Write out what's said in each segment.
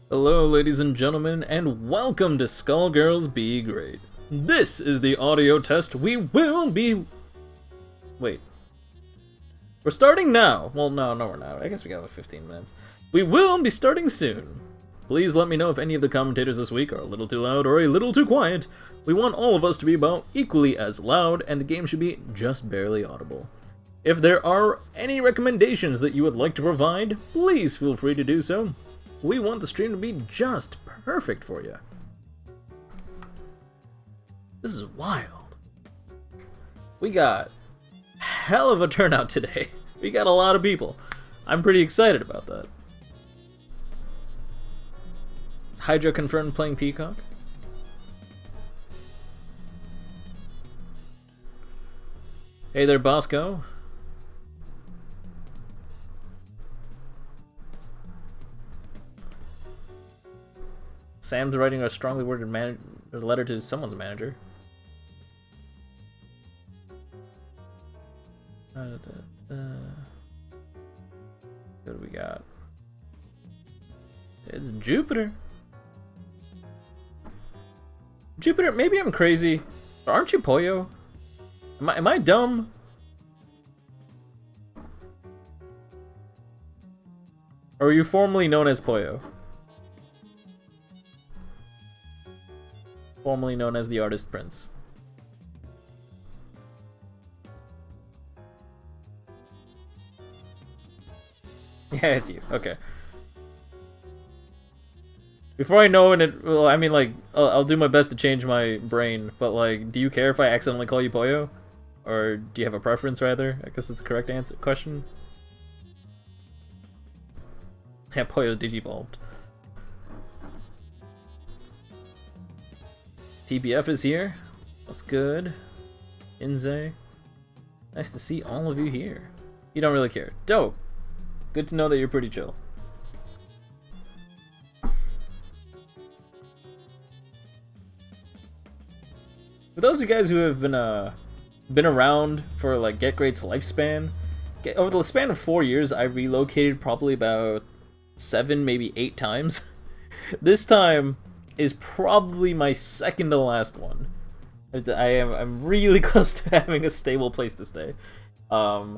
Hello ladies and gentlemen, and welcome to Skullgirls Be Great. This is the audio test we will be... Wait. We're starting now. Well, no, we're not. I guess we got like 15 minutes. We will be starting soon. Please let me know if any of the commentators this week are a little too loud or a little too quiet. We want all of us to be about equally as loud, and the game should be just barely audible. If there are any recommendations that you would like to provide, please feel free to do so. We want the stream to be just perfect for you. This is wild. We got hell of a turnout today. We got a lot of people. I'm pretty excited about that. Hydra confirmed playing Peacock. Hey there, Bosco. Sam's writing a strongly worded letter to someone's manager. What do we got? It's Jupiter. Jupiter, maybe I'm crazy. But aren't you Pollo? Am I dumb? Or are you formerly known as Pollo? Formerly known as the Artist Prince. Yeah, it's you. Okay. Before I know it, well, I mean, like, I'll do my best to change my brain, but, like, do you care if I accidentally call you Pollo? Or do you have a preference, rather? I guess it's the correct question. Yeah, Pollo digivolved. TBF is here. That's good. Inze. Nice to see all of you here. You don't really care. Dope. Good to know that you're pretty chill. For those of you guys who have been around for like Gr8's lifespan, over the span of 4 years, I relocated probably about 7, maybe 8 times. This time is probably my second to last one. I'm really close to having a stable place to stay.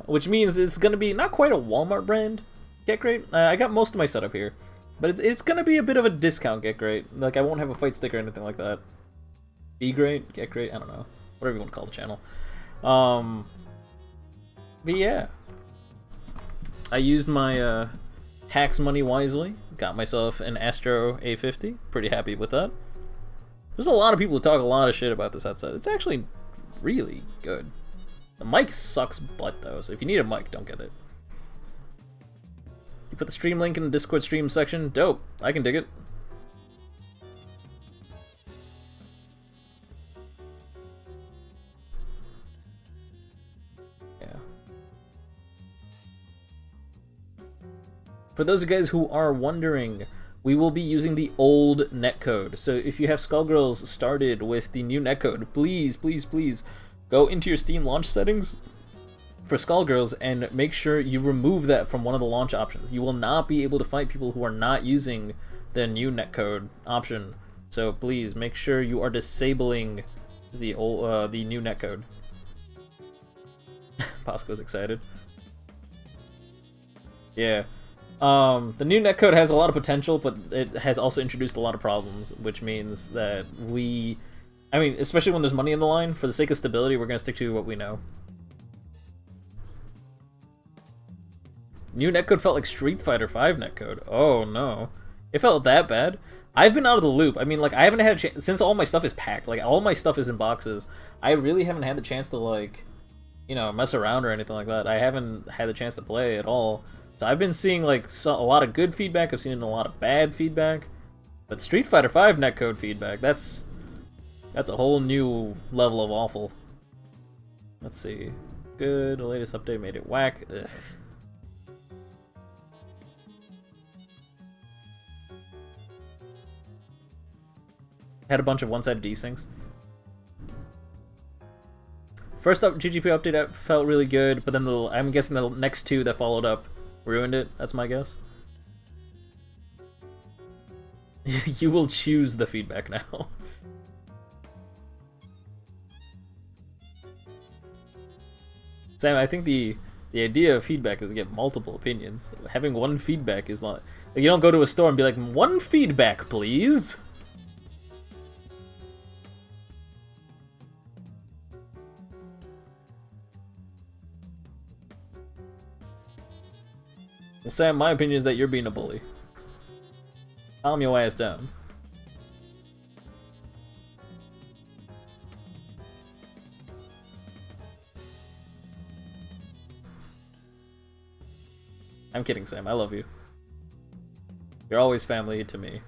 Which means it's gonna be not quite a Walmart brand Gr8. I got most of my setup here. But it's gonna be a bit of a discount Gr8. Like, I won't have a fight stick or anything like that. Gr8? Gr8? I don't know. Whatever you want to call the channel. But yeah. I used my tax money wisely. Got myself an Astro A50. Pretty happy with that. There's a lot of people who talk a lot of shit about this headset. It's actually really good. The mic sucks butt though, so if you need a mic, don't get it. You put the stream link in the Discord stream section. Dope. I can dig it. Yeah. For those of you guys who are wondering, we will be using the old netcode. So if you have Skullgirls started with the new netcode, please, please, please go into your Steam launch settings for Skullgirls and make sure you remove that from one of the launch options. You will not be able to fight people who are not using the new netcode option. So please make sure you are disabling the old, the new netcode. Pasco's excited. Yeah. The new netcode has a lot of potential, but it has also introduced a lot of problems, which means that I mean, especially when there's money in the line, for the sake of stability, we're gonna stick to what we know. New netcode felt like Street Fighter V netcode. Oh no. It felt that bad? I've been out of the loop. I mean, like, I haven't had a chance, since all my stuff is packed, like, all my stuff is in boxes, I really haven't had the chance to, like, you know, mess around or anything like that. I haven't had the chance to play at all. So I've been seeing, like, a lot of good feedback, I've seen a lot of bad feedback. But Street Fighter V netcode feedback, that's a whole new level of awful. Let's see. Good, the latest update made it whack. Ugh. Had a bunch of one-sided desyncs. First up, GGP update felt really good, but then I'm guessing the next two that followed up ruined it. That's my guess. You will choose the feedback now. Sam, I think the idea of feedback is to get multiple opinions. Having one feedback is not... Like, you don't go to a store and be like, one feedback, please! Well, Sam, my opinion is that you're being a bully. Calm your ass down. I'm kidding, Sam. I love you. You're always family to me.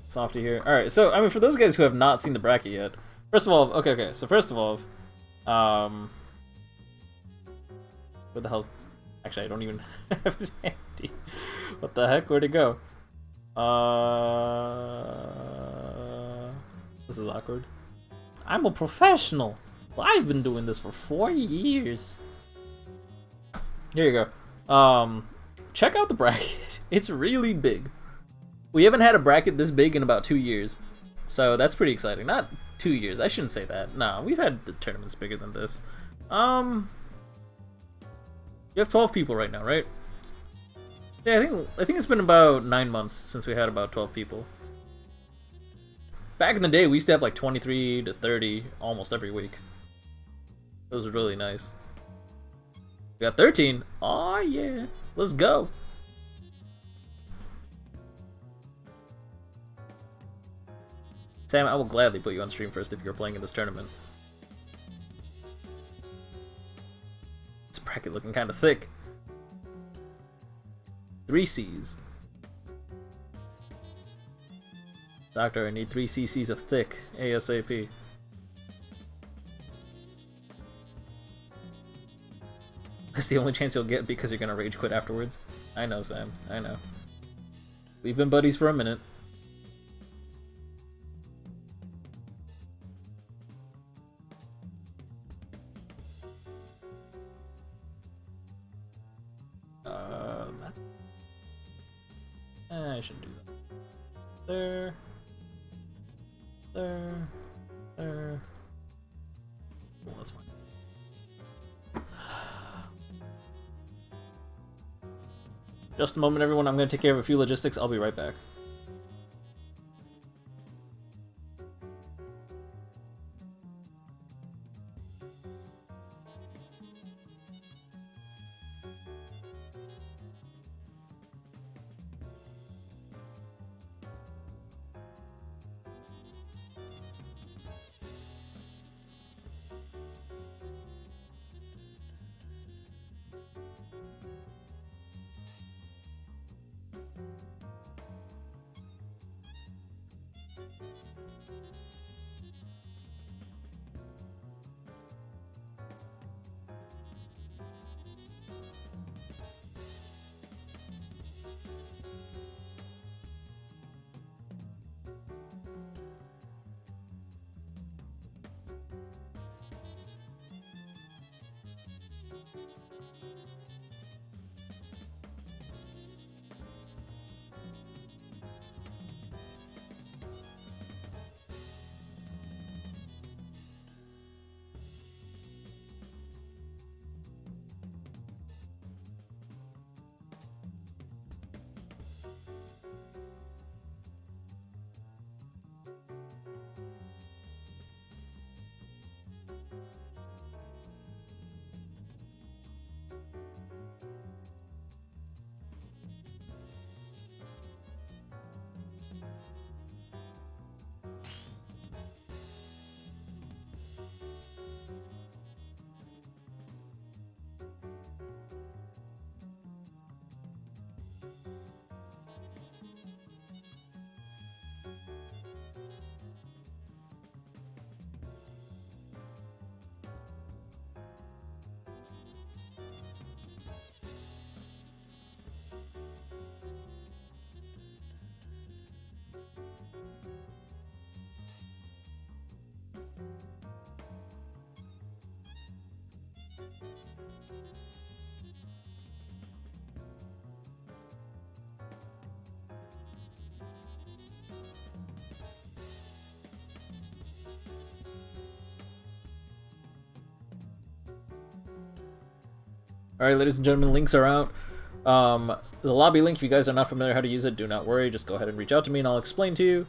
Softy here. Alright, so, I mean, for those guys who have not seen the bracket yet, first of all, okay, so first of all, where the hell's... Actually, I don't even have it handy. What the heck? Where'd it go? This is awkward. I'm a professional. I've been doing this for 4 years. Here you go. Check out the bracket. It's really big. We haven't had a bracket this big in about 2 years. So that's pretty exciting. Not 2 years. I shouldn't say that. Nah, we've had the tournaments bigger than this. You have 12 people right now, right? Yeah, I think it's been about 9 months since we had about 12 people. Back in the day, we used to have like 23 to 30 almost every week. Those were really nice. We got 13. Aw, yeah. Let's go. Sam, I will gladly put you on stream first if you're playing in this tournament. This bracket looking kind of thick. 3 C's. Doctor, I need 3 cc's of thick ASAP. That's the only chance you'll get because you're gonna rage quit afterwards. I know, Sam. I know. We've been buddies for a minute. I shouldn't do that. There. There. There. Well, that's fine. Just a moment, everyone. I'm going to take care of a few logistics. I'll be right back. Alright, ladies and gentlemen, links are out. The lobby link, if you guys are not familiar how to use it, do not worry. Just go ahead and reach out to me and I'll explain to you.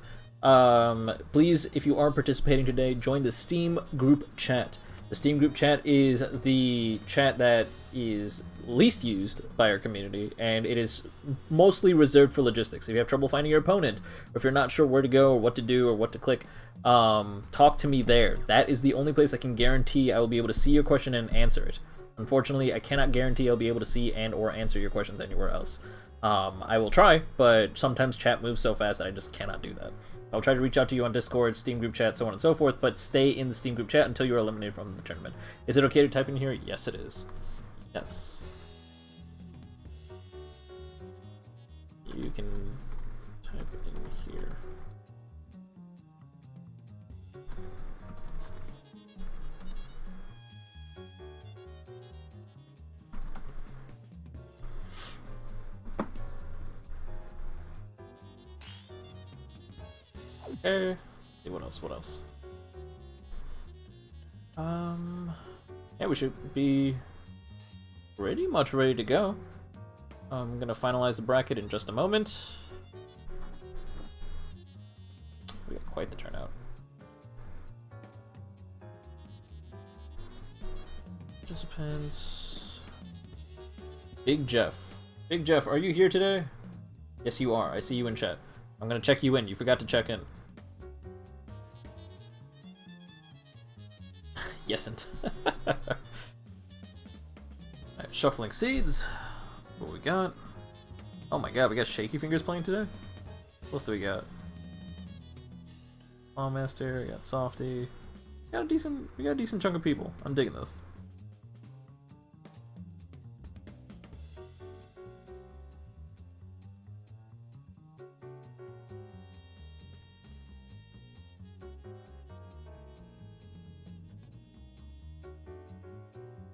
Please, if you are participating today, join the Steam group chat. The Steam group chat is the chat that is least used by our community, and it is mostly reserved for logistics. If you have trouble finding your opponent, or if you're not sure where to go, or what to do, or what to click, talk to me there. That is the only place I can guarantee I will be able to see your question and answer it. Unfortunately, I cannot guarantee I'll be able to see and or answer your questions anywhere else. I will try, but sometimes chat moves so fast that I just cannot do that. I'll try to reach out to you on Discord, Steam group chat, so on and so forth, but stay in the Steam group chat until you're eliminated from the tournament. Is it okay to type in here? Yes, it is. Yes. You can type it in here. Okay. See what else? Yeah, we should be pretty much ready to go. I'm gonna finalize the bracket in just a moment. We got quite the turnout. Participants. Big Jeff. Big Jeff, are you here today? Yes, you are. I see you in chat. I'm gonna check you in. You forgot to check in. Yesn't. Alright, shuffling seeds. That's what we got. Oh my god, we got Shaky Fingers playing today? What else do we got? Master, we got Softy. We got a decent chunk of people. I'm digging this.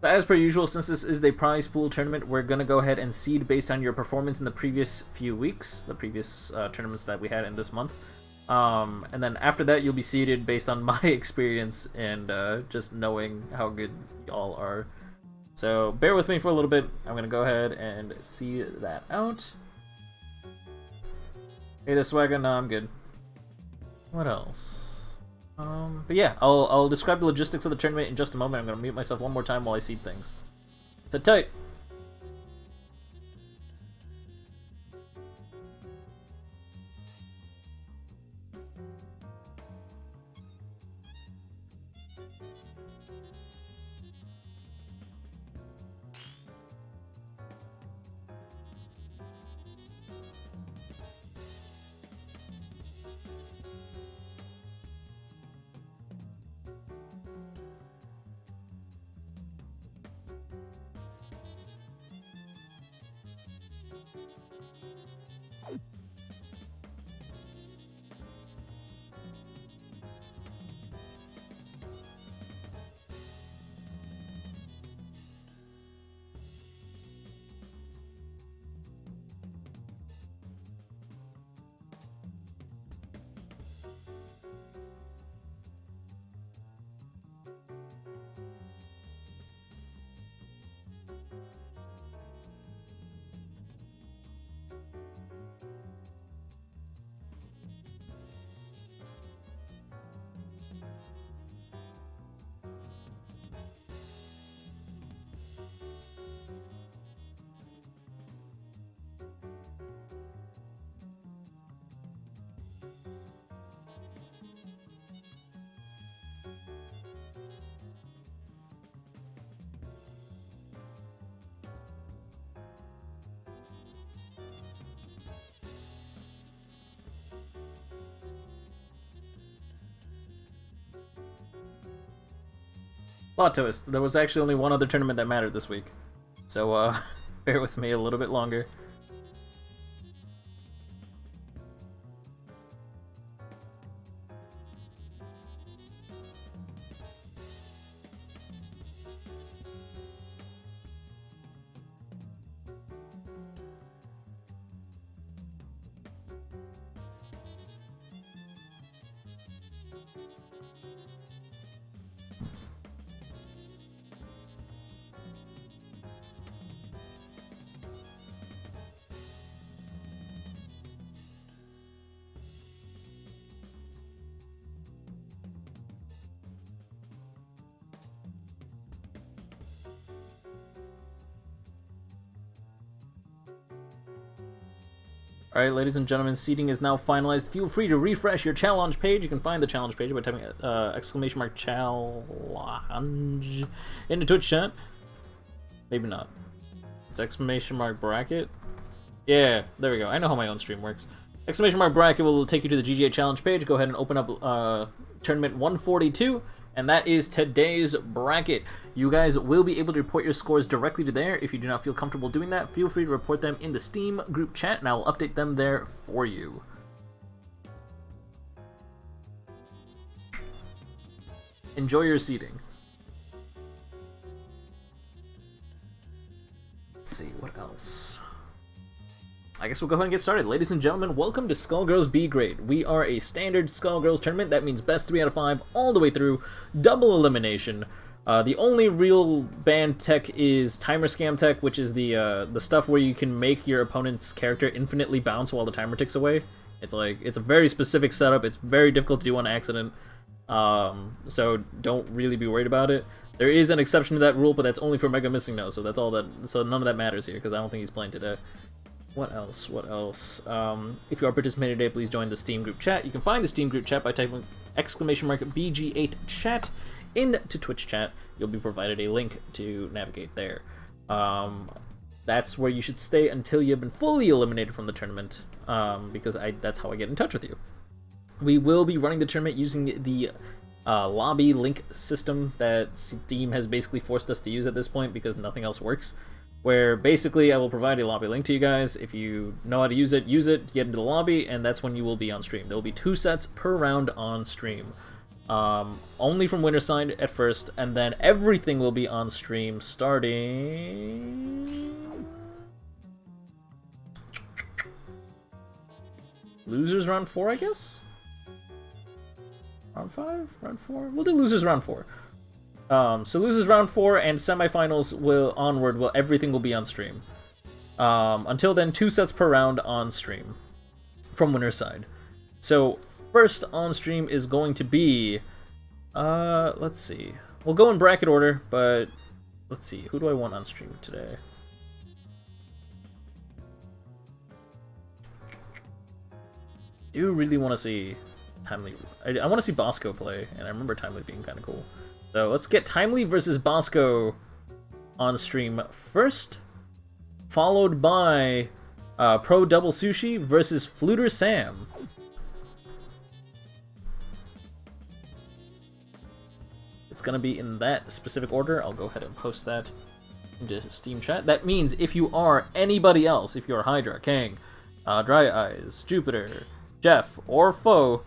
As per usual, since this is a prize pool tournament, we're going to go ahead and seed based on your performance in the previous few weeks, the previous tournaments that we had in this month. And then after that, you'll be seeded based on my experience and just knowing how good y'all are. So bear with me for a little bit. I'm going to go ahead and see that out. Hey there, Swagger. No, I'm good. What else? But yeah, I'll describe the logistics of the tournament in just a moment. I'm going to mute myself one more time while I seed things. Sit tight. Plot twist. There was actually only one other tournament that mattered this week. So, bear with me a little bit longer. Alright, ladies and gentlemen, seating is now finalized. Feel free to refresh your challenge page. You can find the challenge page by typing !challenge into Twitch chat. Maybe not. It's !bracket. Yeah, there we go. I know how my own stream works. !bracket will take you to the GGA challenge page. Go ahead and open up tournament 142. And that is today's bracket. You guys will be able to report your scores directly to there. If you do not feel comfortable doing that, feel free to report them in the Steam group chat, and I will update them there for you. Enjoy your seating. Let's see, what else? I guess we'll go ahead and get started. Ladies and gentlemen, welcome to Skullgirls Gr8. We are a standard Skullgirls tournament. That means best 3 out of 5 all the way through, double elimination. The only real banned tech is timer scam tech, which is the stuff where you can make your opponent's character infinitely bounce while the timer ticks away. It's a very specific setup. It's very difficult to do on accident. So don't really be worried about it. There is an exception to that rule, but that's only for Mega Missing No, so that's all that. So none of that matters here because I don't think he's playing today. What else? What else? If you are participating today, please join the Steam group chat. You can find the Steam group chat by typing !BG8 chat into Twitch chat. You'll be provided a link to navigate there. That's where you should stay until you've been fully eliminated from the tournament, because that's how I get in touch with you. We will be running the tournament using the lobby link system that Steam has basically forced us to use at this point because nothing else works. Where basically I will provide a lobby link to you guys. If you know how to use it, get into the lobby, and that's when you will be on stream. There will be 2 sets per round on stream. Only from winner's side at first, and then everything will be on stream starting... Losers round 4, I guess? Round 5? Round 4? We'll do losers round 4. So losers round 4 and semifinals will onward, everything will be on stream. Until then, 2 sets per round on stream from winner's side. So first on stream is going to be, let's see. We'll go in bracket order, but let's see. Who do I want on stream today? I do really want to see Timely. I want to see Bosco play, and I remember Timely being kind of cool. So let's get Timely versus Bosco on stream first, followed by Pro Double Sushi versus Fluter Sam. It's gonna be in that specific order. I'll go ahead and post that into Steam chat. That means if you are anybody else, if you're Hydra, Kang, Dry Eyes, Jupiter, Jeff, or Foe,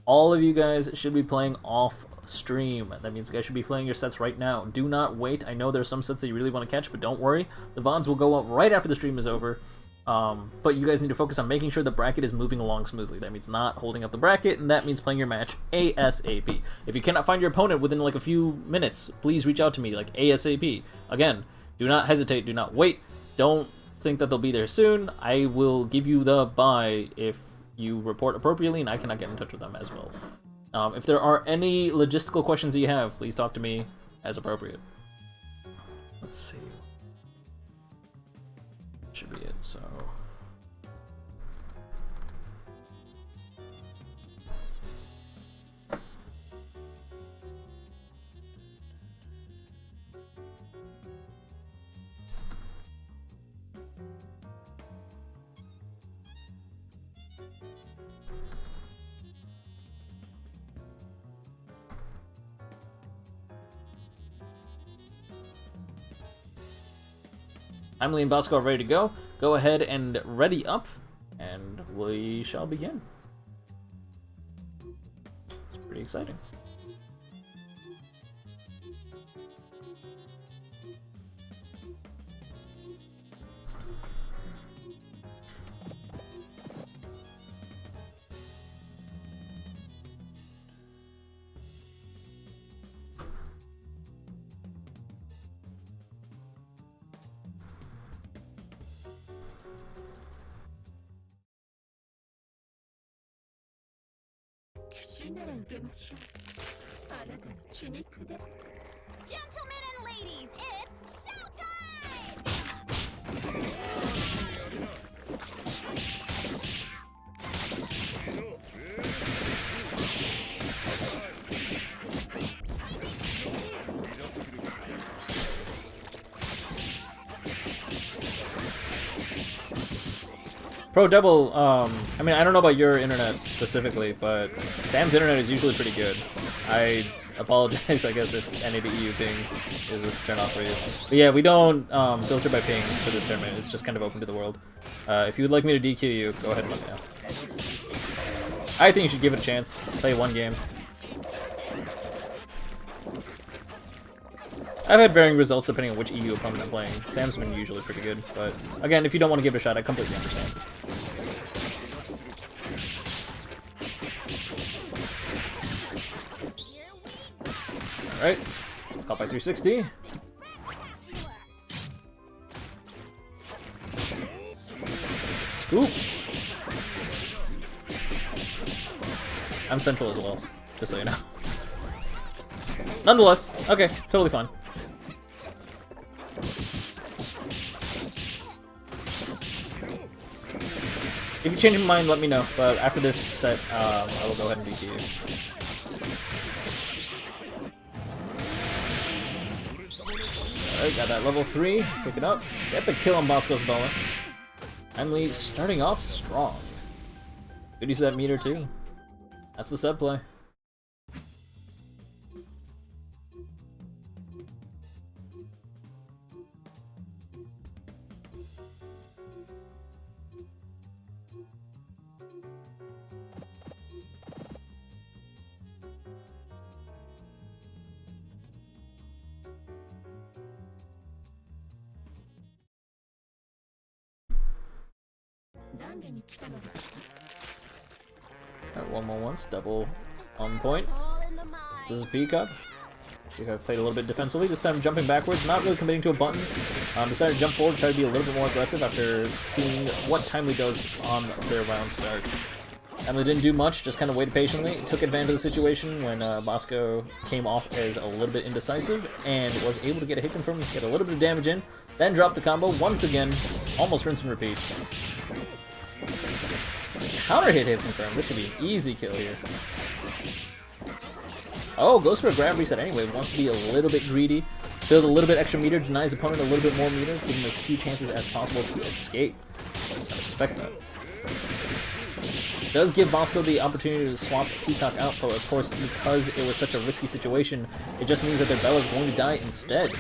all of you guys should be playing off stream. That means you guys should be playing your sets right now. Do not wait. I know there's some sets that you really want to catch, but don't worry. The VODs will go up right after the stream is over. But you guys need to focus on making sure the bracket is moving along smoothly. That means not holding up the bracket, and that means playing your match ASAP. If you cannot find your opponent within like a few minutes, please reach out to me like ASAP. Again, do not hesitate, do not wait. Don't think that they'll be there soon. I will give you the bye if you report appropriately, and I cannot get in touch with them as well. If there are any logistical questions that you have, please talk to me as appropriate. Let's see. Should be it, so... Emily and Bosco are ready to go. Go ahead and ready up, and we shall begin. It's pretty exciting. Gentlemen and ladies, it's showtime! Pro Double, I mean, I don't know about your internet specifically, but Sam's internet is usually pretty good. I apologize, I guess, if any of the EU ping is a turn off for you. But yeah, we don't filter by ping for this tournament. It's just kind of open to the world. If you would like me to DQ you, go ahead and let me know. I think you should give it a chance. Play one game. I've had varying results depending on which EU opponent I'm playing. Sam's been usually pretty good, but again, if you don't want to give it a shot, I completely understand. Alright, let's call by 360. Scoop! I'm central as well, just so you know. Nonetheless, okay, totally fine. If you change your mind, let me know, but after this set, I will go ahead and DQ you. Alright, got that level 3, pick it up, get the kill on Bosco's Boa. Emily starting off strong. Good use of that meter too. That's the set play. Alright, one more once, double on point. All in the mind. This is Peacock. Peacock played a little bit defensively, this time jumping backwards, not really committing to a button. Decided to jump forward, try to be a little bit more aggressive after seeing what Timely does on their round start. Timely didn't do much, just kind of waited patiently, took advantage of the situation when Bosco came off as a little bit indecisive, and was able to get a hit confirm, get a little bit of damage in, then drop the combo once again, almost rinse and repeat. Counter hit confirm, this should be an easy kill here. Oh, goes for a grab reset anyway, wants to be a little bit greedy, build a little bit extra meter, denies opponent a little bit more meter, give him as few chances as possible to escape. I respect that. Does give Bosco the opportunity to swap Peacock out, but of course, because it was such a risky situation, it just means that their Bella's going to die instead.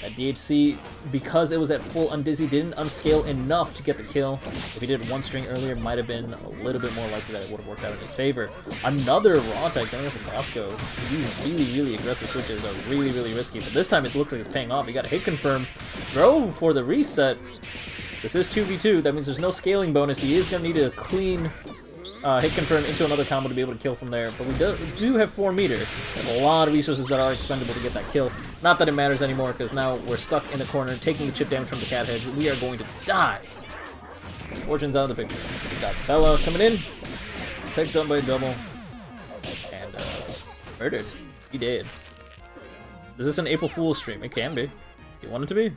At DHC, because it was at full Undizzy, didn't unscale enough to get the kill. If he did one string earlier, it might have been a little bit more likely that it would have worked out in his favor. Another raw attack coming up from Bosco. These really aggressive switches are really risky, but this time it looks like it's paying off. He got a hit confirm, throw for the reset. This is 2v2, that means there's no scaling bonus. He is going to need a clean hit confirm into another combo to be able to kill from there, but we do have 4 meter. There's a lot of resources that are expendable to get that kill. Not that it matters anymore, because now we're stuck in the corner, taking the chip damage from the cat heads. We are going to die. Fortune's out of the picture. Got Bella coming in, picked up by double, and murdered. He did. Is this an April Fool's stream? It can be. You want it to be?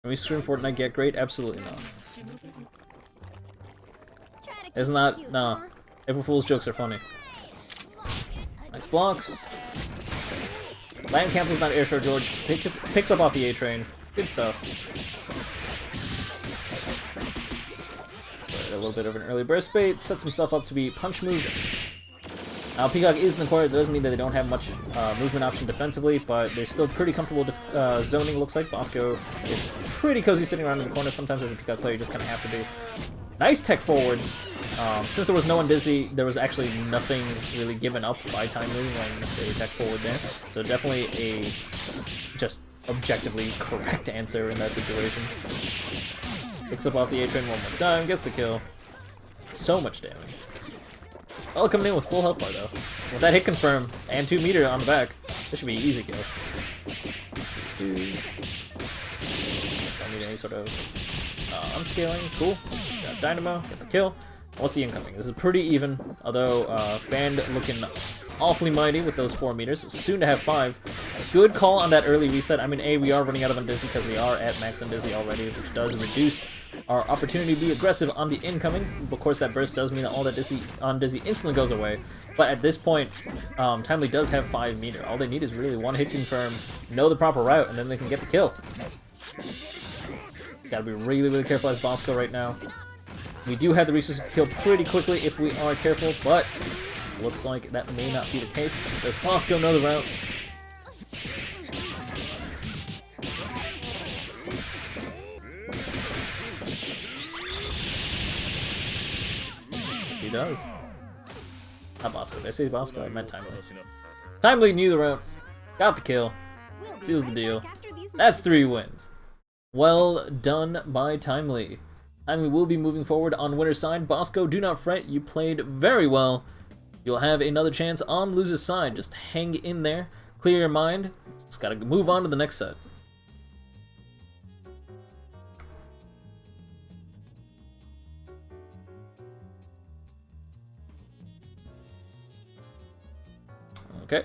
Can we stream Fortnite get great? Absolutely not. It's not, no. April Fool's jokes are funny. Nice blocks. Land cancels, not airshore, George. Picks up off the A train. Good stuff. A little bit of an early burst bait, sets himself up to be punch moved. Now Peacock is in the corner, it doesn't mean that they don't have much movement option defensively, but they're still pretty comfortable zoning, looks like. Bosco is pretty cozy sitting around in the corner, sometimes as a Peacock player you just kind of have to do. Nice tech forward. Since there was no one dizzy, there was actually nothing really given up by Time Moving when they tech forward there. So definitely a just objectively correct answer in that situation. Picks up off the A-Train one more time, gets the kill. So much damage. Oh, coming in with full health bar though. With that hit confirm and 2 meter on the back, this should be an easy kill. Don't need any sort of unscaling. Cool. Got Dynamo, got the kill. What's the incoming? This is pretty even, although Band looking awfully mighty with those 4 meters. Soon to have 5. Good call on that early reset. I mean, A, we are running out of Undizzy because we are at max Undizzy already, which does reduce our opportunity to be aggressive on the incoming. Of course, that burst does mean that all that Undizzy instantly goes away. But at this point, Timely does have 5 meter. All they need is really one hit confirm, know the proper route, and then they can get the kill. Gotta be really careful as Bosco right now. We do have the resources to kill pretty quickly if we are careful, but looks like that may not be the case. Does Bosco know the route? Yes, he does. Not Bosco. Did I say Bosco? I meant Timely. Timely knew the route. Got the kill. Seals the deal. That's 3 wins. Well done by Timely. Timely will be moving forward on winner's side. Bosco, do not fret. You played very well. You'll have another chance on loser's side. Just hang in there. Clear your mind. Just gotta move on to the next set. Okay.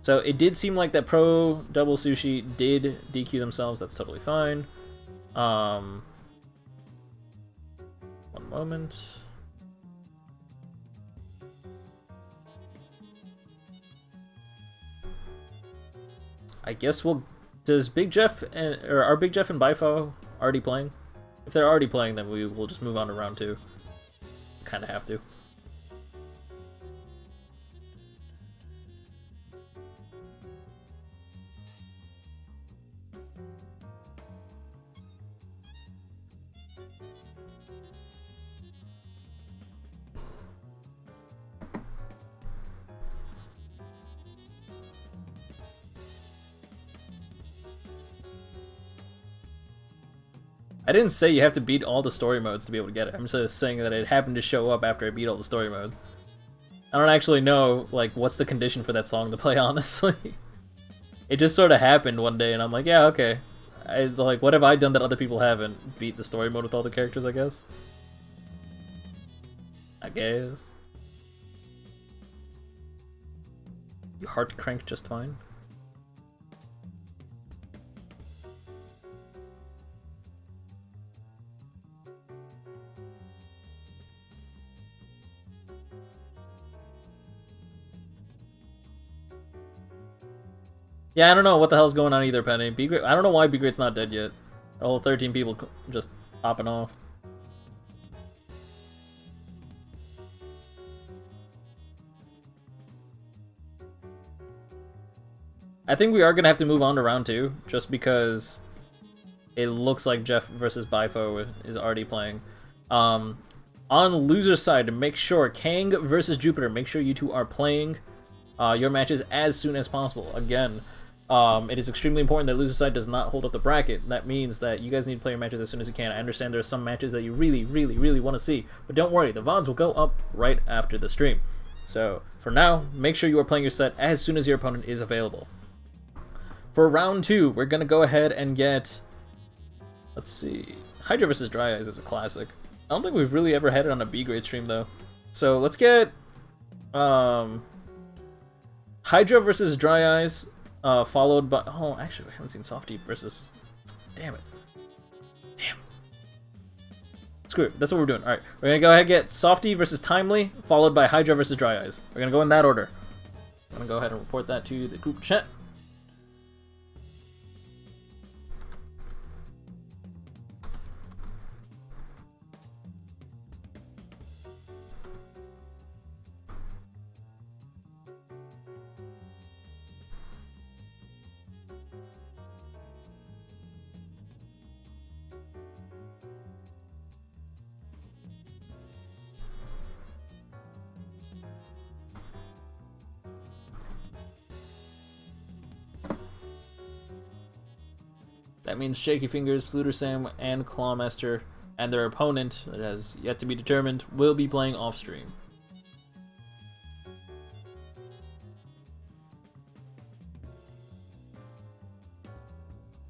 So it did seem like that Pro Double Sushi did DQ themselves. That's totally fine. One moment. I guess we'll... Does Big Jeff and... Or are Big Jeff and Bifo already playing? If they're already playing, then we will just move on to round 2. Kinda have to. I didn't say you have to beat all the story modes to be able to get it. I'm just saying that it happened to show up after I beat all the story modes. I don't actually know, like, what's the condition for that song to play, honestly. It just sort of happened one day, and I'm like, yeah, okay. Like, what have I done that other people haven't? Beat the story mode with all the characters, I guess? I guess. Your heart cranked just fine. Yeah, I don't know what the hell's going on either, Penny. Gr8, I don't know why Gr8's not dead yet. All 13 people just popping off. I think we are gonna have to move on to round 2, just because it looks like Jeff versus Bifo is already playing. On loser's side, make sure Kang versus Jupiter. Make sure you two are playing your matches as soon as possible. Again. It is extremely important that loser side does not hold up the bracket. That means that you guys need to play your matches as soon as you can. I understand there's some matches that you really, really, really want to see, but don't worry, the VODs will go up right after the stream. So, for now, make sure you are playing your set as soon as your opponent is available. For round 2, we're going to go ahead and get... Let's see... Hydra vs. Dry Eyes is a classic. I don't think we've really ever had it on a Gr8 stream, though. So, let's get... Hydra vs. Dry Eyes... followed by... Oh, actually, I haven't seen Softy versus... Damn it. Damn. Screw it. That's what we're doing. Alright, we're gonna go ahead and get Softy versus Timely, followed by Hydra versus Dry Eyes. We're gonna go in that order. I'm gonna go ahead and report that to the group chat. That means Shaky Fingers, Fluter Sam, and Clawmaster, and their opponent, that has yet to be determined, will be playing off-stream.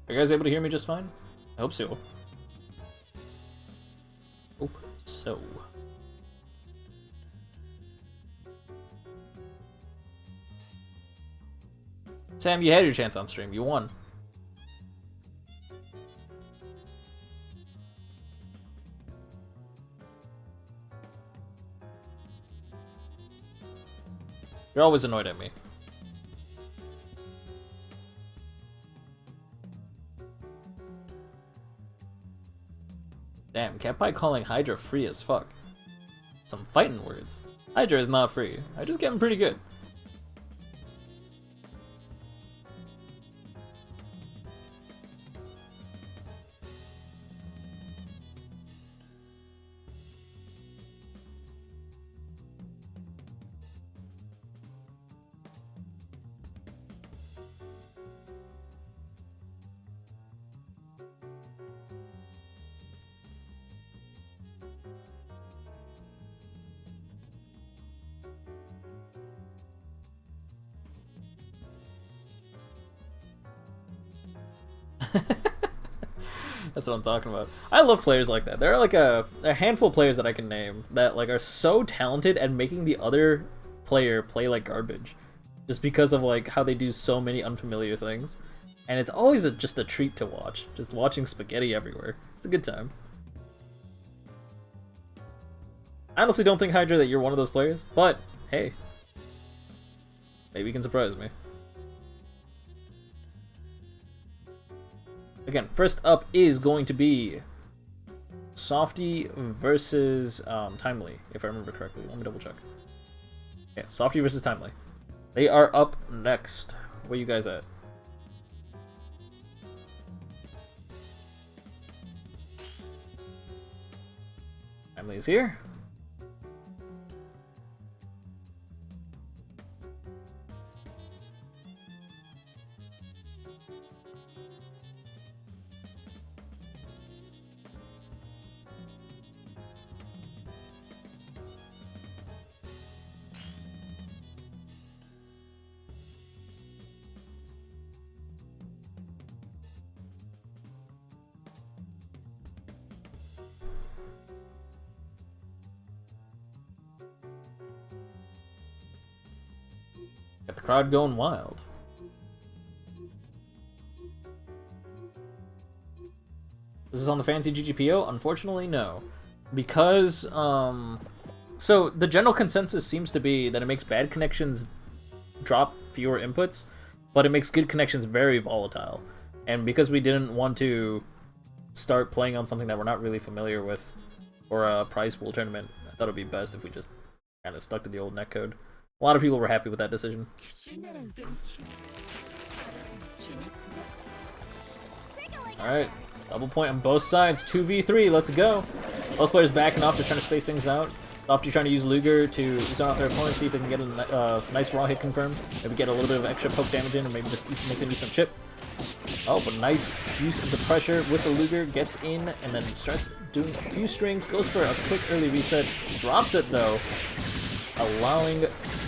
Are you guys able to hear me just fine? I hope so. Hope so. Sam, you had your chance on stream. You won. You're always annoyed at me. Damn, Catpie calling Hydra free as fuck. Some fighting words. Hydra is not free. Hydra's getting pretty good. That's what I'm talking about. I love players like that. There are like a handful of players that I can name that like are so talented at making the other player play like garbage, just because of like how they do so many unfamiliar things, and it's always just a treat to watch. Just watching spaghetti everywhere. It's a good time. I honestly don't think, Hydra, that you're one of those players, but hey, maybe you can surprise me. Again, first up is going to be Softy versus Timely, if I remember correctly. Let me double check. Yeah, Softy versus Timely. They are up next. Where you guys at? Timely is here. crowd going wild. Is this on the fancy GGPO? Unfortunately, no. Because, so the general consensus seems to be that it makes bad connections drop fewer inputs, but it makes good connections very volatile. And because we didn't want to start playing on something that we're not really familiar with, or a prize pool tournament, I thought it would be best if we just kind of stuck to the old netcode. A lot of people were happy with that decision. Alright, double point on both sides, 2v3, let's go. Both players backing off, just trying to space things out. Softy trying to use Luger to zone out their opponent, see if they can get a nice raw hit confirmed. Maybe get a little bit of extra poke damage in, or maybe just make them eat some chip. Oh, but nice use of the pressure with the Luger, gets in, and then starts doing a few strings, goes for a quick early reset, drops it though, allowing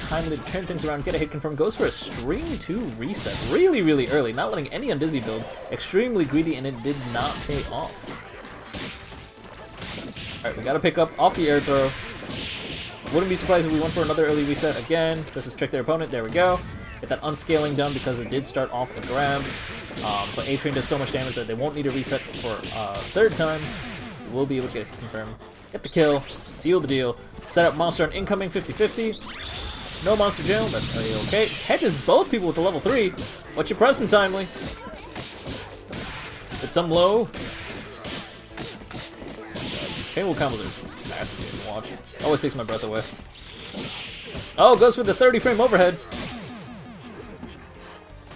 time to turn things around, get a hit confirmed, goes for a string 2 reset, really, really early, not letting any undizzy build, extremely greedy, and it did not pay off. Alright, we gotta pick up off the air throw. Wouldn't be surprised if we went for another early reset again, just to trick their opponent, there we go. Get that unscaling done because it did start off a grab, but A-Train does so much damage that they won't need a reset for a third time. We'll be able to get it confirmed. Get the kill, seal the deal, set up monster on incoming 50-50. No monster jail, that's okay. Catches both people with the level 3. What you pressing, Timely? Hit some low. Painful combos are fascinating to watch. Always takes my breath away. Oh, goes for the 30 frame overhead.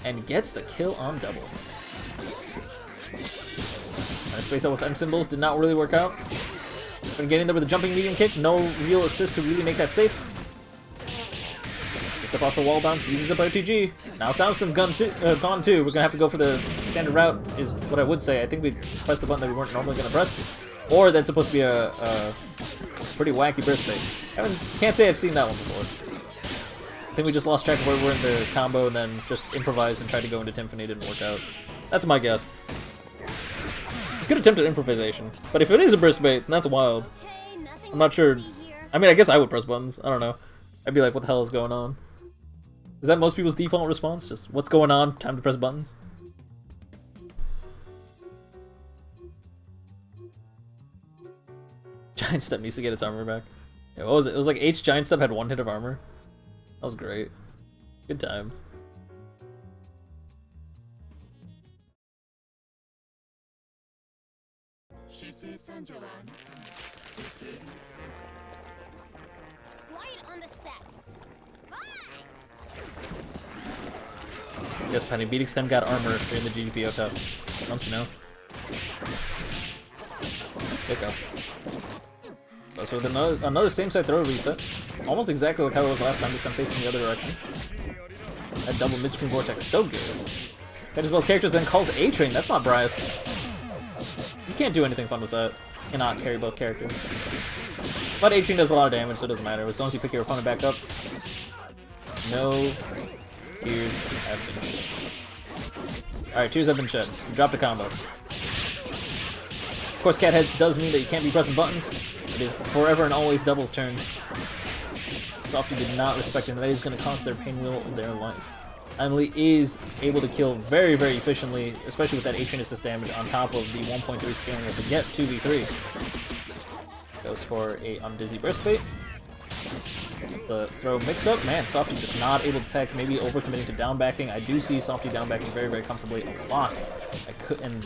And gets the kill on double. Trying to space out with M symbols, did not really work out. Been getting there with a jumping medium kick, no real assist to really make that safe. Gets up off the wall bounce, uses up RTG. Now Soundston's gone too. We're gonna have to go for the standard route, is what I would say. I think we pressed the button that we weren't normally gonna press. Or that's supposed to be a pretty wacky burst bait. Can't say I've seen that one before. I think we just lost track of where we're in the combo and then just improvised and tried to go into Timphany, didn't work out. That's my guess. Good attempt at improvisation. But if it is a burst bait, then that's wild. I'm not sure. I mean, I guess I would press buttons. I don't know. I'd be like, what the hell is going on? Is that most people's default response? Just, what's going on? Time to press buttons? Giant Step needs to get its armor back. Yeah, what was it? It was like H Giant Step had 1 hit of armor. That was great. Good times. Quiet on the set. Yes, Penny. Beat Extend got armor during the GGPO test. Don't you know? Nice pickup. So with another same side throw reset. Almost exactly like how it was last time, this time facing the other direction. That double mid-screen vortex, so good. Catches both characters, then calls A-Train. That's not Bryce. You can't do anything fun with that. Cannot carry both characters. But A-Train does a lot of damage, so it doesn't matter. As long as you pick your opponent back up. No tears have been shed. Alright, tears have been shed. You dropped a combo. Of course, cat heads does mean that you can't be pressing buttons. It is forever and always Double's turn. Softy did not respect him. That is going to cost their Pinwheel their life. Emily is able to kill very, very efficiently, especially with that A-Train assist damage on top of the 1.3 scaling to get 2v3. Goes for a undizzy burst bait. It's the throw mix-up. Man, Softy just not able to tech, maybe overcommitting to down backing. I do see Softy down backing very, very comfortably a lot. And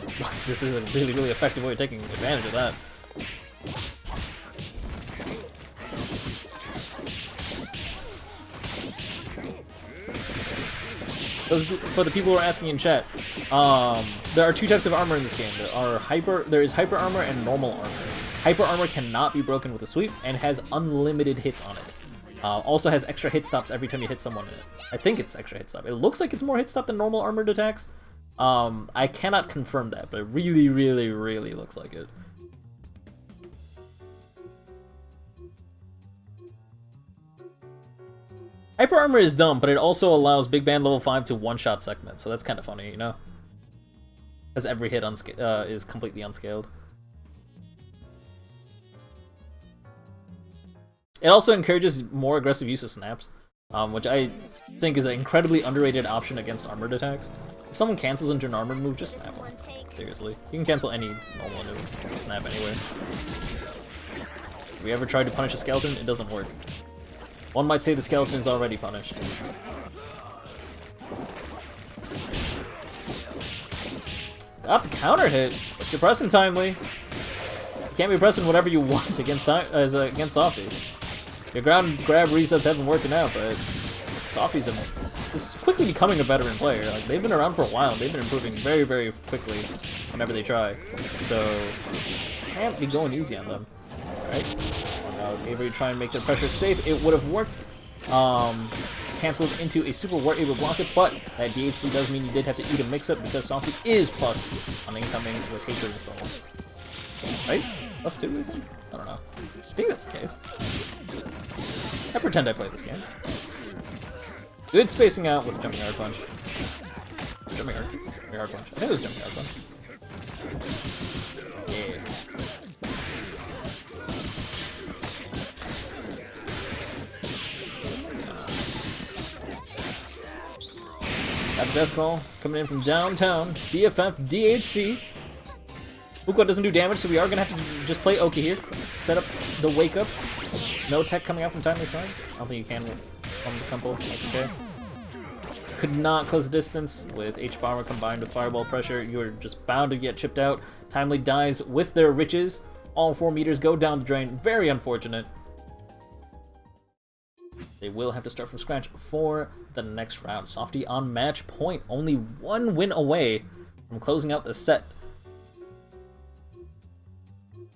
this is a really, really effective way of taking advantage of that. For the people who are asking in chat, there are 2 types of armor in this game. There is hyper armor and normal armor. Hyper armor cannot be broken with a sweep and has unlimited hits on it. Also has extra hit stops every time you hit someone in it. I think it's extra hit stop. It looks like it's more hit stop than normal armored attacks. I cannot confirm that, but it really, really, really looks like it. Hyper Armor is dumb, but it also allows Big Band level 5 to one-shot segment, so that's kind of funny, you know? Because every hit is completely unscaled. It also encourages more aggressive use of snaps. which I think is an incredibly underrated option against armored attacks. If someone cancels into an armored move, just snap them. Seriously. You can cancel any normal move, snap anyway. Have we ever tried to punish a skeleton? It doesn't work. One might say the skeleton is already punished. Got the counter hit, but you're pressing timely. You can't be pressing whatever you want against Softy. Your ground grab resets have been working out, but Softy's is quickly becoming a veteran player. Like, they've been around for a while. They've been improving very, very quickly whenever they try. So, can't be going easy on them. Alright. Now, Avery trying to make their pressure safe. It would have worked. Cancelled into a super wart able to block it, but that DHC does mean you did have to eat a mix-up because Softy is plus on incoming with hatred installed. Right? Plus 2, I think? I don't know. I think that's the case. I pretend I play this game. Good spacing out with jumping hard punch. Jumping hard punch. I think it was jumping hard punch. Yeah. Got the death call coming in from downtown. BFF DHC. Ukwa doesn't do damage, so we are gonna have to just play Oki here. Set up the wake up. No tech coming out from timely side. I don't think you can on the temple. That's okay. Could not close the distance with H-Bomber combined with Fireball pressure. You're just bound to get chipped out. Timely dies with their riches. All 4 meters go down the drain. Very unfortunate. They will have to start from scratch for the next round. Softy on match point. Only 1 win away from closing out the set.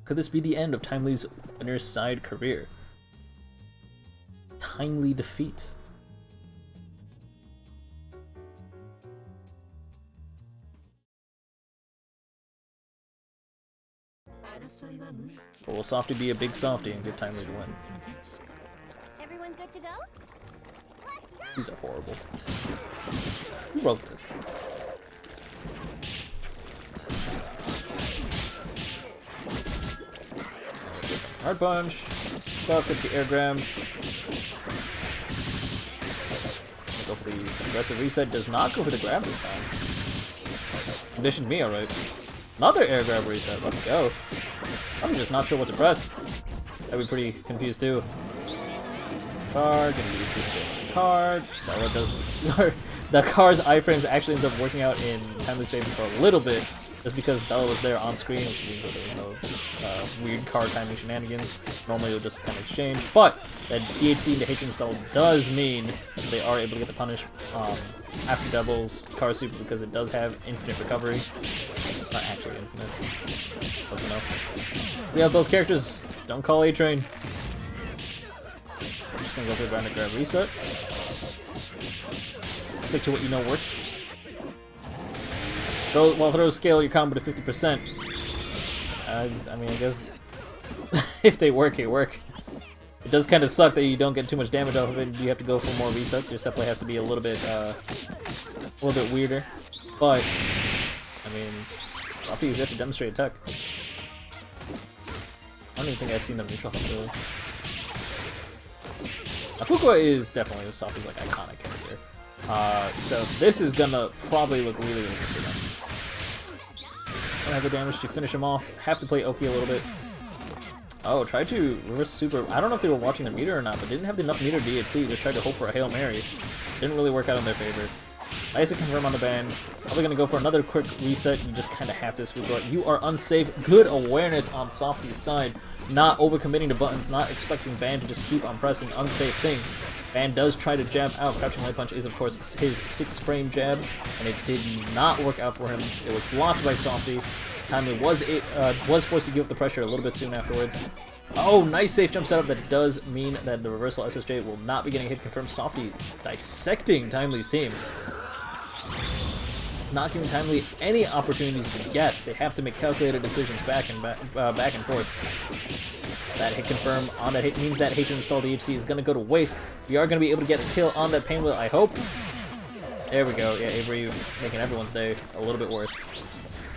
Could this be the end of Timely's winner's side career? Timely defeat. Or will Softy be a big Softy and get Timely to win? Everyone good to go? These are horrible. Who wrote this? Hard punch. Stuff gets the air grab. Go for the aggressive reset. Does not go for the grab this time. Conditioned me alright. Another air grab reset. Let's go. I'm just not sure what to press. I'd be pretty confused too. Card, gonna be super card. Bella does. The card's iframes actually ends up working out in Timely's favor for a little bit, just because Bella was there on screen, which means that there was no weird card timing shenanigans. Normally it would just kind of exchange, but that DHC into Hatred install does mean they are able to get the punish after doubles card super because it does have infinite recovery. Not actually infinite. Close enough. We have both characters. Don't call A-Train. I'm just gonna go for the ground and grab reset. Stick to what you know works. While throws scale your combo to 50%. I mean, I guess if they work, they work. It does kind of suck that you don't get too much damage off of it. You have to go for more resets. Your set play has to be a little bit weirder. But I mean, Softy, you have to demonstrate attack. I don't even think I've seen them neutral help really. Afukwa is definitely Softy's like iconic character. So this is gonna probably look really, really good for them. Don't have the damage to finish him off. Have to play Oki a little bit. Oh, tried to reverse super. I don't know if they were watching the meter or not, but didn't have enough meter DHC. Just tried to hope for a Hail Mary. Didn't really work out in their favor. Nice to confirm on the ban. Probably gonna go for another quick reset. You just kind of have to swoop out. You are unsafe. Good awareness on Softy's side. Not overcommitting to buttons. Not expecting Ban to just keep on pressing unsafe things. Ban does try to jab out. Crouching Light Punch is, of course, his 6-frame jab, and it did not work out for him. It was blocked by Softy. Timely was forced to give up the pressure a little bit soon afterwards. Oh, nice safe jump setup. That does mean that the reversal SSJ will not be getting hit confirmed. Softy dissecting Timely's team. Not giving Timely any opportunities to guess. They have to make calculated decisions back and forth. That hit confirm on that hit means that Hatred installed DHC is going to go to waste. We are going to be able to get a kill on that Pain Wheel, I hope. There we go. Yeah, Avery making everyone's day a little bit worse.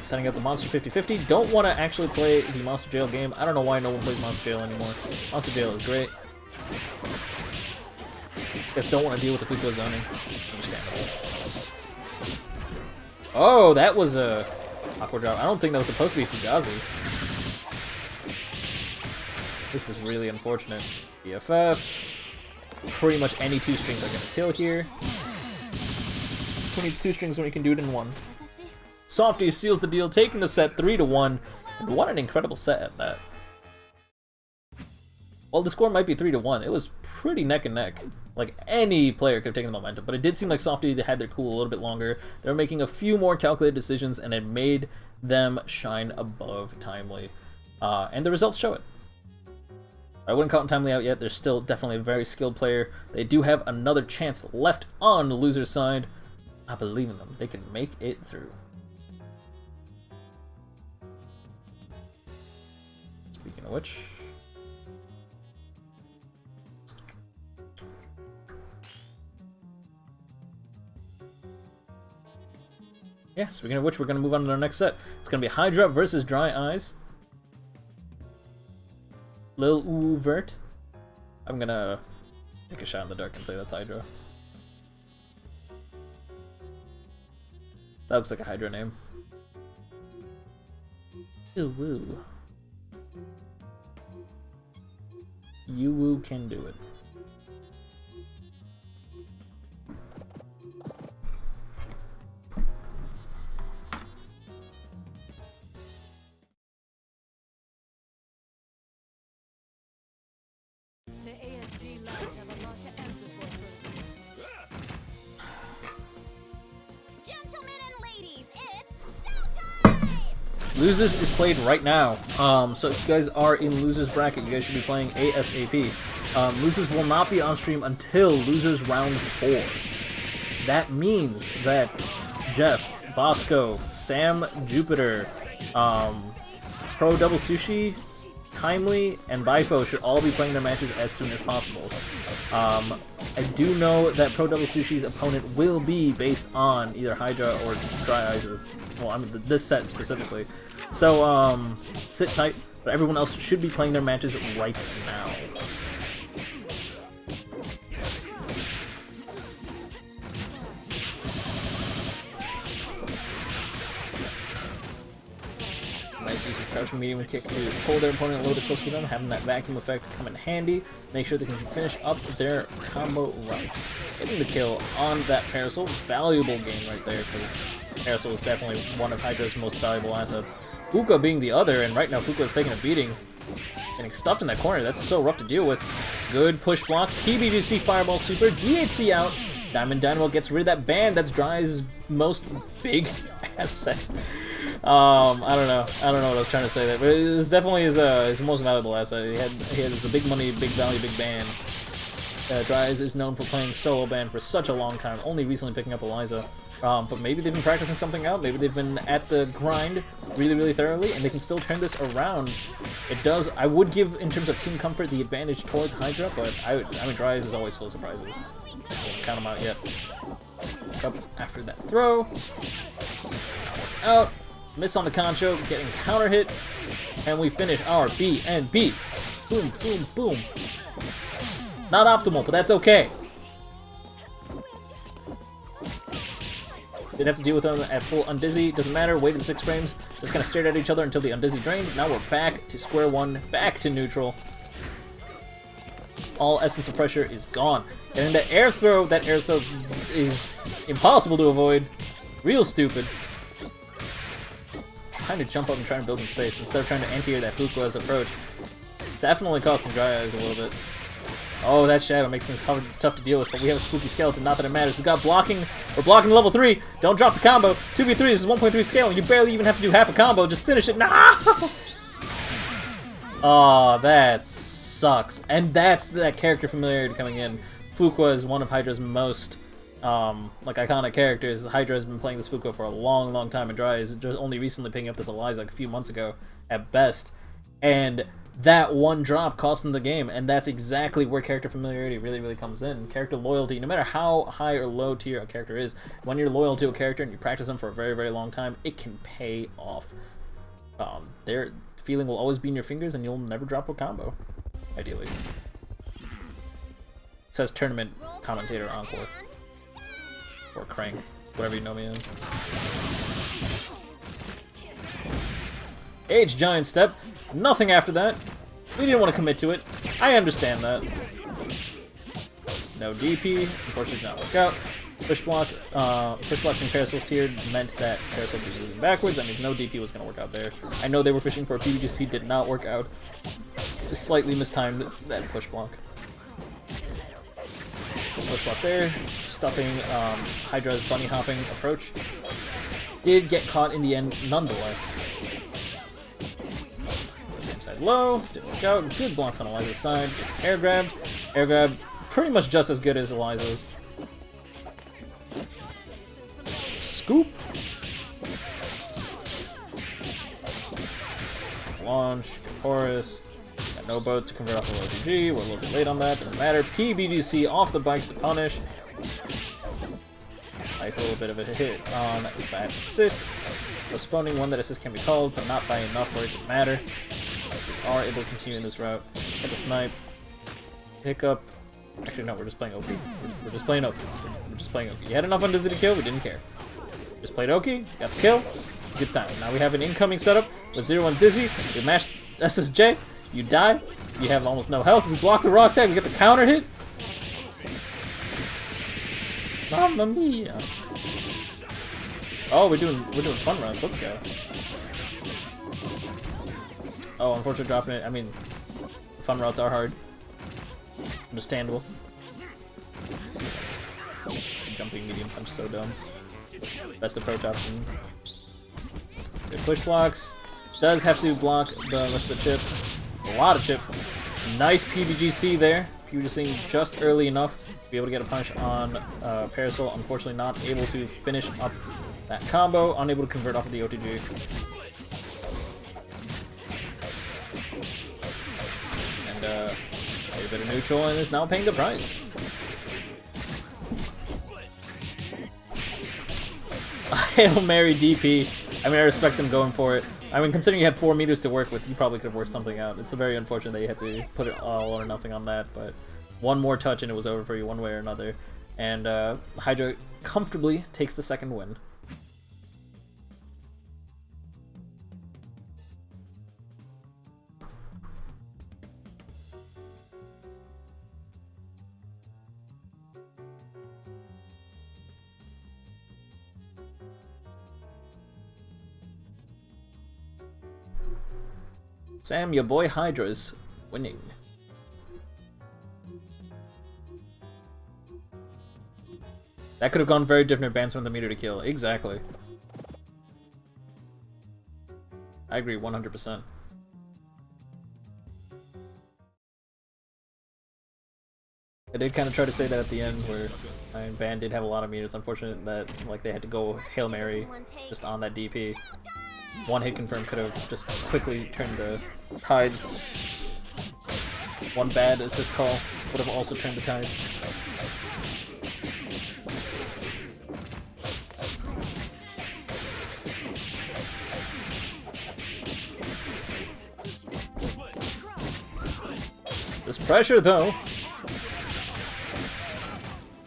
Setting up the Monster 50-50. Don't want to actually play the Monster Jail game. I don't know why no one plays Monster Jail anymore. Monster Jail is great. Just don't want to deal with the Fuko zoning. Understandable. Oh, that was a awkward drop. I don't think that was supposed to be Fugazi. This is really unfortunate. BFF. Pretty much any two strings are gonna kill here. Who needs two strings when you can do it in one? Softy seals the deal, taking the set 3-1. And what an incredible set at that. While the score might be 3-1, it was pretty neck and neck. Like, any player could have taken the momentum, but it did seem like Softy had their cool a little bit longer. They were making a few more calculated decisions, and it made them shine above Timely. And the results show it. I wouldn't count Timely out yet. They're still definitely a very skilled player. They do have another chance left on the loser's side. I believe in them. They can make it through. Speaking of which... yeah, speaking of which, we're going to move on to our next set. It's going to be Hydra versus Dry Eyes. Lil Uvert. I'm going to take a shot in the dark and say that's Hydra. That looks like a Hydra name. Ooh, woo. You woo can do it. Losers is played right now. So if you guys are in Losers bracket, you guys should be playing ASAP. Losers will not be on stream until Losers round 4. That means that Jeff, Bosco, Sam, Jupiter, Pro Double Sushi, Timely, and Bifo should all be playing their matches as soon as possible. I do know that Pro Double Sushi's opponent will be based on either Hydra or Dry Eyes. Well, I mean, this set specifically. So, sit tight, but everyone else should be playing their matches right now. Nice use of crouching medium kick to pull their opponent a little bit closer to them, having that vacuum effect come in handy. Make sure they can finish up their combo route. Getting the kill on that Parasol, valuable game right there, because Parasol is definitely one of Hydra's most valuable assets. Fuka being the other, and right now Fuka is taking a beating. Getting stuffed in that corner, that's so rough to deal with. Good push block, PBGC Fireball Super, DHC out. Diamond Dynamo gets rid of that band, that's Dry's most big asset. I don't know what I was trying to say there, but it was definitely his most valuable asset. He had the big money, big value, big band. Dry's is known for playing solo band for such a long time, only recently picking up Eliza. But maybe they've been practicing something out, maybe they've been at the grind really thoroughly, and they can still turn this around. It does, I would give, in terms of team comfort, the advantage towards Hydra, but I mean, Dry Eyes is always full of surprises. I won't count them out yet. Up after that throw. Out. Miss on the concho, getting counter hit, and we finish our BNBs. Boom, boom, boom. Not optimal, but that's okay. Didn't have to deal with them at full undizzy. Doesn't matter. Waited 6 frames. Just kind of stared at each other until the undizzy drained. Now we're back to square one, back to neutral. All essence of pressure is gone. And the air throw, that air throw is impossible to avoid. Real stupid. Trying to jump up and try and build some space instead of trying to anti-air that Fukua's approach. Definitely costing Dry Eyes a little bit. Oh, that shadow makes things tough to deal with, but we have a spooky skeleton, not that it matters. We got blocking, we're blocking level 3, don't drop the combo. 2v3, this is 1.3 scale, and you barely even have to do half a combo, just finish it. Nah! Oh, that sucks. And that's that character familiarity coming in. Fuqua is one of Hydra's most like iconic characters. Hydra has been playing this Fuqua for a long time, and Dry is just only recently picking up this Eliza like a few months ago at best. And that one drop cost them the game, and that's exactly where character familiarity really comes in. Character loyalty, no matter how high or low tier a character is, when you're loyal to a character and you practice them for a very long time, it can pay off. Their feeling will always be in your fingers, and you'll never drop a combo, ideally. says tournament commentator encore. Or crank, whatever you know me as. Age giant step. Nothing after that. We didn't want to commit to it. I understand that. No DP. Unfortunately, did not work out. Push block from Parasol's tier meant that Parasol would be moving backwards. That means no DP was going to work out there. I know they were fishing for a PBGC, did not work out. Just slightly mistimed that push block. Push block there. Stuffing Hydra's bunny hopping approach. Did get caught in the end nonetheless. Same side low. Didn't work out. Good blocks on Eliza's side. It's air grabbed. Air grab pretty much just as good as Eliza's. Scoop. Launch. Chorus. Got no boat to convert off of OTG. We're a little bit late on that. Doesn't matter. PBGC off the bikes to punish. Nice little bit of a hit on that assist. Postponing one that assist can be called, but not by enough for it to matter. As we are able to continue in this route. Hit the snipe. Pick up. Actually, no, we're just playing Oki. We're just playing Oki. We're just playing Oki. You had enough on Dizzy to kill, we didn't care. Just played Oki, got the kill. It's a good time. Now we have an incoming setup with 0-1 Dizzy. We mash SSJ. You die. You have almost no health. We block the raw tag. We get the counter hit. Mamma mia. Oh, we're doing fun runs. Let's go. Oh, unfortunately dropping it. I mean, fun routes are hard. Understandable. Jumping medium punch, so dumb. Best approach option. Good push blocks. Does have to block the rest of the chip. A lot of chip. Nice PBGC there. PBGC just early enough to be able to get a punch on Parasol. Unfortunately not able to finish up that combo. Unable to convert off of the OTG. And a bit of neutral and is now paying the price. Hail Mary DP. I mean, I respect them going for it. I mean, considering you had 4 meters to work with, you probably could have worked something out. It's very unfortunate that you had to put it all or nothing on that, but one more touch and it was over for you one way or another. And Hydra comfortably takes the second win. Sam, your boy Hydra's winning. That could have gone very different advancement the meter to kill. Exactly. I agree 100%. I did kind of try to say that at the end where Van did have a lot of meters. Unfortunate that like they had to go Hail Mary just on that DP. One hit confirm could have just quickly turned the tides. One bad assist call would have also turned the tides. This pressure though.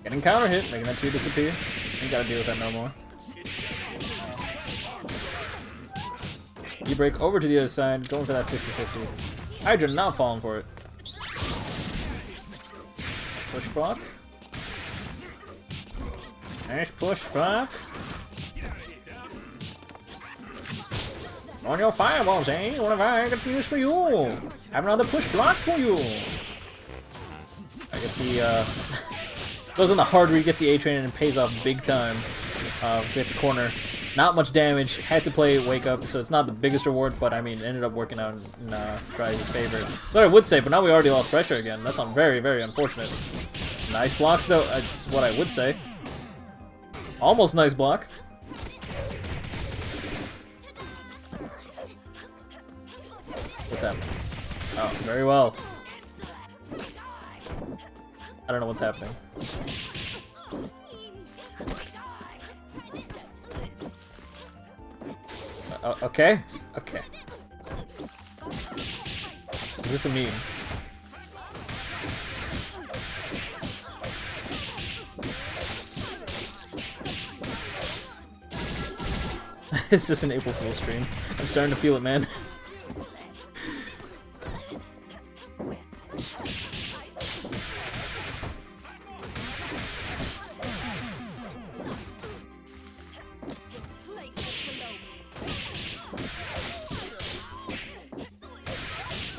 Getting counter hit, making that 2 disappear. You gotta deal with that no more. You break over to the other side, going for that 50-50. Hydra not falling for it. Push block. Nice push block. On your fireballs, eh? What have I got to use for you? Have another push block for you. I can see, goes on the hard read, gets the A-train, and pays off big time. Hit the corner. Not much damage, had to play Wake Up, so it's not the biggest reward, but I mean, it ended up working out in Gr8's favor. That's what I would say, but now we already lost pressure again. That's very, very unfortunate. Nice blocks, though, that's what I would say. Almost nice blocks. What's happening? Oh, very well. I don't know what's happening. Okay. Okay. Is this a meme? It's just an April Fool's stream. I'm starting to feel it, man.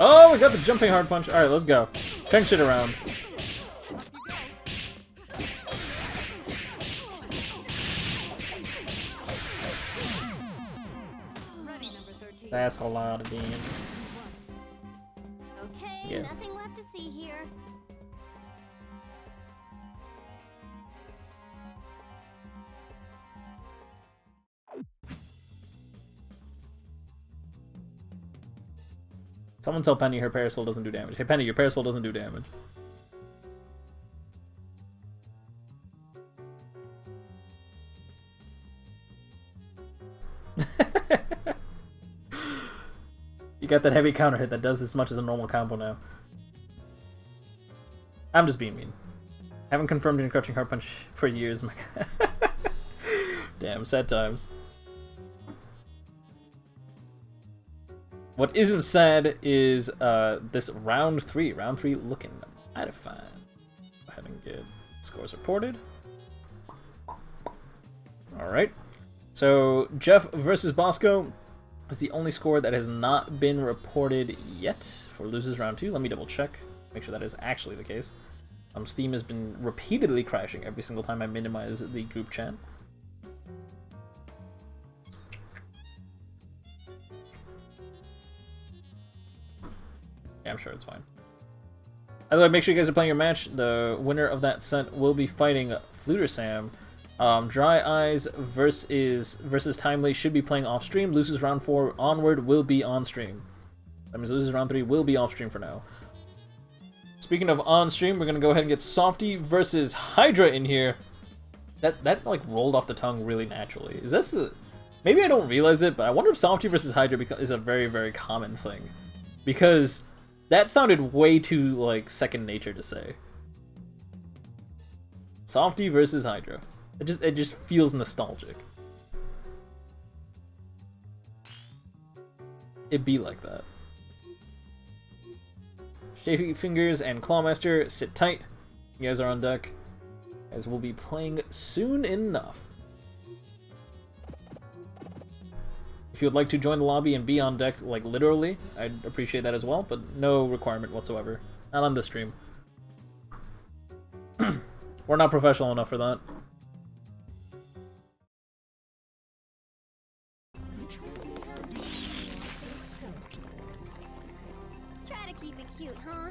Oh, we got the jumping hard punch. Alright, let's go. Turn shit around. That's a lot of damage. Okay, Yes. nothing left to see here. Someone tell Penny her parasol doesn't do damage. Hey Penny, your parasol doesn't do damage. You got that heavy counter hit that does as much as a normal combo now. I'm just being mean. Haven't confirmed any crouching hard punch for years, my god. Damn, sad times. What isn't sad is this round 3. Round 3 looking mighty fine. Go ahead and get scores reported. Alright. So, Jeff versus Bosco is the only score that has not been reported yet for losers round 2. Let me double check. Make sure that is actually the case. Steam has been repeatedly crashing every single time I minimize the group chat. Yeah, I'm sure it's fine. By the way, make sure you guys are playing your match. The winner of that set will be fighting Fluter Sam. Dry Eyes versus Timely should be playing off stream. Losers round 4 onward will be on stream. That means losers round 3 will be off stream for now. Speaking of on stream, we're gonna go ahead and get Softy versus Hydra in here. That like rolled off the tongue really naturally. Is this a... Maybe I don't realize it, but I wonder if Softy versus Hydra is a very, very common thing. Because that sounded way too, like, second nature to say. Softy versus Hydra. It just feels nostalgic. It'd be like that. Shafy Fingers and Clawmaster, sit tight. You guys are on deck, as we'll be playing soon enough. If you would like to join the lobby and be on deck, like literally, I'd appreciate that as well, but no requirement whatsoever. Not on this stream. We're not professional enough for that. Try to keep it cute, huh?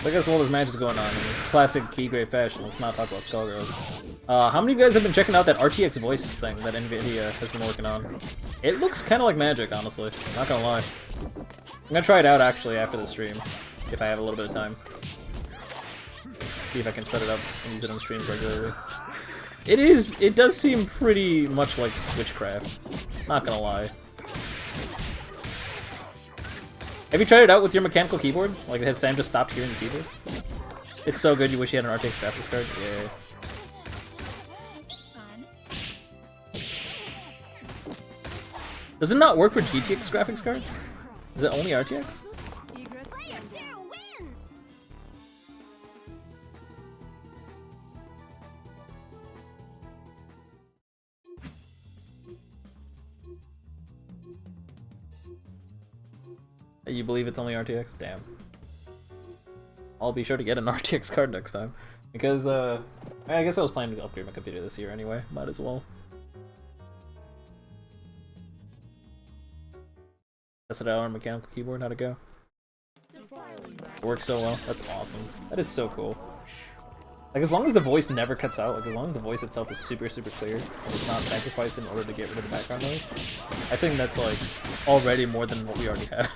I guess while this match is going on, in classic Gr8 fashion, let's not talk about Skullgirls. How many of you guys have been checking out that RTX voice thing that NVIDIA has been working on? It looks kind of like magic, honestly. Not gonna lie. I'm gonna try it out, actually, after the stream, if I have a little bit of time. See if I can set it up and use it on streams regularly. It does seem pretty much like witchcraft. Not gonna lie. Have you tried it out with your mechanical keyboard? Like, has Sam just stopped hearing the keyboard? It's so good, you wish you had an RTX graphics card? Yeah. Does it not work for GTX graphics cards? Is it only RTX? You believe it's only RTX? Damn. I'll be sure to get an RTX card next time. Because, I guess I was planning to upgrade my computer this year anyway. Might as well. Tested out on a mechanical keyboard, how'd it go? It works so well. That's awesome. That is so cool. Like, as long as the voice never cuts out, like, as long as the voice itself is super, super clear, and it's not sacrificed in order to get rid of the background noise, I think that's, like, already more than what we already have.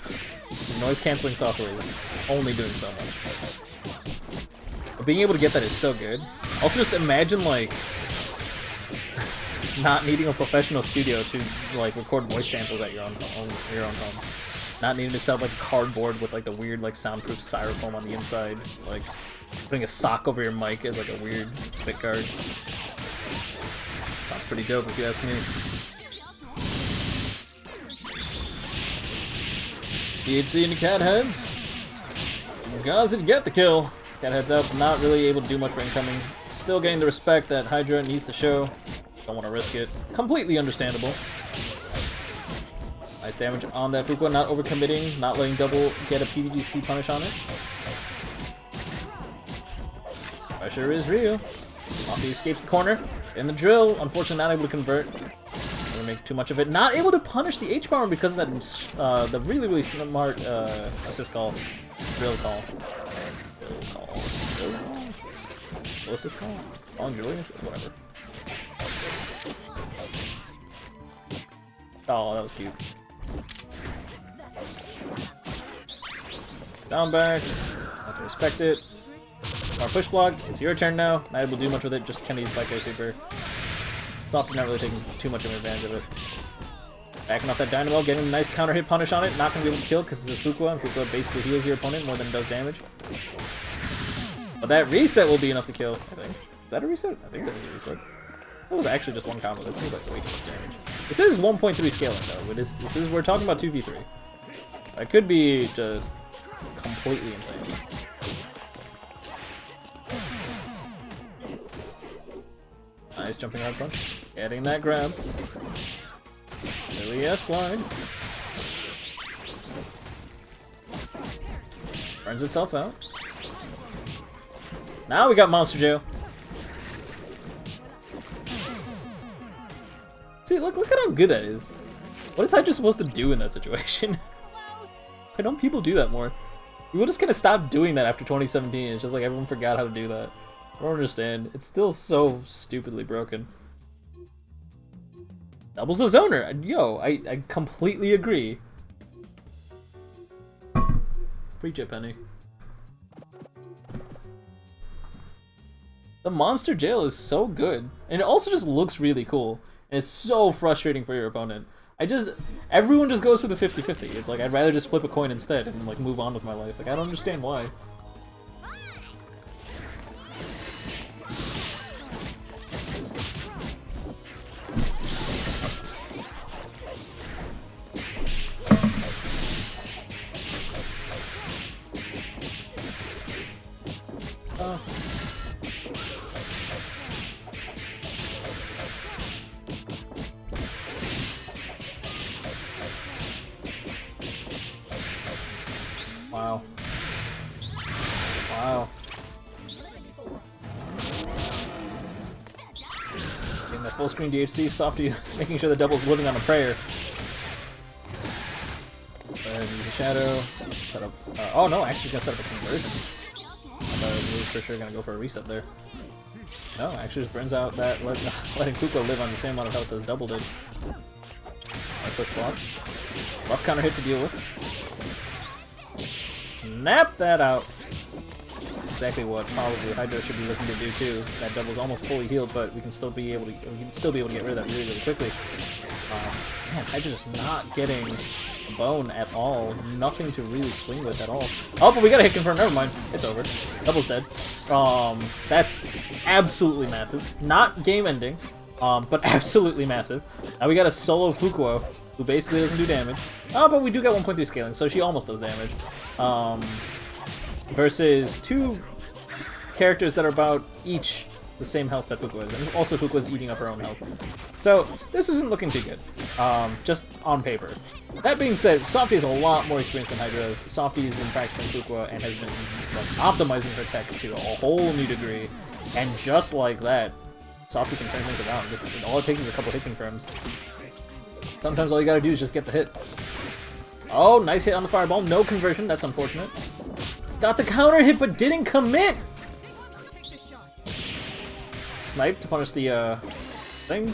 The noise-canceling software is only doing so much. But being able to get that is so good. Also, just imagine, like, not needing a professional studio to, like, record voice samples at your own home. Not needing to set up, like, a cardboard with, like, the weird, like, soundproof styrofoam on the inside. Like, putting a sock over your mic as, like, a weird spit guard. Sounds pretty dope if you ask me. DHC into cat heads. Gr8 get the kill. Cat heads up, not really able to do much for incoming. Still getting the respect that Hydra needs to show. Don't want to risk it. Completely understandable. Nice damage on that Fuqua, not overcommitting, not letting double get a PVGC punish on it. Pressure is real. Softy escapes the corner. In the drill, unfortunately not able to convert. Doesn't make too much of it. Not able to punish the H-Power because of that, the really, really smart, what's this called? Drill call. Drill call. What's this called? Calling Julius? Whatever. Oh, that was cute. It's down back. Have to respect it. Our push block. It's your turn now. Not able to do much with it. Just kind of use Psycho Super. Softy not really taking too much of an advantage of it. Backing off that Dynamo, getting a nice counter hit punish on it. Not going to be able to kill because it's a Fuqua, and Fuqua basically heals your opponent more than it does damage. But that reset will be enough to kill, I think. Is that a reset? I think that is a reset. That was actually just one combo. That seems like way too much damage. This is 1.3 scaling though. This is we're talking about 2v3. That could be just completely insane. Nice jumping out punch. Getting that grab. Really a slide. Burns itself out. Now we got Monster Jail. See, look at how good that is. What is Hydra supposed to do in that situation? Why don't people do that more? We will just kind of stop doing that after 2017. It's just like everyone forgot how to do that. I don't understand. It's still so stupidly broken. Doubles a zoner. Yo, I completely agree. Preach it, Penny. The Monster Jail is so good. And it also just looks really cool. And it's so frustrating for your opponent. Everyone just goes for the 50-50. It's like, I'd rather just flip a coin instead and like move on with my life. Like, I don't understand why. Wow. Wow. Getting that full screen DHC, Softy making sure the double's living on a prayer. And use the shadow. Set up. Oh no, actually gonna set up a conversion. I thought it was for sure gonna go for a reset there. No, actually just burns out that letting Fuqua live on the same amount of health as double did. I push blocks. Rough counter hit to deal with. Snap that out. Exactly what probably Hydra should be looking to do too. That double's almost fully healed, but we can still be able to get rid of that really, really quickly. Man, Hydra's just not getting a bone at all. Nothing to really swing with at all. Oh, but we got a hit confirm. Never mind. It's over. Double's dead. That's absolutely massive. Not game ending, but absolutely massive. Now we got a solo Fuqua, who basically doesn't do damage. Oh, but we do get 1.3 scaling, so she almost does damage. Versus two characters that are about each the same health that Fuqua is, and also Fuqua's eating up her own health. So this isn't looking too good, just on paper. That being said, Softy has a lot more experience than Hydra does. Softy has been practicing Fuqua and has been like, optimizing her tech to a whole new degree, and just like that, Softy can turn things around. All it takes is a couple hit confirms. Sometimes all you gotta do is just get the hit. Oh, nice hit on the fireball. No conversion. That's unfortunate. Got the counter hit, but didn't commit. Snipe to punish the thing.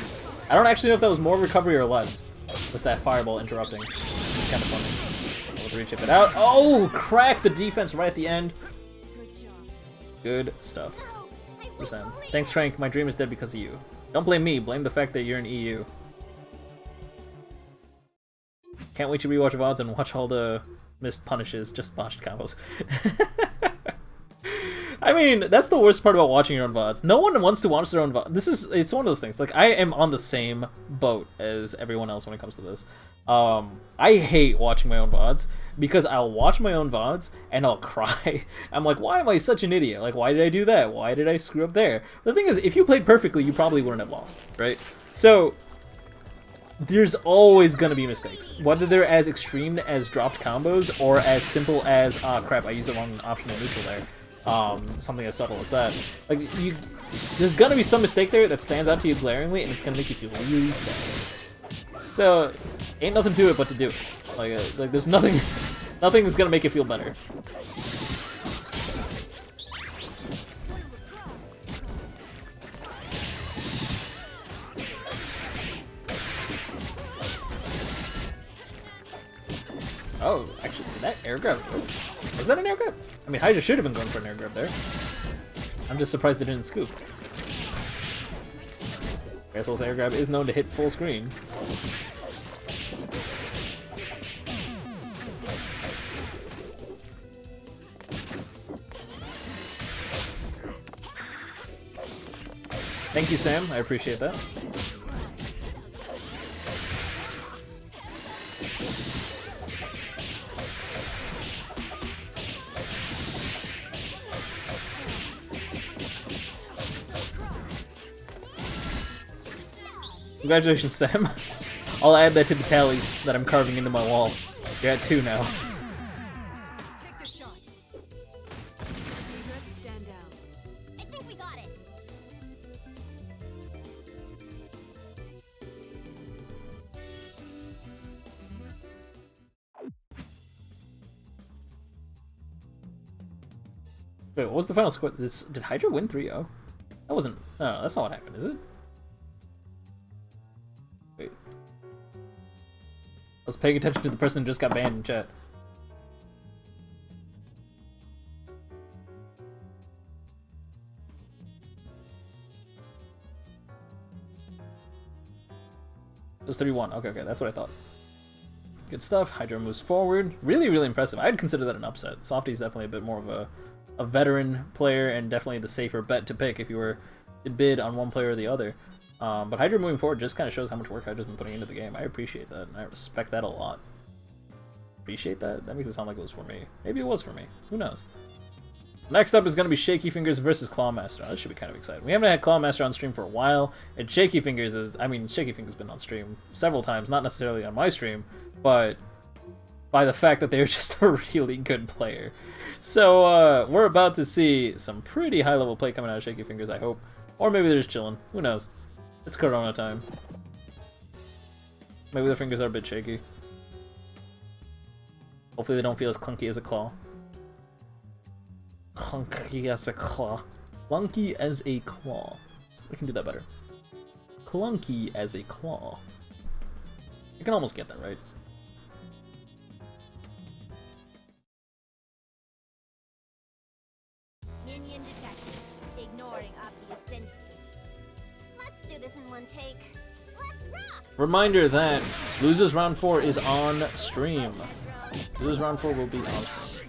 I don't actually know if that was more recovery or less with that fireball interrupting. It's kind of funny. Able to re-chip it out. Oh, crack the defense right at the end. Good stuff. Thanks, Trank. My dream is dead because of you. Don't blame me. Blame the fact that you're in EU. Can't wait to rewatch VODs and watch all the missed punishes, just botched combos. I mean, that's the worst part about watching your own VODs. No one wants to watch their own VODs. It's one of those things. Like, I am on the same boat as everyone else when it comes to this. I hate watching my own VODs because I'll watch my own VODs and I'll cry. I'm like, why am I such an idiot? Like, why did I do that? Why did I screw up there? The thing is, if you played perfectly, you probably wouldn't have lost, right? So there's always gonna be mistakes, whether they're as extreme as dropped combos or as simple as crap, I used the wrong option in neutral there. Something as subtle as that. Like, there's gonna be some mistake there that stands out to you glaringly, and it's gonna make you feel really sad. So, ain't nothing to it but to do it. Like there's nothing, nothing is gonna make it feel better. Oh, actually, did that air grab? Was that an air grab? I mean, Hydra should have been going for an air grab there. I'm just surprised they didn't scoop. Airsoul's air grab is known to hit full screen. Thank you, Sam. I appreciate that. Congratulations, Sam. I'll add that to the tallies that I'm carving into my wall. You're at 2 now. Take the shot. Stand down. I think we got it. Wait, what was the final score? Did Hydra win 3-0? That wasn't... No, that's not what happened, is it? Wait. I was paying attention to the person who just got banned in chat. It was 31. Okay, that's what I thought. Good stuff. Hydra moves forward. Really, really impressive. I'd consider that an upset. Softy's definitely a bit more of a veteran player and definitely the safer bet to pick if you were to bid on one player or the other. But Hydra moving forward just kind of shows how much work Hydra's been putting into the game. I appreciate that, and I respect that a lot. Appreciate that? That makes it sound like it was for me. Maybe it was for me. Who knows? Next up is going to be Shaky Fingers versus Clawmaster. This should be kind of exciting. We haven't had Clawmaster on stream for a while, and Shaky Fingers is... I mean, Shaky Fingers has been on stream several times, not necessarily on my stream, but by the fact that they're just a really good player. So, we're about to see some pretty high-level play coming out of Shaky Fingers, I hope. Or maybe they're just chilling. Who knows? It's Corona time. Maybe their fingers are a bit shaky. Hopefully they don't feel as clunky as a claw. Clunky as a claw. Clunky as a claw. We can do that better. Clunky as a claw. I can almost get that right. Minion detected. Ignoring obvious sentries. Let's do this in one take. Let's rock! Reminder that Losers Round 4 is on stream. Losers Round 4 will be on stream.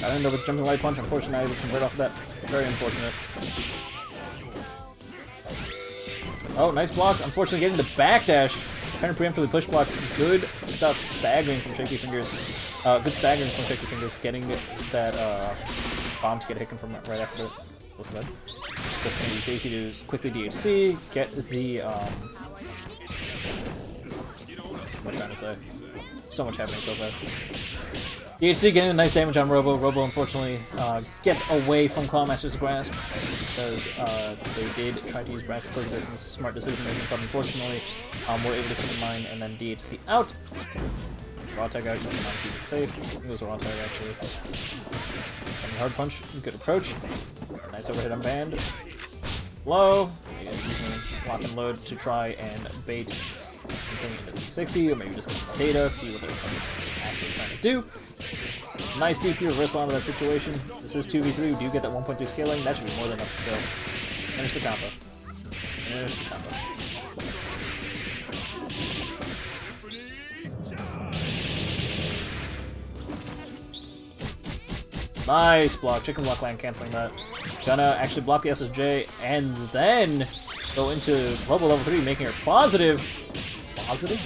I didn't know with jumping light punch, unfortunately I able to convert off of that. Very unfortunate. Oh, nice blocks. Unfortunately getting the backdash. Trying to preemptively push block. Good stuff. Staggering from Shaky Fingers. Good staggering from Shaky Fingers. Getting that bomb to get hit from right after it. Just gonna use Daisy to quickly DHC, get the what am I trying to say? So much happening so fast. DHC getting a nice damage on Robo. Robo unfortunately gets away from Clawmaster's grasp because they did try to use grasp for distance. Smart decision making, but unfortunately we're able to summon mine and then DHC out. Raw tag out, just to keep it safe. I think it was a raw tag actually. And hard punch, good approach. Nice overhit on band. Low. And using lock and load to try and bait something into 360, or maybe just get some data, see what they're actually trying to do. Nice DP reversal onto that situation. This is 2v3, we do get that 1.3 scaling, that should be more than enough to kill. Finish the combo. Finish the combo. Nice block, chicken block land canceling that. Gonna actually block the SSJ and then go into Robo level 3, making her positive. Positive?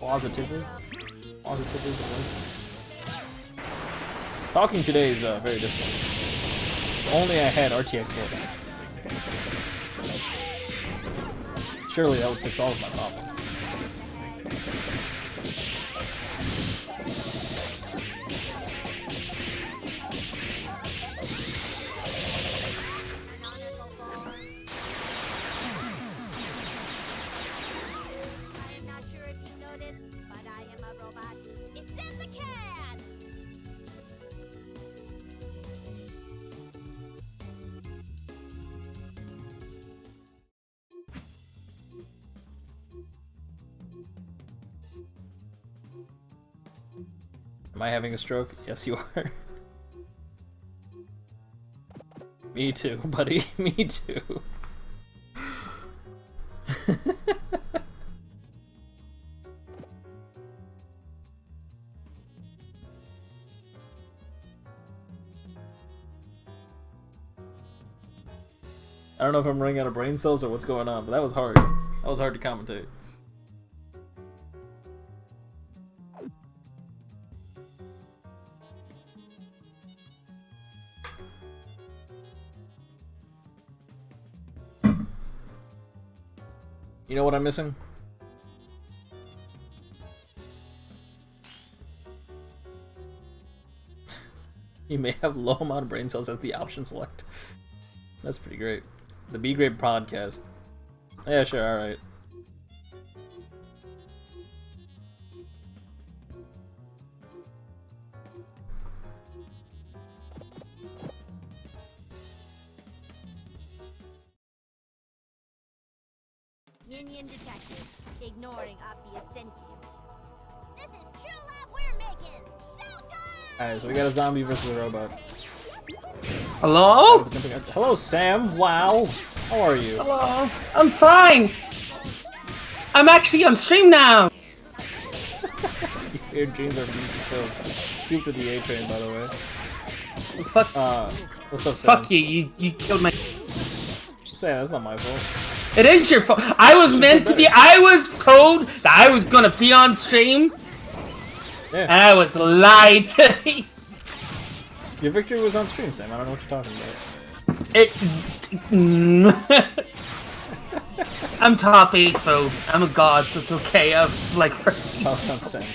Positively? Positively? Talking today is very difficult. If only I had RTX voice. Surely that would fix all of my problems. Am I having a stroke? Yes, you are. Me too, buddy. Me too. I don't know if I'm running out of brain cells or what's going on, but that was hard. That was hard to commentate. You know what I'm missing? You may have low amount of brain cells as the option select. That's pretty great. The B-grade podcast. Yeah, sure, alright. Union detective, ignoring obvious sentience. This is true love we're making! Showtime! Alright, so we got a zombie versus a robot. Hello? Hello, Sam. Wow. How are you? Hello. I'm fine. I'm actually on stream now. Your dreams are being fulfilled. Scoop to the A train, by the way. Fuck. What's up, Sam? Fuck you. You killed my. Sam, that's not my fault. It is your fault. I was meant to be. I was told that I was gonna be on stream. Yeah. And I was lied to me. Your victory was on stream, Sam. I don't know what you're talking about. I'm top 8, though. I'm a god, so it's okay. I'm like 13. That's what I'm saying.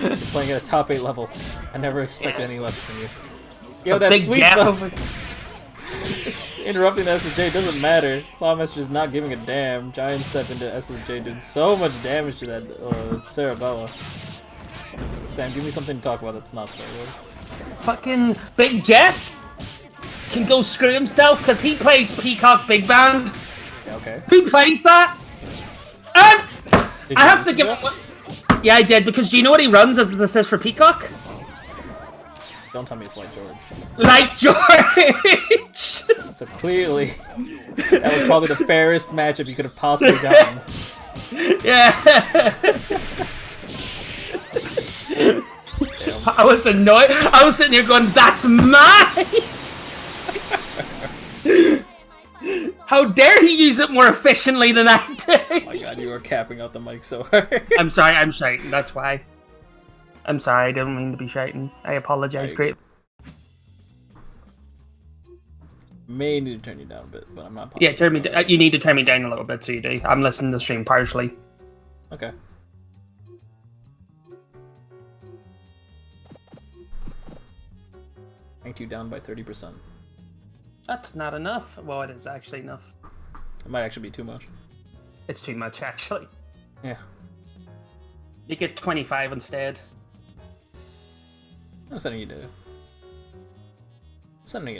You're playing at a top 8 level. I never expected any less from you. Yo, that big sweet Jeff. Interrupting the SSJ doesn't matter. Clawmaster is not giving a damn. Giant step into SSJ did so much damage to that Cerebella. Sam, give me something to talk about that's not Star Wars. Fucking Big Jeff can go screw himself because he plays Peacock Big Band. Yeah, okay. Who plays that? And Did I you have to listen give. that? Yeah, I did, because do you know what he runs as it says for Peacock? Don't tell me it's like George. Like George! So clearly, that was probably the fairest matchup you could have possibly gotten. Yeah. I was annoyed. I was sitting there going, that's mine! How dare he use it more efficiently than I did? Oh my god, you are capping out the mic so hard. I'm sorry, I'm shouting, that's why. I'm sorry, I didn't mean to be shouting. I apologize, Gr8. May need to turn you down a bit, but I'm not Yeah, positive. you need to turn me down a little bit, so you do. I'm listening to the stream partially. Okay. Ranked you down by 30%. That's not enough. Well, it is actually enough. It might actually be too much. It's too much, actually. Yeah. You get 25 instead. I'm sending it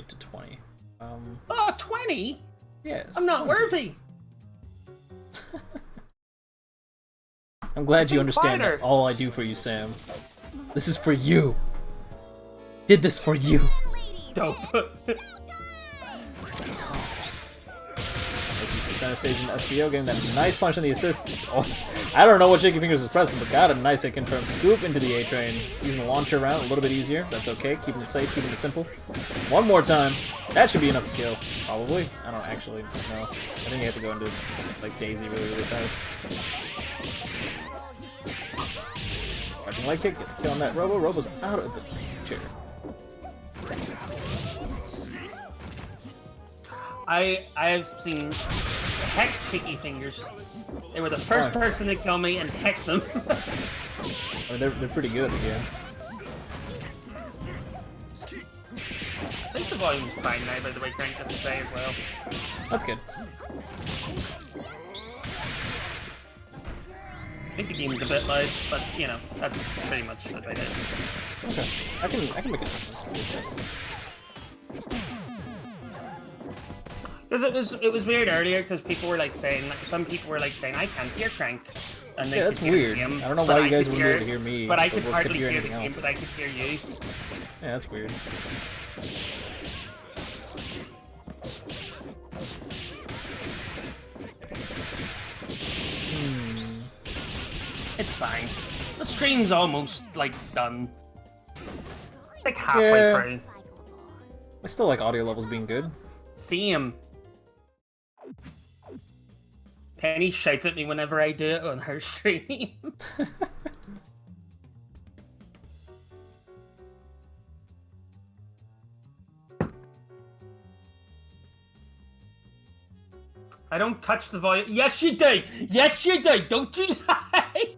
to 20. Oh, 20? Yes. I'm not 20. worthy. I'm glad you Think understand harder. that all I do for you, Sam. This is for you. Did this for you. Dope. This is the center stage in SBO, getting that nice punch on the assist. Oh, I don't know what Shaky Fingers was pressing, but got a nice hit confirm. Scoop into the A train. Using the launcher around a little bit easier. That's okay. Keeping it safe, keeping it simple. One more time. That should be enough to kill. Probably. I don't actually know. I think you have to go into like Daisy really, really fast. Watching leg kick, get the kill on that Robo. Robo's out of the picture. I've seen heck Shaky Fingers. They were the first person to kill me and heck them. I mean, they're pretty good again. I think the volume's fine now, by the way, Crank has to say as well. That's good. I think the game's a bit loud, but you know, that's pretty much what I did. Okay. I can make it. Because it was weird earlier because people were like saying, some people were like saying I can't hear Crank, and they Yeah, could that's hear weird. the game, I don't know but why you guys could wouldn't be able to hear me, but I but could we hardly hear hear the anything game, else. but I could hear you. Yeah, that's weird. It's fine. The stream's almost like done. Like halfway Yeah. through. I still like audio levels being good. See him. Penny shouts at me whenever I do it on her stream. I don't touch the volume. Yes, you do. Yes, you do. Don't you lie.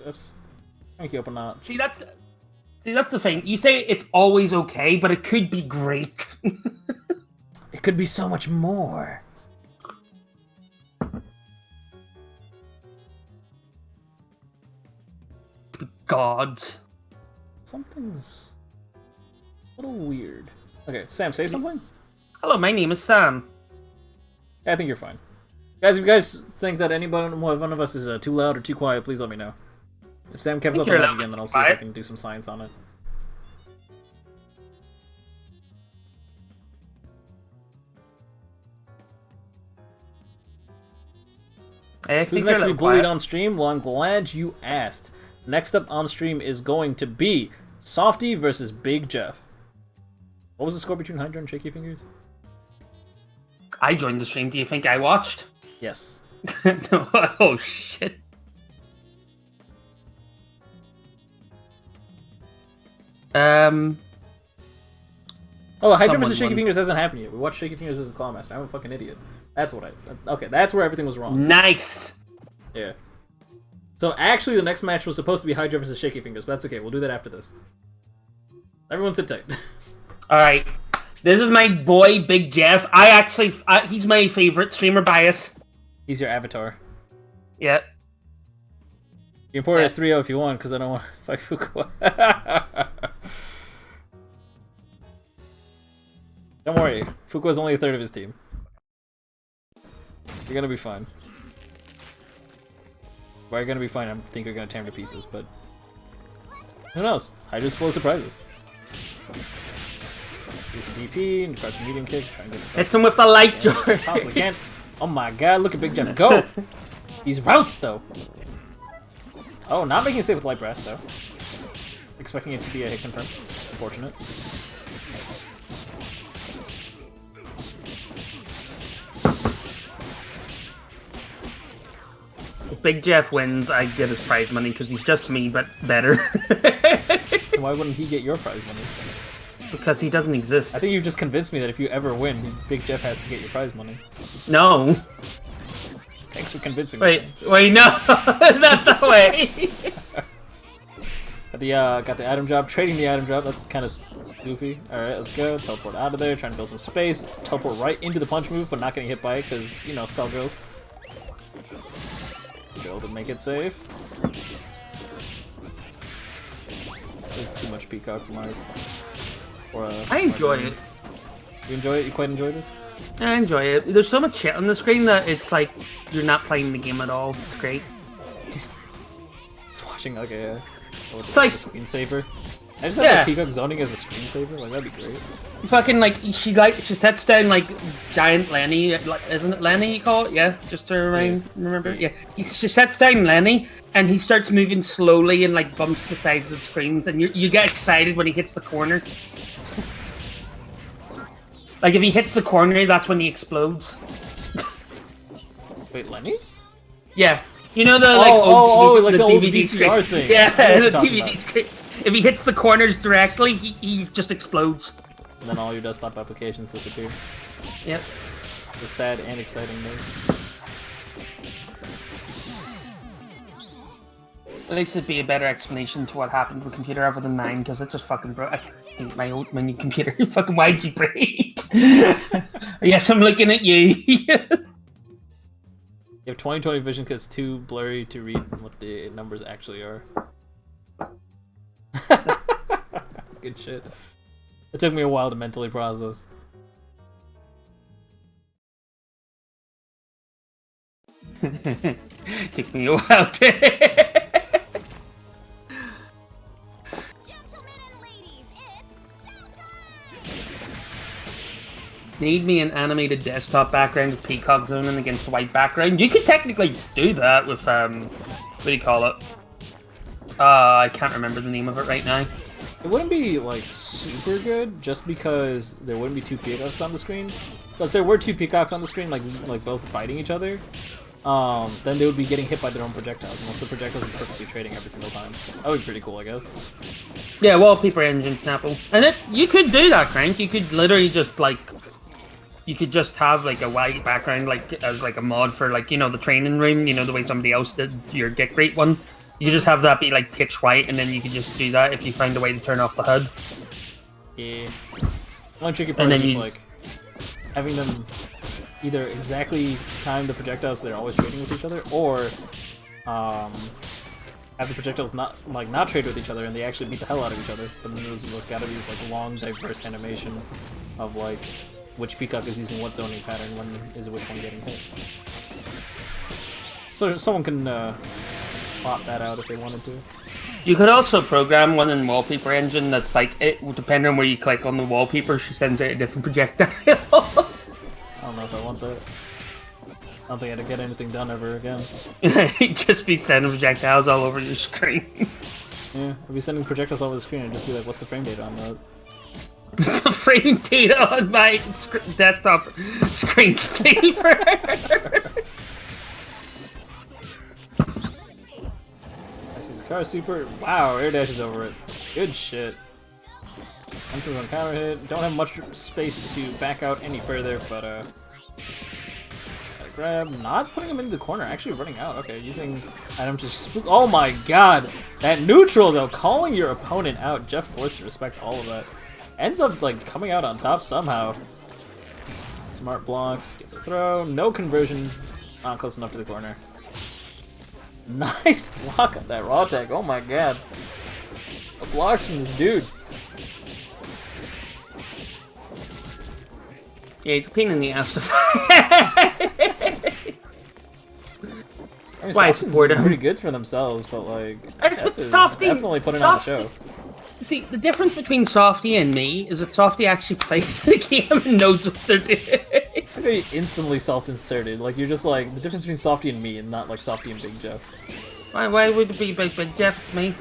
That's thank you, open notch. See, that's the thing. You say it's always okay, but it could be great. It could be so much more. Gods. Something's a little weird. Okay, Sam, say something. Hello, my name is Sam. Yeah, I think you're fine. Guys, if you guys think that one of us is too loud or too quiet, please let me know. If Sam comes up you're on a that little again, then I'll bit see if I quiet. can do some science on it. Who's next to be bullied on stream? Well, I'm glad you asked. Next up on stream is going to be Softy versus Big Jeff. What was the score between Hydra and Shaky Fingers? I joined the stream. Do you think I watched? Yes. Oh shit. Oh, Hydra versus Someone Shaky won. Fingers hasn't happened yet. We watched Shaky Fingers versus Clawmaster. I'm a fucking idiot. That's what I... Okay, that's where everything was wrong. Nice. Yeah. So actually, the next match was supposed to be Hydra versus Shaky Fingers, but that's okay. We'll do that after this. Everyone sit tight. All right. This is my boy, Big Jeff. He's my favorite streamer bias. He's your avatar. Yeah. You can pour it as 3-0 if you want, because I don't want to fight Fuqua. Don't worry. Fuqua's only a third of his team. You're gonna be fine. Well, you're gonna be fine. I think you're gonna tear him to pieces, but... Who knows? Hydra's full of surprises. Use the DP, and crouch medium kick, try and get the Hits him with the light jar. possibly can't. Oh my god, look at Big Jeff go! These routes, though! Oh, not making a save with light brass, though. Expecting it to be a hit confirm. Unfortunate. Big Jeff wins, I get his prize money because he's just me, but better. Why wouldn't he get your prize money? Because he doesn't exist. I think you've just convinced me that if you ever win, Big Jeff has to get your prize money. No. Thanks for convincing me. Wait, no, not that way. Got the item drop, trading the item drop. That's kind of goofy. All right, let's go. Teleport out of there, trying to build some space. Teleport right into the punch move, but not getting hit by it because you know Skullgirls. Build and make it safe. There's too much peacock for my. I enjoy it. You enjoy it? You quite enjoy this? I enjoy it. There's so much shit on the screen that it's like you're not playing the game at all. It's great. It's watching like a. It's like a screensaver. I just have like peacock zoning as a screensaver. Like that'd be great. Fucking like she sets down like giant Lenny. Like, isn't it Lenny you call it? Yeah, just to remember. Yeah, she sets down Lenny. And he starts moving slowly and like bumps the sides of the screens, and you get excited when he hits the corner. Like if he hits the corner, that's when he explodes. Wait, Lenny? Yeah, you know the like the old DVD VCR screen. thing. Yeah, the DVD screen. If he hits the corners directly, he just explodes. And then all your desktop applications disappear. Yep. The sad and exciting news. At least it'd be a better explanation to what happened with the computer other than mine, because it just fucking broke. I think my old mini computer. Fucking why'd you break? Yes, I'm looking at you. You have 20/20 vision because it's too blurry to read what the numbers actually are. Good shit. It took me a while to mentally process. Took me a while to... Need me an animated desktop background with peacock zoning against the white background. You could technically do that with, what do you call it? I can't remember the name of it right now. It wouldn't be, like, super good just because there wouldn't be two peacocks on the screen. Because there were two peacocks on the screen, like both fighting each other. Then they would be getting hit by their own projectiles, unless the projectiles were perfectly trading every single time. That would be pretty cool, I guess. Yeah, wallpaper engine Snapple. And you could do that, Crank. You could literally just, like... You could just have, like, a white background, like, as, like, a mod for, like, you know, the training room, you know, the way somebody else did your Gr8 one. You just have that be, like, pitch white, and then you could just do that if you find a way to turn off the HUD. Yeah. One tricky part is just, like, having them either exactly time the projectiles so they're always trading with each other, or, have the projectiles not trade with each other and they actually beat the hell out of each other. But then there's, like, gotta be this, like, long, diverse animation of, like, which peacock is using what zoning pattern, when is which one getting hit. So someone can plot that out if they wanted to. You could also program one in Wallpaper Engine that's like, depending on where you click on the wallpaper, she sends out a different projectile. I don't know if I want that. I don't think I'd get anything done ever again. You'd just be sending projectiles all over your screen. Yeah, I'd be sending projectiles all over the screen and just be like, what's the frame data on that? It's the frame data on my desktop screensaver. I see the car super. Wow, air dashes over it. Good shit. Enters on counter hit. Don't have much space to back out any further, but gotta grab. Not putting him into the corner. Actually running out. Okay, using items to spook. Oh my god, that neutral though. Calling your opponent out. Jeff forced to respect all of that. Ends up, like, coming out on top somehow. Smart blocks, gets a throw, no conversion, not close enough to the corner. Nice block on that raw tag, oh my god. The blocks from this dude. Yeah, it's a pain in the ass to I mean, why support him? Pretty good for themselves, but, like, but Softy, definitely putting on the show. See, the difference between Softy and me is that Softy actually plays the game and knows what they're doing. Very instantly self-inserted. Like, you're just like, the difference between Softy and me, and not like Softy and Big Jeff. Why would it be Big Jeff? It's me.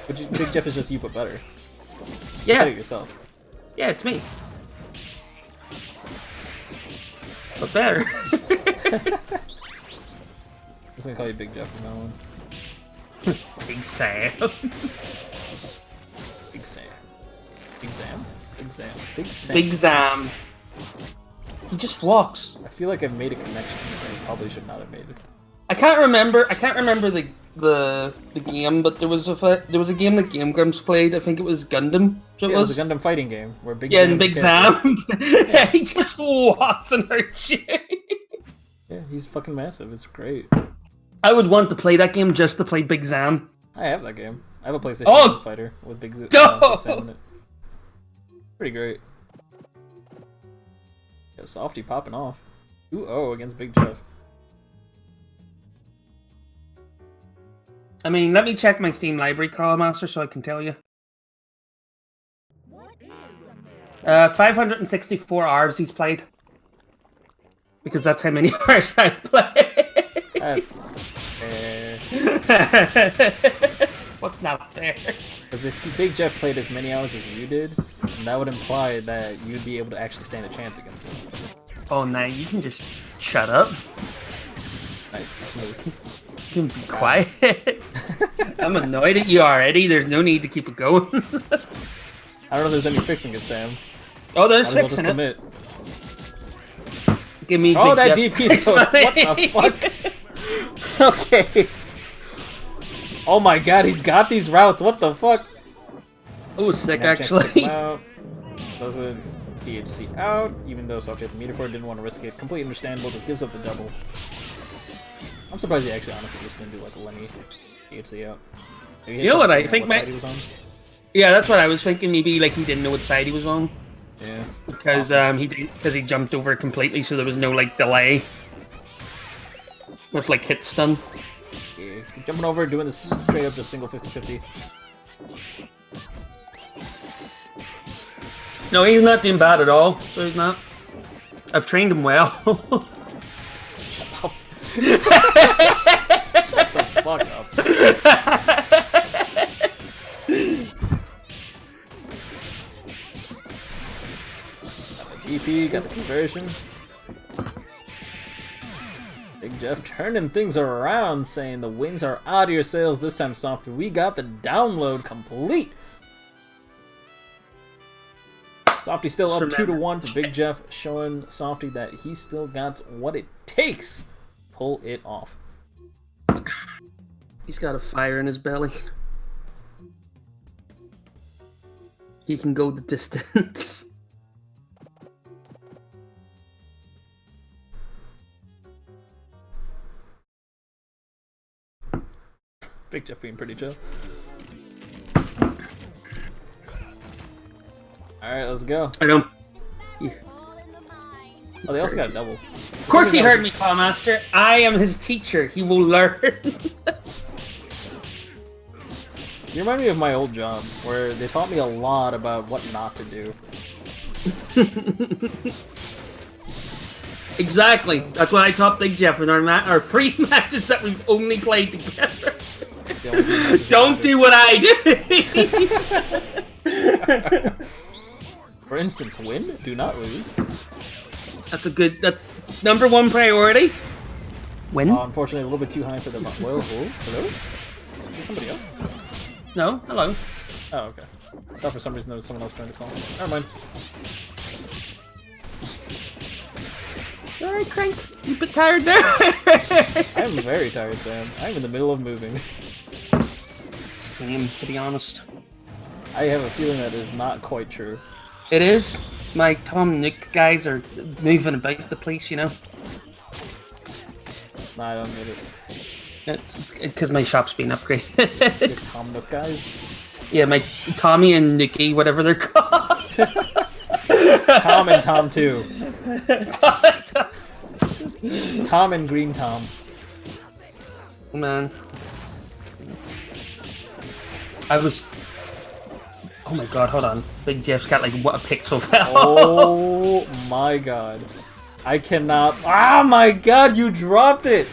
But Big Jeff is just you, but better. Yeah. You said it yourself. Yeah, it's me. But better. just gonna call you Big Jeff from now on. Big Sam. Big Sam. Big Sam? Big Sam. Big Sam. Big Sam. He just walks. I feel like I've made a connection that I probably should not have made it. I can't remember the game, but there was a game that Game Grumps played. I think it was Gundam. It was a Gundam fighting game where Big Yeah, Sam and Big Sam. He just walks and hurt shit. Yeah, he's fucking massive. It's great. I would want to play that game just to play Big Sam. I have that game. I have a PlayStation Oh! Fighter with Big Sam in it. Pretty great. Yo, Softy popping off. 2-0 against Big Jeff. I mean, let me check my Steam library, Carl Master, so I can tell you. 564 hours he's played. Because that's how many hours I've played. That's not fair. What's not fair? Because if Big Jeff played as many hours as you did, that would imply that you'd be able to actually stand a chance against him. Oh, no, you can just shut up. Nice, smooth. You can be quiet. I'm annoyed at you already. There's no need to keep it going. I don't know if there's any fixing it, Sam. Oh, there's Might as well fixing just it. commit. Give me Oh, Big that Jeff. DP though. What the fuck? Okay. Oh my god, he's got these routes. What the fuck? Oh, sick, No chance to take him actually. out. Doesn't DHC out, even though Softy had the meter for it, didn't want to risk it. Completely understandable, just gives up the double. I'm surprised he actually honestly just didn't do like a Lenny DHC out. Maybe he You know what I had think, what mate? side he was on. Yeah, that's what I was thinking. Maybe like he didn't know what side he was on. Yeah. Because he jumped over completely, so there was no like delay with like hit stun. Yeah. Jumping over, doing this straight up just single 50-50. No, he's not doing bad at all. So he's not. I've trained him well. Shut the fuck up. DP, got the conversion. Big Jeff turning things around, saying the wins are out of your sails this time, Softy. We got the download complete. Softy still up 2-1 to Big Jeff, showing Softy that he still got what it takes to pull it off. He's got a fire in his belly. He can go the distance. Big Jeff being pretty chill. Alright, let's go. I don't. Oh, they also got a double. Of course he heard me, Master. I am his teacher. He will learn. You remind me of my old job, where they taught me a lot about what not to do. Exactly. That's what I taught Big Jeff in our free matches that we've only played together. Don't do what I do. For instance, win, do not lose. That's number one priority. Win? Unfortunately, a little bit too high for the Whoa, hello? Is this somebody else? No, hello. Oh, okay. I thought for some reason there was someone else trying to call me. Never mind. Alright, Crank. You a bit tired there? I'm very tired, Sam. I'm in the middle of moving. Same, to be honest. I have a feeling that is not quite true. It is. My Tom Nook guys are moving about the place, you know. Nah, I don't get it. It's because my shop's been upgraded. Your Tom Nook guys? Yeah, my Tommy and Nikki, whatever they're called. Tom and Tom 2. Tom and Green Tom. Man. Oh my god, hold on. Big Jeff's got like what a pixel now. Oh my god. I cannot. Ah, my god, you dropped it!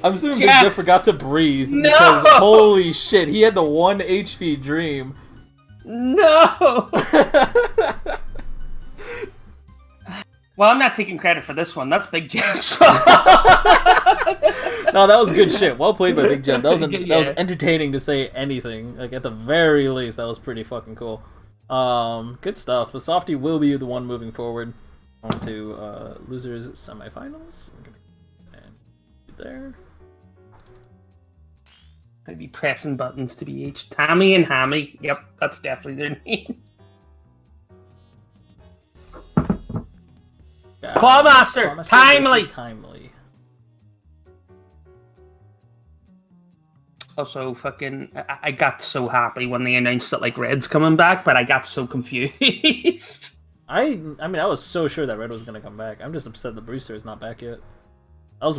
I'm assuming Big Jeff forgot to breathe. No! Because holy shit, he had the 1 HP dream. No! Well, I'm not taking credit for this one. That's Big Jeff's. No, that was good shit. Well played by Big Jeff. That was entertaining to say anything. Like, at the very least, that was pretty fucking cool. Good stuff. The softie will be the one moving forward on to losers semifinals. And there. I'd be pressing buttons to be each. Tammy and Hammy. Yep, that's definitely their name. Clawmaster! Timely! Also, fucking, I got so happy when they announced that, like, Red's coming back, but I got so confused. I mean, I was so sure that Red was gonna come back. I'm just upset that Brewster is not back yet. I was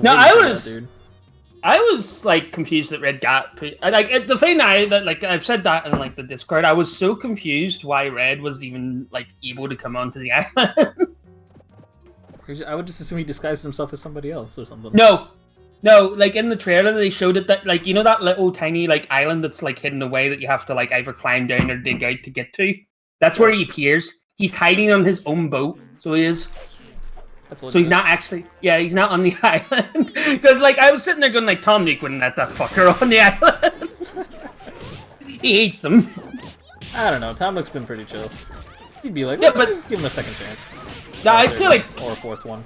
dude. I was like confused that Red got like the thing that like I've said that in like the Discord. I was so confused why Red was even like able to come onto the island. I would just assume he disguised himself as somebody else or something. No, like in the trailer they showed it that like, you know, that little tiny like island that's like hidden away that you have to like either climb down or dig out to get to. That's where he appears. He's hiding on his own boat, so he is. So he's not actually, he's not on the island. Because like I was sitting there going like, Tom Nook wouldn't let that fucker on the island. He hates him. I don't know. Tom Nook's been pretty chill. He'd be like, but just give him a second chance. No, I feel like, or a fourth one.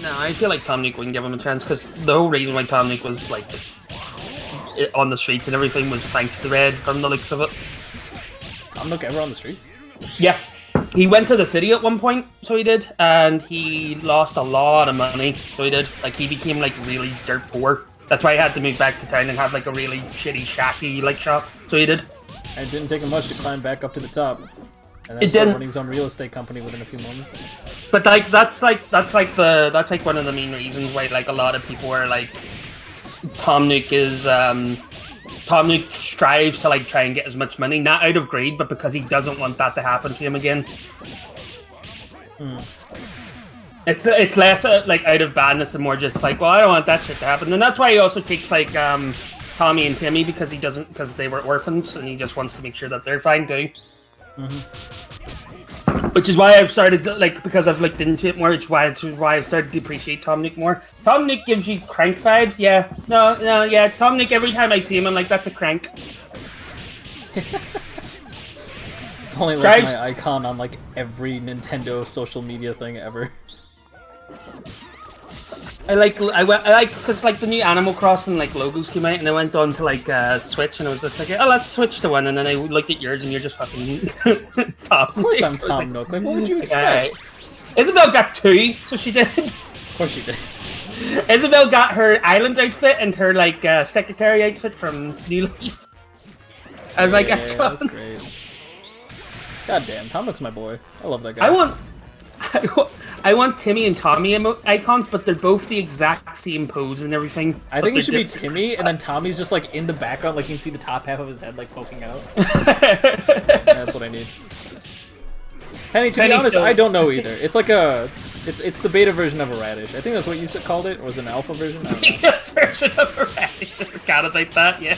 No, I feel like Tom Nook wouldn't give him a chance because the whole reason why Tom Nook was like on the streets and everything was thanks to Red from the looks of it. Tom Nook ever on the streets? Yeah. He went to the city at one point, so he did, and he lost a lot of money, so he did. Like, he became, like, really dirt poor. That's why he had to move back to town and have, like, a really shitty, shacky, like, shop, so he did. And it didn't take him much to climb back up to the top. And then start running his own real estate company within a few moments. But, like, that's one of the main reasons why, like, a lot of people are, like, Tom Nook is, Tom Nook strives to like try and get as much money, not out of greed, but because he doesn't want that to happen to him again. It's less like out of badness and more just like, well, I don't want that shit to happen, and that's why he also takes like Tommy and Timmy because they were orphans and he just wants to make sure that they're fine too. Which is why I've started like because I've looked into it more. Which is why I've started to appreciate Tom Nook more. Tom Nook gives you crank vibes, yeah. No, yeah. Tom Nook. Every time I see him, I'm like, that's a crank. It's only like my icon on like every Nintendo social media thing ever. I like because like the new Animal Crossing like logos came out and I went on to like Switch and I was just like, oh, let's switch to one, and then I looked at yours and you're just fucking Tom. Of course I'm Tom Nook. Like, what would you expect? Isabel got two, so she did. Of course she did. Isabel got her island outfit and her like secretary outfit from New Leaf. I was like, that's great. God damn, Tom Nook's my boy. I love that guy. I want Timmy and Tommy icons, but they're both the exact same pose and everything. I think it should be Timmy, and then Tommy's just like in the background, like you can see the top half of his head like poking out. That's what I need. Penny, to be honest, I don't know either. It's like it's the beta version of a radish. I think that's what you called it, or was it an alpha version? I don't know. Beta version of a radish. I forgot about that. Yeah.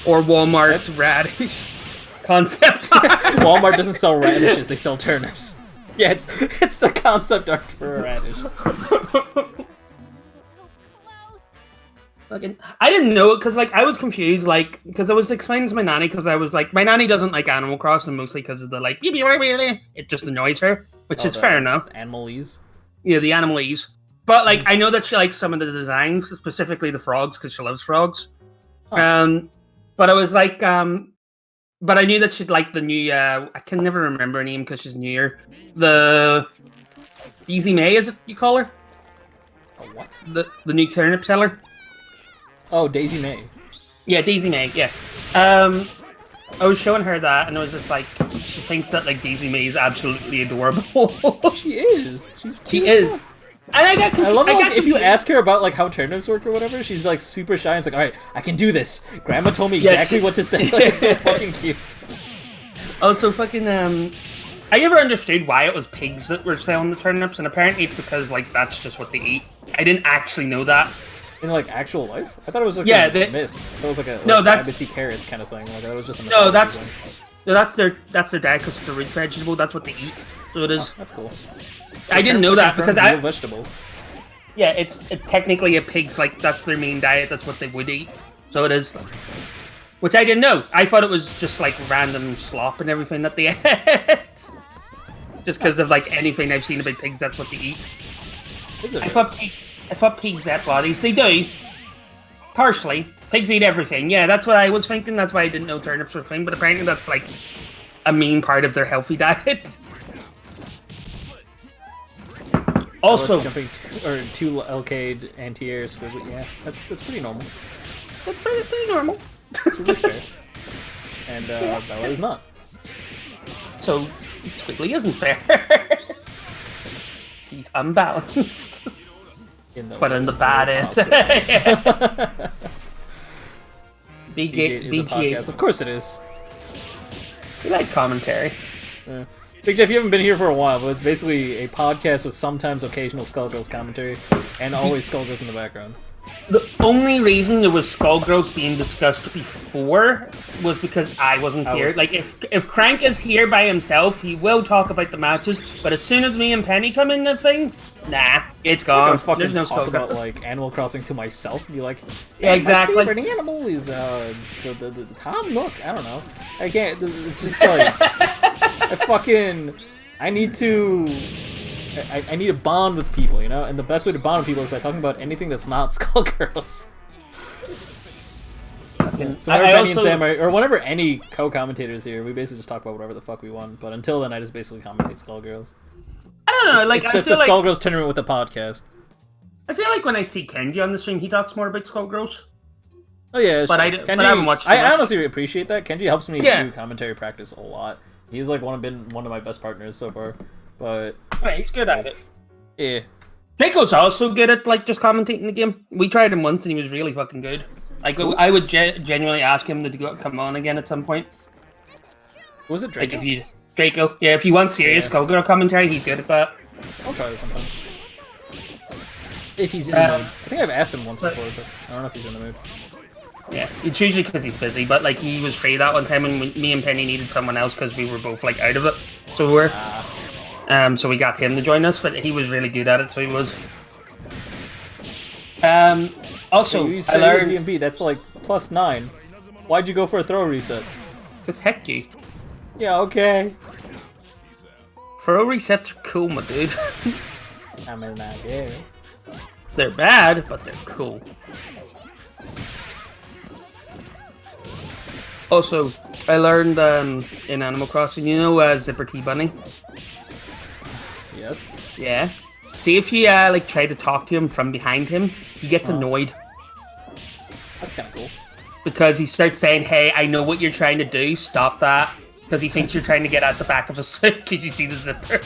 Or Walmart radish concept art. Walmart doesn't sell radishes; they sell turnips. Yeah, it's the concept art for a radish. I didn't know it because like I was confused, like because I was explaining to my nanny because I was like my nanny doesn't like Animal Crossing mostly because of the like it just annoys her, which is fair enough. Animalese. Yeah, the animalese. But like I know that she likes some of the designs, specifically the frogs, because she loves frogs. But I was like but I knew that she'd like the new, I can never remember her name because she's new here. The Daisy May, is it you call her? A what? The new turnip seller. Oh, Daisy May. Yeah, Daisy May, yeah. I was showing her that and I was just like, she thinks that like Daisy May is absolutely adorable. She is. She is. And I got confused. I love how, like, if you ask her about like how turnips work or whatever, she's like super shy and it's like, alright, I can do this. Grandma told me exactly what to say. Like, it's so fucking cute. Also, fucking, I never understood why it was pigs that were selling the turnips, and apparently it's because, like, that's just what they eat. I didn't actually know that. In, like, actual life? I thought it was, like, a myth. That was, like, a rabbity carrots kind of thing. Like, that was just a myth. That's their diet because it's a root vegetable. That's what they eat. So it is. Oh, that's cool. I didn't know that because real vegetables. Yeah, it's technically a pig's like that's their main diet. That's what they would eat. So it is. Which I didn't know. I thought it was just like random slop and everything that they ate. Just because of like anything I've seen about pigs, that's what they eat. I thought pigs ate bodies. They do. Partially. Pigs eat everything. Yeah, that's what I was thinking. That's why I didn't know turnips were a thing. But apparently that's like a main part of their healthy diet. Also, jumping two LK'd anti-air squiggle. Yeah, that's pretty normal. That's pretty normal. It's really fair. And Bella is not. So Squiggly isn't fair. She's unbalanced. But in the bad end. BG8. Of course it is. We like commentary. Yeah. Big Jeff, you haven't been here for a while, but it's basically a podcast with sometimes occasional Skullgirls commentary, and always Skullgirls in the background. The only reason there was Skullgirls being discussed before was because I wasn't here. Like, if Crank is here by himself, he will talk about the matches, but as soon as me and Penny come in the thing, nah, it's gone. There's no talk about, like, Animal Crossing to myself, and be like, yeah, exactly. My favorite animal is, the Tom Nook, I don't know. I can't, it's just like, I need to... I need to bond with people, you know? And the best way to bond with people is by talking about anything that's not Skullgirls. So whenever Benny and Sam or whenever any co-commentators here, we basically just talk about whatever the fuck we want. But until then, I just basically commentate Skullgirls. I don't know, it's just a Skullgirls tournament with a podcast. I feel like when I see Kenji on the stream, he talks more about Skullgirls. Oh yeah, but I haven't watched. I honestly appreciate that. Kenji helps me do commentary practice a lot. He's like been one of my best partners so far. But he's good at it. Yeah. Draco's also good at like just commentating the game. We tried him once and he was really fucking good. Like I would genuinely ask him to come on again at some point. Was it Draco? Like Draco. Yeah, if you want serious Skullgirl commentary, he's good at that. I'll try this sometime. If he's in the mood. I think I've asked him once before, but I don't know if he's in the mood. Yeah, it's usually because he's busy, but like he was free that one time when me and Penny needed someone else because we were both like out of it. So we were. So we got him to join us, but he was really good at it, so he was. Also, you said I learned DMB. That's like +9. Why'd you go for a throw reset? Because heck you. Yeah, okay. Throw resets are cool, my dude. I mean, I guess. They're bad, but they're cool. Also, I learned in Animal Crossing, you know, Zipper T Bunny? Yes. Yeah. See if you like try to talk to him from behind him, he gets annoyed. That's kind of cool. Because he starts saying, "Hey, I know what you're trying to do. Stop that." Because he thinks you're trying to get at the back of a suit because you see the zipper.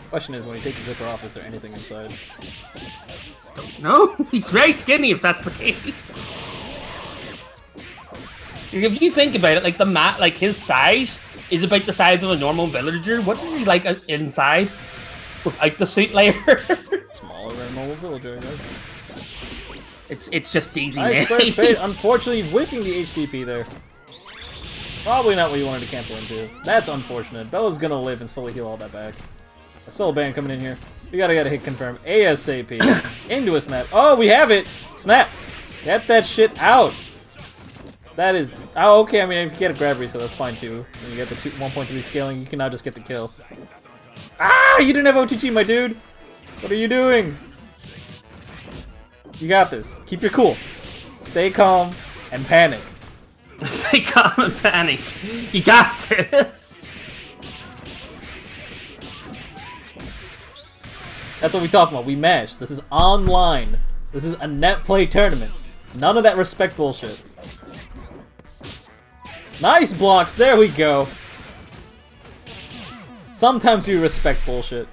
Question is, when you take the zipper off, is there anything inside? No, he's very skinny if that's the case. If you think about it, like like his size is about the size of a normal villager. What is he like inside without the suit layer? Smaller than a normal villager, I guess. It's just easy, nice man. first bait, unfortunately whiffing the HTP there. Probably not what you wanted to cancel into. That's unfortunate. Bella's gonna live and slowly heal all that back. A soul band coming in here. We gotta hit confirm ASAP. Into a snap. Oh, we have it! Snap! Get that shit out! That is... Oh, okay, I mean, if you get a grab reset, that's fine too. When you get the 1.3 scaling, you can now just get the kill. Ah! You didn't have OTG, my dude! What are you doing? You got this. Keep your cool. Stay calm and panic. Stay calm and panic. You got this. That's what we talking about. We mash. This is online. This is a net play tournament. None of that respect bullshit. Nice blocks. There we go. Sometimes we respect bullshit.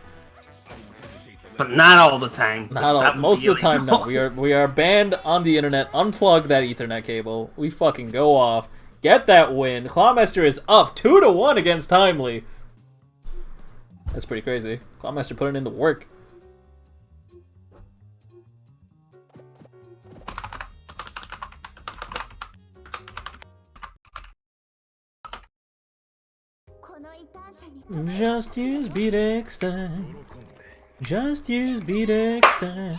But not all the time. Not all. Most of the time, no. We are banned on the internet. Unplug that Ethernet cable. We fucking go off. Get that win. Clawmaster is up 2-1 against Timely. That's pretty crazy. Clawmaster putting in the work. Just use beat extend. Just use beat extend.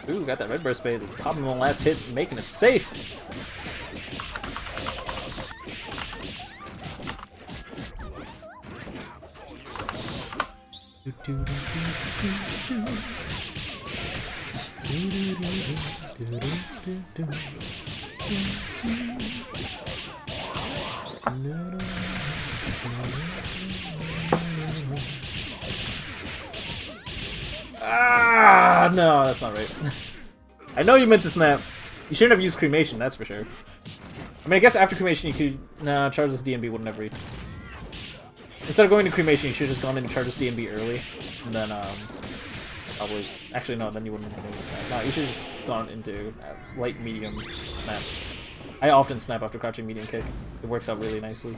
Ooh, got that red burst bait. Popping the last hit, making it safe. Ah, no, that's not right. I know you meant to snap. You shouldn't have used cremation, that's for sure. I mean, I guess after cremation you could... Nah, Charge's DMB would never reach. Instead of going to cremation, you should have just gone into Charge's DMB early. And then, probably... Actually, no, then you wouldn't have been able to snap. No, you should have just gone into light, medium, snap. I often snap after crouching medium kick. It works out really nicely.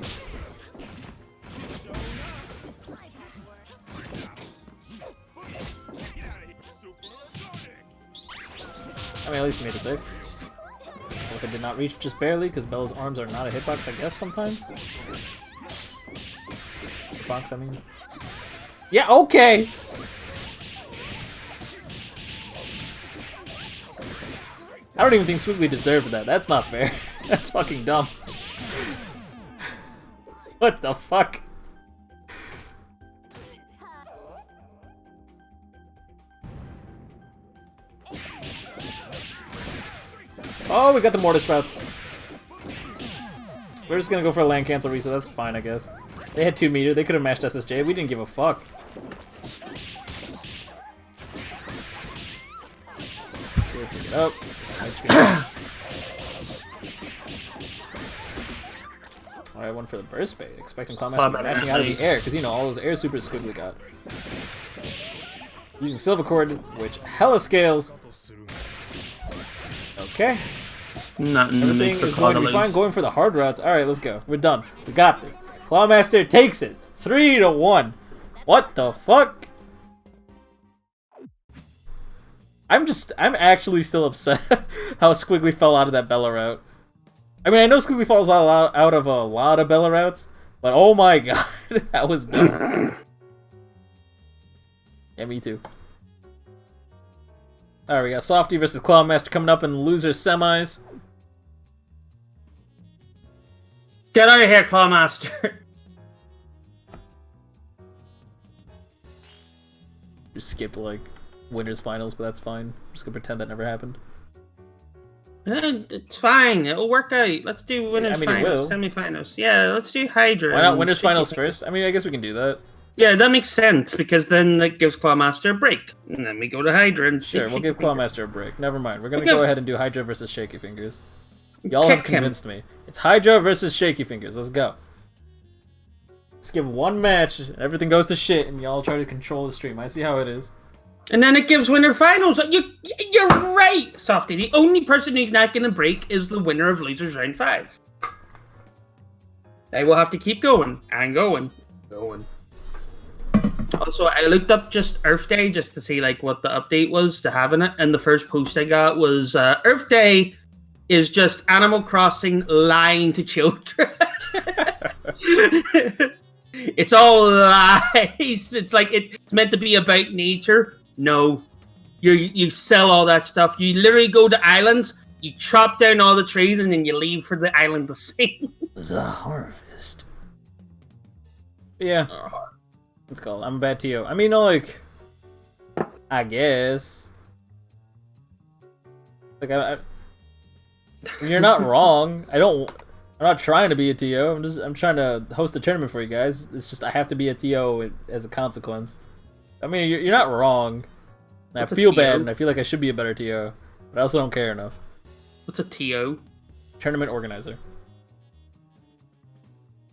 I mean, at least he made it safe. Look, I did not reach just barely, because Bella's arms are not a hitbox, I guess, sometimes. Hitbox, I mean. Yeah, okay! I don't even think Squiggly deserved that. That's not fair. That's fucking dumb. What the fuck? Oh, we got the mortar sprouts. We're just gonna go for a land cancel reset. That's fine, I guess. They had 2 meter. They could have mashed SSJ. We didn't give a fuck. Pick it up. Alright, one for the burst bait. Expecting Cloudmaster to be mashing out of the air, because you know all those air supers Squiggly got. Using Silver Cord, which hella scales. Okay. Everything is going to be fine. Going for the hard routes. Alright, let's go. We're done. We got this. Clawmaster takes it. 3-1. What the fuck? I'm actually still upset how Squiggly fell out of that Bella route. I mean, I know Squiggly falls out of a lot of Bella routes, but oh my god, that was dumb. Yeah, me too. Alright, we got Softy versus Clawmaster coming up in the loser semis. Get out of here, Clawmaster. Just skipped, like, winners finals, but that's fine. I'm just gonna pretend that never happened. It's fine. It'll work out. Let's do winners finals, semi-finals. Yeah, let's do Hydra. Why not winners finals first? I mean, I guess we can do that. Yeah, that makes sense, because then that gives Clawmaster a break. And then we go to Hydra and... Sure, we'll give Clawmaster a break. Never mind. We're gonna go ahead and do Hydra versus Shaky Fingers. Y'all have convinced me. It's Hydra versus Shaky Fingers. Let's go. Let's give one match, everything goes to shit, and y'all try to control the stream. I see how it is. And then it gives winner finals. You're right, Softy. The only person who's not going to break is the winner of Losers Round 5. They will have to keep going and going. Also, I looked up just Earth Day just to see like what the update was to having it, and the first post I got was Earth Day is just Animal Crossing lying to children. It's all lies. It's like it's meant to be about nature. No, you sell all that stuff. You literally go to islands, you chop down all the trees, and then you leave for the island to sing. The harvest. Yeah. What's it called? I'm a bad TO. I mean, like, I guess. Like, you're not wrong. I'm not trying to be a TO. I'm trying to host a tournament for you guys. It's just I have to be a TO as a consequence. I mean, you're not wrong. And I feel bad, and I feel like I should be a better TO, but I also don't care enough. What's a TO? Tournament organizer.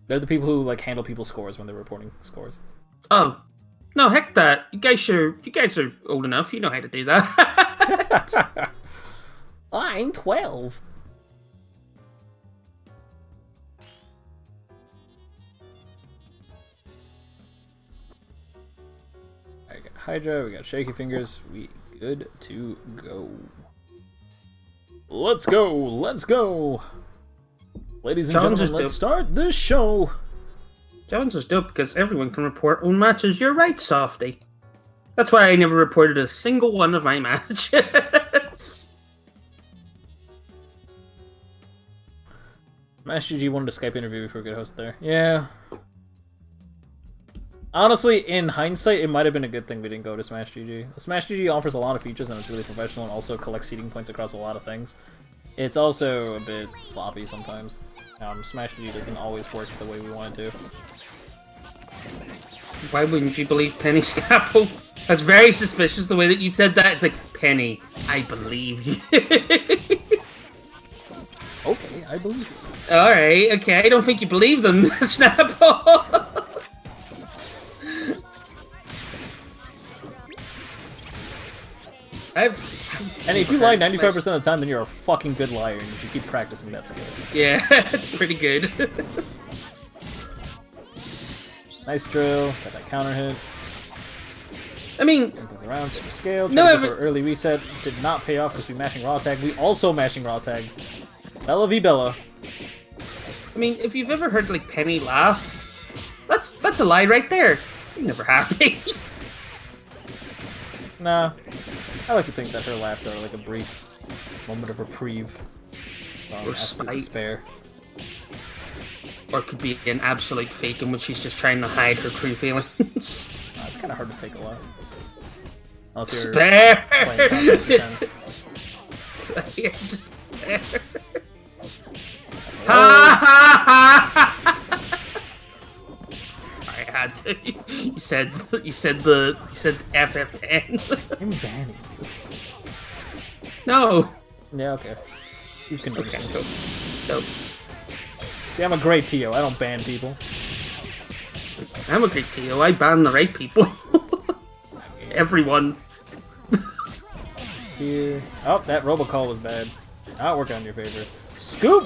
They're the people who like handle people's scores when they're reporting scores. Oh, no, heck that! You guys are old enough. You know how to do that. I'm 12. We got Hydra, we got Shaky Fingers, we Good to go. Let's go! Let's go! Ladies and gentlemen, let's start this show! Challenge is dope because everyone can report own matches. You're right, Softy. That's why I never reported a single one of my matches. Smash GG wanted a Skype interview before we could host there. Yeah. Honestly, in hindsight, it might have been a good thing we didn't go to Smash GG. Smash GG offers a lot of features and it's really professional and also collects seeding points across a lot of things. It's also a bit sloppy sometimes. Smash GG doesn't always work the way we want it to. Why wouldn't you believe Penny Snapple? That's very suspicious the way that you said that. It's like, Penny, I believe you. Okay, I believe you. Alright, okay, I don't think you believe them, Snapple. And if you lie 95% of the time, then you're a fucking good liar, and you should keep practicing that skill. Yeah, that's pretty good. Nice drill, got that counter hit. I mean, turn things around, super scale. No, for early reset did not pay off because we mashing raw tag. We also mashing raw tag. Bella v Bella. I mean, if you've ever heard like Penny laugh, that's a lie right there. You're never happy. Nah. I like to think that her laughs are like a brief moment of reprieve. Or spite. Despair. Or it could be an absolute fake in which she's just trying to hide her true feelings. It's kind of hard to fake a laugh. Unless you're Spare! playing Spare! Ha! I had to. You said FF10. I'm banning you. No. Yeah, okay. You can do okay, so. Dope. See, I'm a great TO. I don't ban people. I'm a great TO. I ban the right people. Everyone. Here. Oh, that robocall was bad. Not working on your favor. Scoop!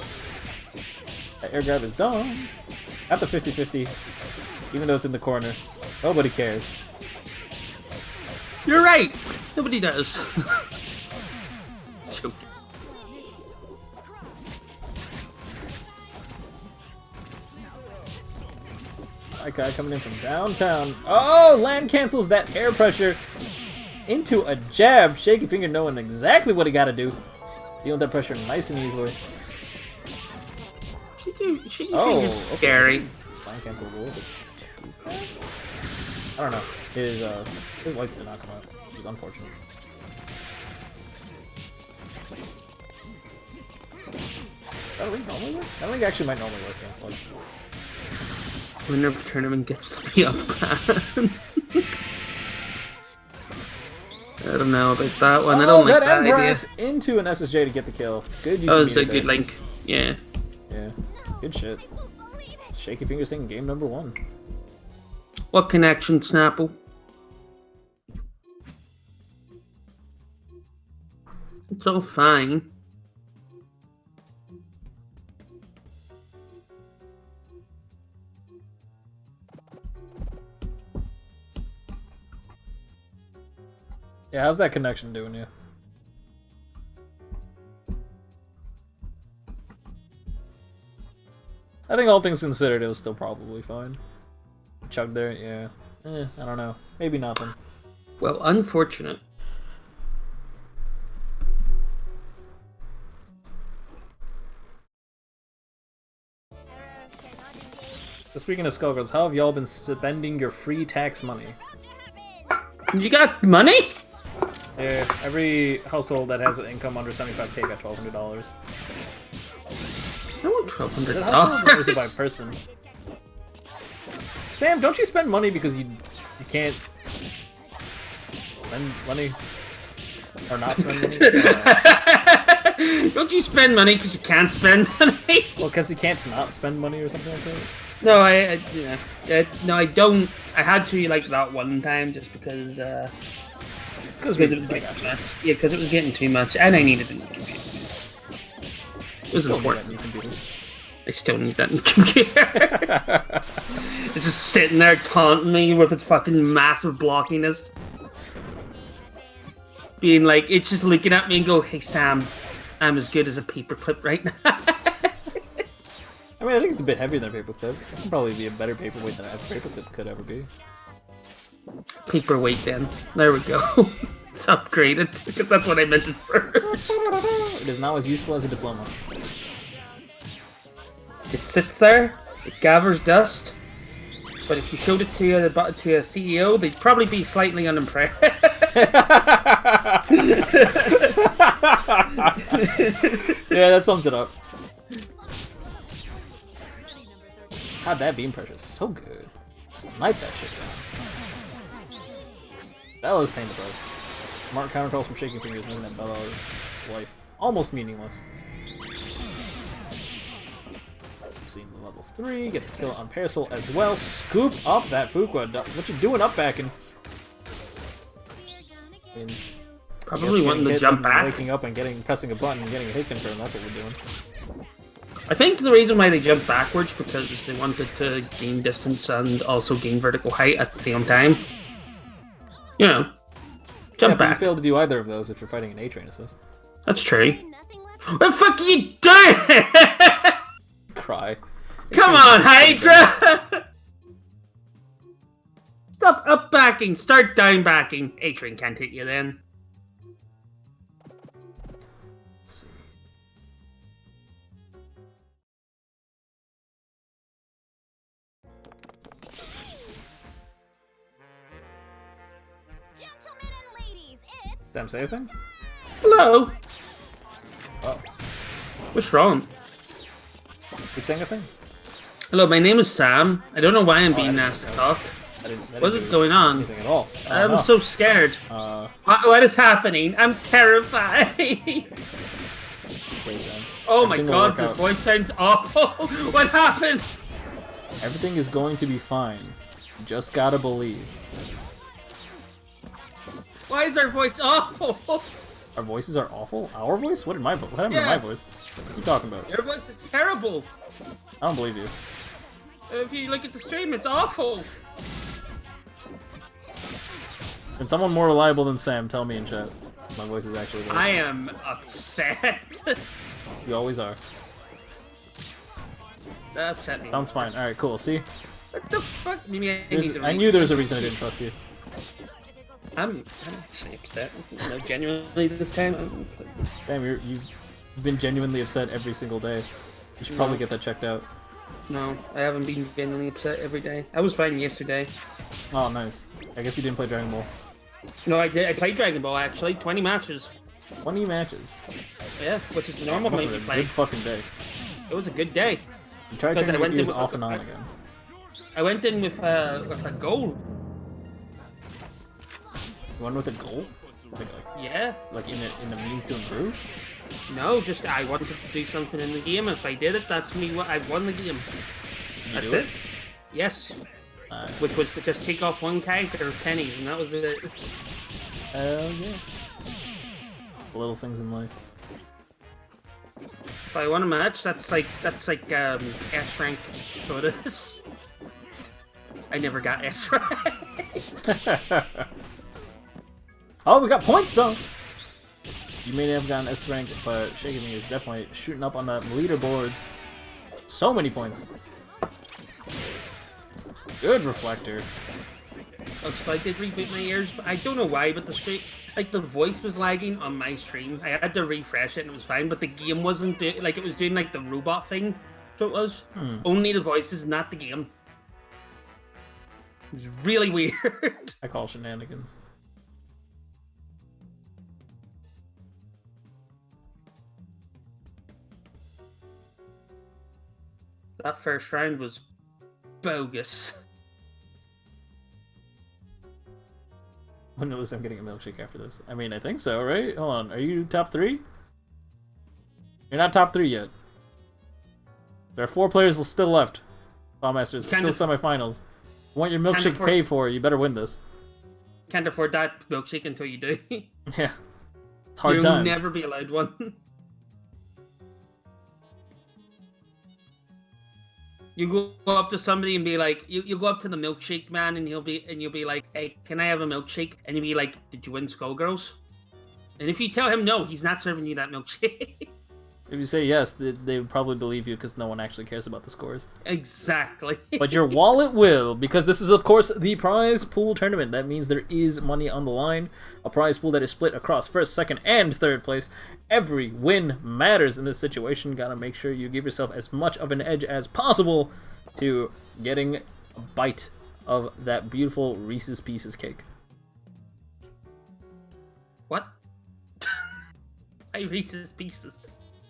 That air grab is done. Got the 50-50. Even though it's in the corner. Nobody cares. You're right. Nobody does. Choke. That guy coming in from downtown. Oh, land cancels that air pressure into a jab. Shaky finger knowing exactly what he got to do. Deal with that pressure nice and easily. She okay. Scary. Land cancel a little bit too fast. I don't know. His lights did not come out, which is unfortunate. That ring normally work? That ring actually might normally work against lights. Winner of tournament gets to be up. I don't know about that one. I don't like that idea. Into an SSJ to get the kill. Good use Oh, of it's a good link. Yeah. Yeah. Good shit. Shaky fingers saying game number 1. What connection, Snapple? It's all fine. Yeah, how's that connection doing you? I think all things considered, it was still probably fine. Chug there, yeah. I don't know. Maybe nothing. Well, unfortunate. So speaking of Skullgirls, how have y'all been spending your free tax money? You got money? Yeah, every household that has an income under 75k got $1,200. I want $1,200. Is it household or is it by person? Sam, don't you spend money because you can't spend money? Or not spend money? Don't you spend money because you can't spend money? Well, because you can't not spend money or something like that? No, no, I don't. I had to like that one time just because it was getting too much. Yeah, because it was getting too much, and I needed a new computer. It was important. I still need that new computer. It's just sitting there taunting me with its fucking massive blockiness. being like, it's just looking at me and go, "Hey Sam, I'm as good as a paperclip right now." I mean, I think it's a bit heavier than a paperclip. It can probably be a better paperweight than a paperclip could ever be. Paperweight, then. There we go. It's upgraded because that's what I meant it first. It is now as useful as a diploma. It sits there. It gathers dust. But if you showed it to a CEO, they'd probably be slightly unimpressed. Yeah, that sums it up. God, that beam pressure is so good. Snipe that shit down. That was pain in the butt. Smart counter controls from shaking fingers, making that Bella's life almost meaningless. Seeing the level 3, get the kill on Parasol as well. Scoop up that Fuqua. What you doing up backing? Probably wanting to jump back. Waking up and pressing a button and getting a hit confirm. That's what we're doing. I think the reason why they jumped backwards because they wanted to gain distance and also gain vertical height at the same time. You know, jump back. You fail to do either of those if you're fighting an A-Train assist. That's true. What the fuck are you doing? Cry. Come on, Hydra! Stop up backing. Start down backing. A-Train can't hit you then. Sam, say anything? Hello. Oh. What's wrong? Keep saying a thing? Hello, my name is Sam. I don't know why I'm being asked to talk. What is going on? Anything at all. I'm so scared. What is happening? I'm terrified. Oh my god, the voice sounds awful. What happened? Everything is going to be fine. You just gotta believe. Why is our voice awful? Our voices are awful? Our voice? What happened to my voice? What are you talking about? Your voice is terrible. I don't believe you. If you look at the stream, it's awful. Can someone more reliable than Sam tell me in chat? My voice is actually good. I am upset. You always are. That upset me. Sounds fine. Alright, cool. See? What the fuck? I knew there was a reason I didn't trust you. I'm actually upset. No, genuinely this time. Damn, you've been genuinely upset every single day. You should probably get that checked out. No, I haven't been genuinely upset every day. I was fine yesterday. Oh, nice. I guess you didn't play Dragon Ball. No, I did. I played Dragon Ball actually. 20 matches. 20 matches? Yeah, which is the normal way to play. Good fucking day. It was a good day. You tried to turn your ears off and on again. I went in with a goal. You went with a goal? Yeah. Like in a means to improve? No, just I wanted to do something in the game. If I did it, that's me. I've won the game. That's it. Yes. Which was to just take off one character of pennies, and that was it. Yeah. Little things in life. If I won a match, that's like S rank. So it is. I never got S rank. Oh, we got points though. You may have gotten S rank, but Shaking Me is definitely shooting up on the leaderboards. So many points. Good reflector. Oh, so I did reboot my ears. I don't know why, but the stream, like the voice was lagging on my stream. I had to refresh it and it was fine, but the game wasn't doing, like it was doing like the robot thing. So it was only the voices, not the game. It was really weird. I call shenanigans. That first round was bogus. When knows I'm getting a milkshake after this? I mean, I think so, right? Hold on, are you top 3? You're not top 3 yet. There are 4 players still left. Ballmasters, still semifinals. You want your milkshake to pay for it, you better win this. Can't afford that milkshake until you do. Yeah. It's hard times. You'll never be allowed one. You go up to somebody and be like, you go up to the milkshake man and you'll be like, hey, can I have a milkshake? And you'll be like, did you win Skullgirls? And if you tell him no, he's not serving you that milkshake. If you say yes, they would probably believe you because no one actually cares about the scores. Exactly. But your wallet will, because this is, of course, the prize pool tournament. That means there is money on the line. A prize pool that is split across first, second, and third place. Every win matters in this situation. Gotta make sure you give yourself as much of an edge as possible to getting a bite of that beautiful Reese's Pieces cake. What? I Reese's Pieces.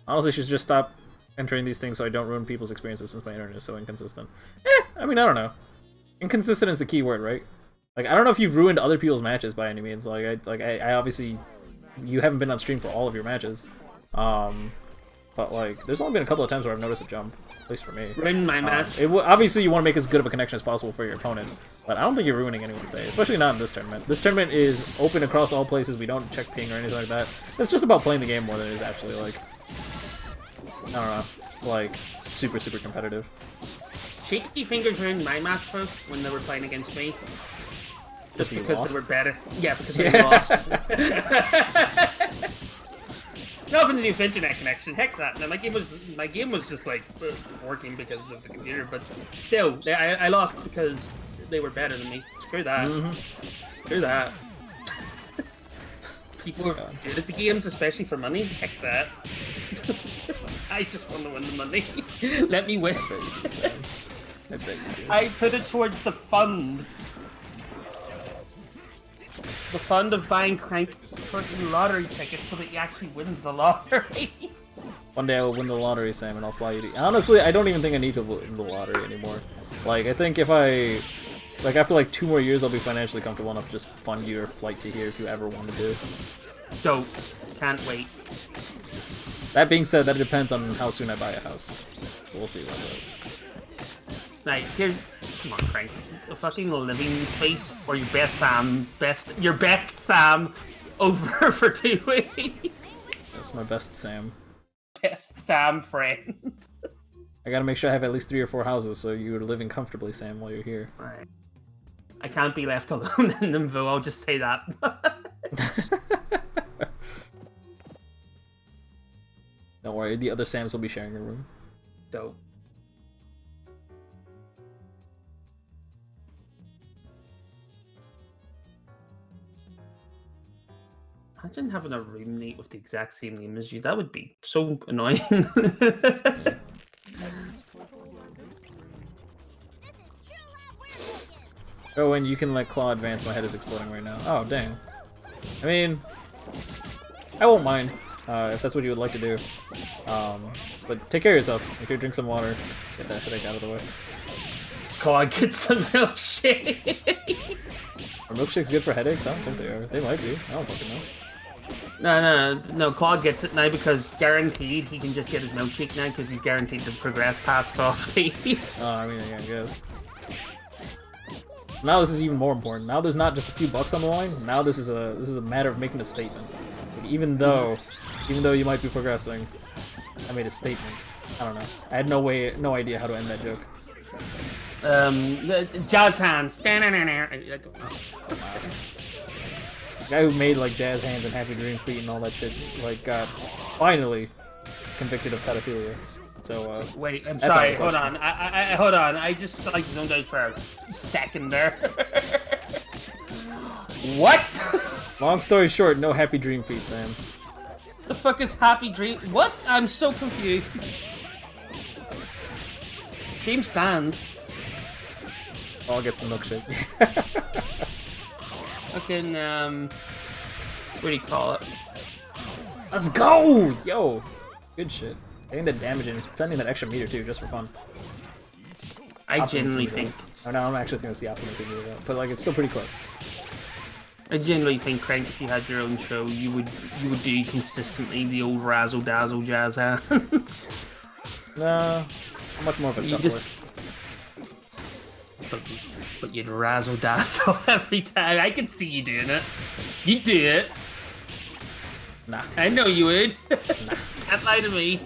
Honestly, I should just stop entering these things so I don't ruin people's experiences since my internet is so inconsistent. I mean, I don't know. Inconsistent is the key word, right? Like, I don't know if you've ruined other people's matches by any means. Like, I obviously... You haven't been on stream for all of your matches. But, like, there's only been a couple of times where I've noticed a jump. At least for me. Ruin my match. Obviously, you want to make as good of a connection as possible for your opponent. But I don't think you're ruining anyone's day. Especially not in this tournament. This tournament is open across all places. We don't check ping or anything like that. It's just about playing the game more than it is actually, like... I don't know, like, super competitive. Shaky Fingers ruined my match first when they were playing against me. Just because they were better. Yeah, because they lost. Nothing to do with internet connection. Heck that. No, my game was just like working because of the computer, but still, I lost because they were better than me. Screw that. Screw that. People are good at the games, especially for money. Heck that. I just want to win the money. Let me win. I bet you do. I put it towards the fund. The fund of buying Crank freaking lottery tickets so that he actually wins the lottery. One day I will win the lottery, Sam, and I'll fly you to... Honestly, I don't even think I need to win the lottery anymore. Like, I think if I... Like, after like 2 more years, I'll be financially comfortable enough to just fund your flight to here if you ever want to do. Dope. Can't wait. That being said, that depends on how soon I buy a house. We'll see about that. Like, here's... Come on, Crank. A fucking living space or your best Sam over for 2 weeks. That's my best Sam. Best Sam friend. I gotta make sure I have at least 3 or 4 houses so you're living comfortably, Sam, while you're here. Right. I can't be left alone in Nimvo, I'll just say that. Don't worry, the other Sams will be sharing a room. Dope. Imagine having a roommate with the exact same name as you. That would be so annoying. Oh, and you can let Claw advance. My head is exploding right now. Oh, dang. I mean, I won't mind if that's what you would like to do. But take care of yourself. Make sure you drink some water. Get that headache out of the way. Claw, get some milkshake. Are milkshakes good for headaches? I don't think they are. They might be. I don't fucking know. No, Claude gets it now because guaranteed he can just get his milkshake now because he's guaranteed to progress past soft stage. Oh, I mean, yeah, I guess. Now this is even more important. Now there's not just a few bucks on the line. Now this is a matter of making a statement. Like, even though you might be progressing, I made a statement. I don't know. I had no idea how to end that joke. Jazz hands. I don't know. The guy who made like jazz hands and happy dream feet and all that shit, like, got finally convicted of pedophilia. So wait, I'm sorry. Hold on. Hold on. I just like zoned out for a second there. What? Long story short, no happy dream feet, Sam. The fuck is happy dream? What? I'm so confused. Stream's banned. All gets the milkshake. Fucking what do you call it? Let's go! Yo! Good shit. Getting the damage in, spending that extra meter too, just for fun. I genuinely think... Oh no, I'm actually thinking it's the optimum to do that. But like, it's still pretty close. I genuinely think, Crank, if you had your own show, you would do consistently the old razzle dazzle jazz hands. No, I'm much more of a shuffler. But you'd razzle dazzle every time. I can see you doing it. You do it. Nah. I know you would. Nah. Can't lie to me.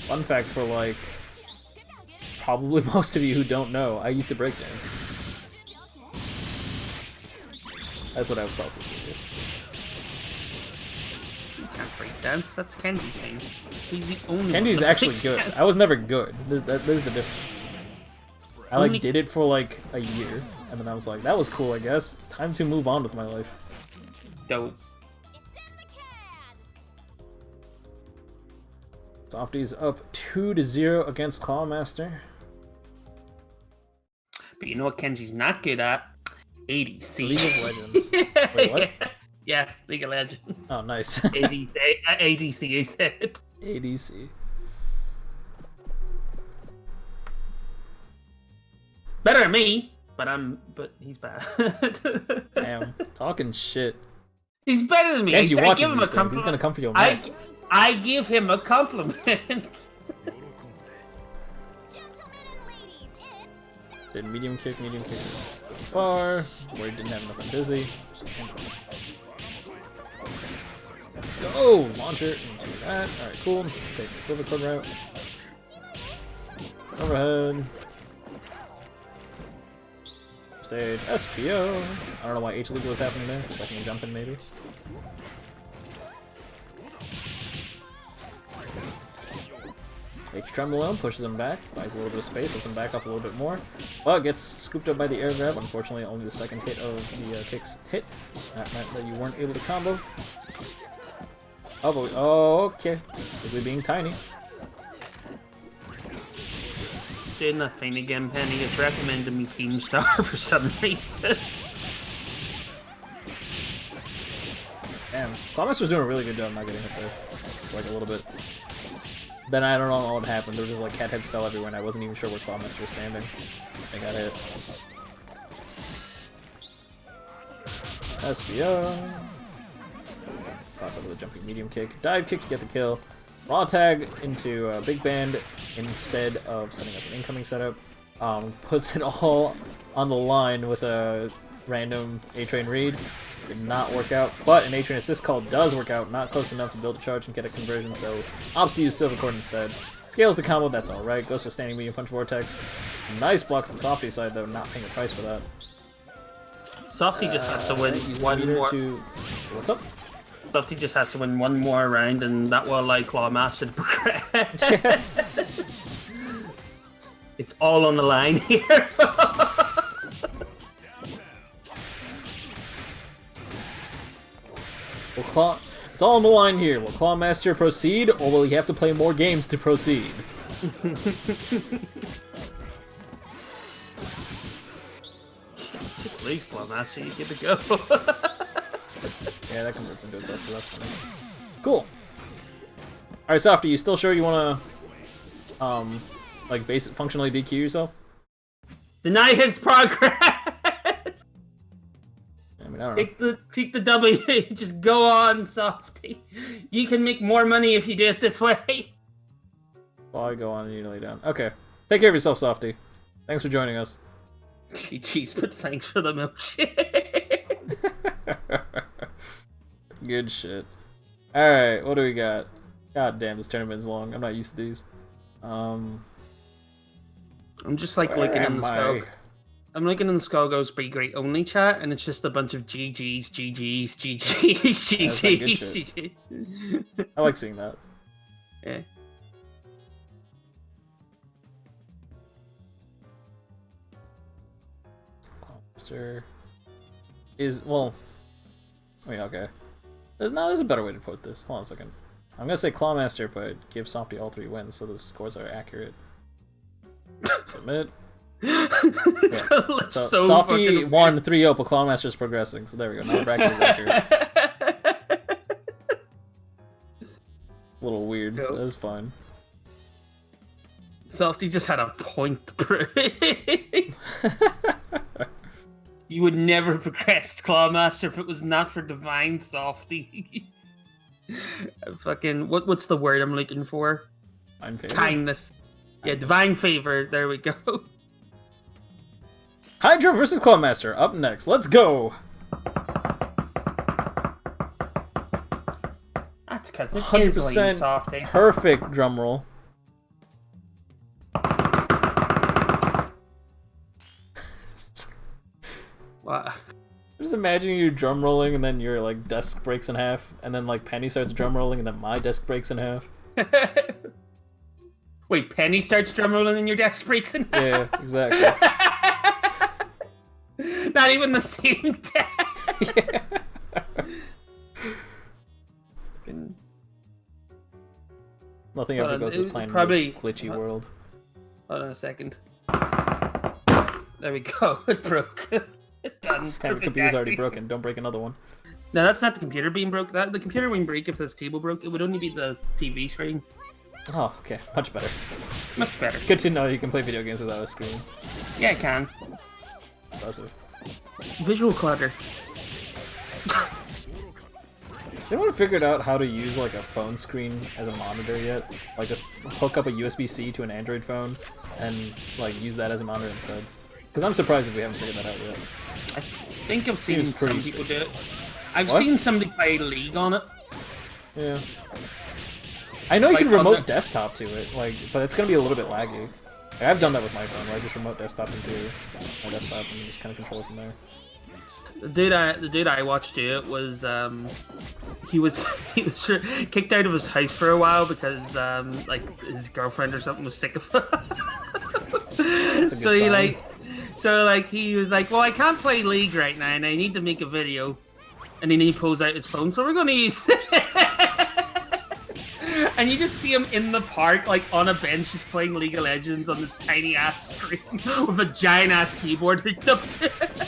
Fun fact for like probably most of you who don't know, I used to breakdance. That's what I would probably do. can't break dance. That's Kenji's thing. He's the only Kenji's one that actually breaks good. dance. I was never good. There's the difference. I like did it for like a year, and then I was like, that was cool, I guess. Time to move on with my life. Dope. Softy's up 2-0 against Clawmaster. But you know what Kenji's not good at? ADC. League of Legends. Wait, what? Yeah, League of Legends. Oh, nice. ADC is it. ADC. Better than me, but he's bad. Damn, talking shit. He's better than me. Kenji I watches give him a these things. compliment. He's gonna come for your man. I give him a compliment. Gentlemen and ladies, it's Did medium kick far. Where he didn't have enough on dizzy. Let's go! Launcher into that. Alright, cool. Save the silver club route. Overhead. Stage SPO. I don't know why H legal was happening there. Expecting a jump in maybe. H tremble pushes him back, buys a little bit of space, lets him back up a little bit more, but gets scooped up by the air grab. Unfortunately, only the second hit of the kicks hit. That meant that you weren't able to combo. Oh, but okay. Quickly being tiny. Doing that thing again, Penny. It's recommended me Keemstar for some reason. Damn, Clawmaster's doing a really good job not getting hit there. Like a little bit. Then I don't know what happened. There was just like cat heads fell everywhere and I wasn't even sure where Clawmaster was standing. I got hit. SBO. Toss over the jumping medium kick. Dive kick to get the kill. Raw tag into Big Band instead of setting up an incoming setup. Puts it all on the line with a random A-Train read. Did not work out, but an A-Train assist call does work out. Not close enough to build a charge and get a conversion, so opts to use Silver Cord instead. Scales the combo, that's alright. Goes for standing medium punch vortex. Nice blocks the Softy side though, not paying a price for that. Softy just has to win one more. What's up? Softy just has to win one more round, and that will allow Clawmaster to progress. It's all on the line here. It's all on the line here. Will Clawmaster proceed, or will he have to play more games to proceed? Just leave Clawmaster, you get to go. Yeah, that converts into itself, so that's funny. Cool. Alright, Softy, you still sure you wanna, like, basic functionally DQ yourself? Deny his progress! I mean, I don't know. Take the W, just go on, Softy. You can make more money if you do it this way. Well, I go on and you lay down. Okay. Take care of yourself, Softy. Thanks for joining us. Jeez, but thanks for the milkshake. Good shit. Alright, what do we got? God damn, this tournament's long. I'm not used to these. I'm just like looking in the Skull. I'm looking in the Skullgirls Gr8 only chat, and it's just a bunch of GGs, GGs, GGs, GGs. I like seeing that. Yeah. Clawmaster is, well, I mean, okay. There's a better way to put this. Hold on a second. I'm gonna say Clawmaster, but give Softy all 3 wins so the scores are accurate. Submit. Yeah. So Softy won 3-0, but Clawmaster's progressing. So there we go. Now the bracket is accurate. A little weird. But that's fine. Softy just had a point to prove. You would never progress Clawmaster if it was not for Divine Softy. Fucking what's the word I'm looking for? Divine favor? Kindness. Yeah, Divine Favor. There we go. Hydra versus Clawmaster up next. Let's go. That's because it is lame, Softy. Perfect drum roll. What? What does it imagining you drum rolling and then your like desk breaks in half, and then like Penny starts drum rolling and then my desk breaks in half. Wait, Penny starts drum rolling and your desk breaks in half? Yeah, exactly. Not even the same desk. Yeah. Nothing ever goes as planned in this glitchy world. Hold on a second. There we go. It broke. It done. This kind of computer's already broken. Don't break another one. No, that's not the computer being broke. The computer wouldn't break if this table broke. It would only be the TV screen. Oh, okay. Much better. Much better. Good to know you can play video games without a screen. Yeah, I can. Impressive. Visual clutter. Has anyone figured out how to use like a phone screen as a monitor yet? Like just hook up a USB-C to an Android phone and like use that as a monitor instead? Because I'm surprised if we haven't figured that out yet. I think I've seen some people do it. I've What? seen somebody play League on it. Yeah. I know you Like, can on remote the- desktop to it, like, but it's gonna be a little bit laggy. Like, I've done that with my phone, where I just remote desktop into my desktop and just kind of control it from there. The dude I watched do it was he was kicked out of his house for a while because like his girlfriend or something was sick of him. That's a good So he sign. he was like, well, I can't play League right now, and I need to make a video. And then he pulls out his phone, so we're gonna use it. And you just see him in the park, like on a bench, just playing League of Legends on this tiny ass screen with a giant ass keyboard hooked up to it.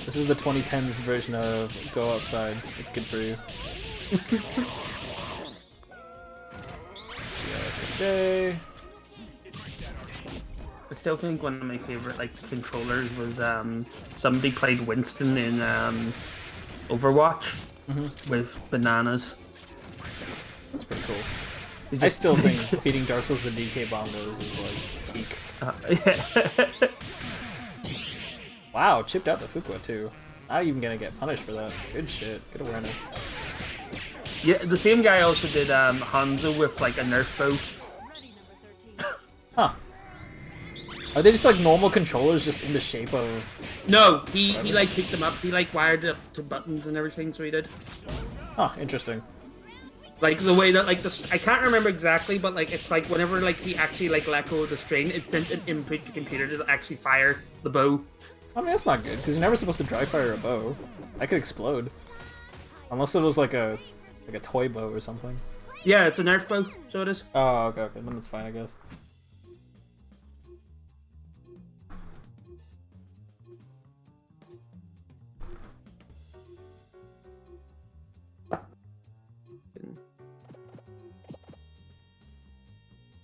This is the 2010s version of Go Outside. It's good for you. Okay. I still think one of my favorite like controllers was somebody played Winston in Overwatch with bananas. That's pretty cool. He I just- still think beating Dark Souls and DK Bongos is like peak. yeah. Wow, chipped out the Fuqua too. Not even gonna get punished for that. Good shit. Good awareness. Yeah, the same guy also did Hanzo with like a Nerf bow. Huh. Are they just like normal controllers just in the shape of... No, he like hooked them up. He like wired it up to buttons and everything, so he did. Huh, interesting. Like the way that like I can't remember exactly, but like it's like whenever like he actually like let go of the string, it sent an input to the computer to actually fire the bow. I mean, that's not good, because you're never supposed to dry fire a bow. That could explode. Unless it was like a toy bow or something. Yeah, it's a Nerf bow, so it is. Oh, okay, then that's fine, I guess.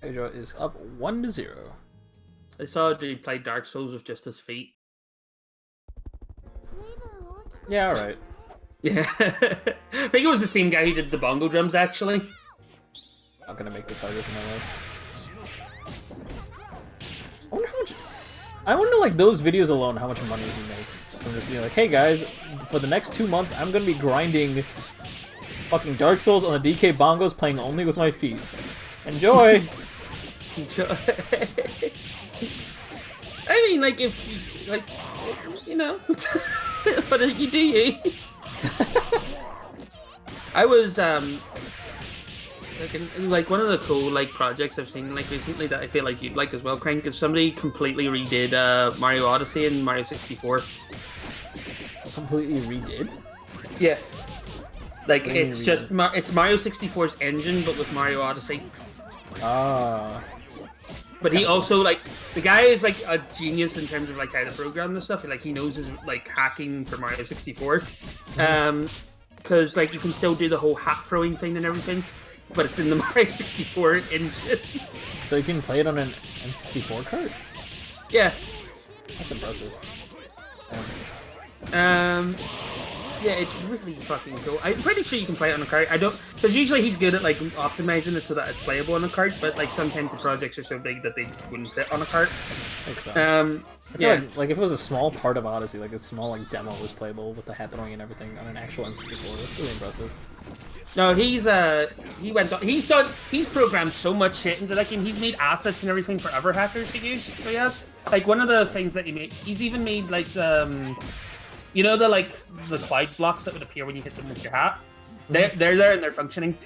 Pedro is up 1-0. I saw a dude play Dark Souls with just his feet. Yeah, alright. Yeah, I think it was the same guy who did the bongo drums actually. Not gonna make this harder for my life. I wonder how much... I wonder, like, those videos alone, how much money he makes. From just being like, hey guys, for the next 2 months, I'm gonna be grinding fucking Dark Souls on the DK Bongos, playing only with my feet. Enjoy! I mean, like, if you, like, you know, but you do you. I was, like one of the cool, like, projects I've seen, like, recently that I feel like you'd like as well, Crank, is somebody completely redid, Mario Odyssey and Mario 64. Completely redid? Yeah. Like, What do you it's mean just, it's Mario 64's engine, but with Mario Odyssey. Ah. But he also, like, the guy is, like, a genius in terms of, like, how to program this stuff. Like, he knows his, like, hacking for Mario 64. Because, like, you can still do the whole hat throwing thing and everything, but it's in the Mario 64 engine. So you can play it on an N64 cart? Yeah. That's impressive. Yeah, it's really fucking cool. I'm pretty sure you can play it on a cart. I don't, because usually he's good at like optimizing it so that it's playable on a cart, but like sometimes the projects are so big that they wouldn't fit on a cart. Makes sense. Yeah. Like if it was a small part of Odyssey, like a small like demo was playable with the hat throwing and everything on an actual N64, that's really impressive. No, he's programmed so much shit into that game. He's made assets and everything for other hackers to use. So he has, like, one of the things that he made, he's even made like You know the cloud blocks that would appear when you hit them with your hat? They're there and they're functioning.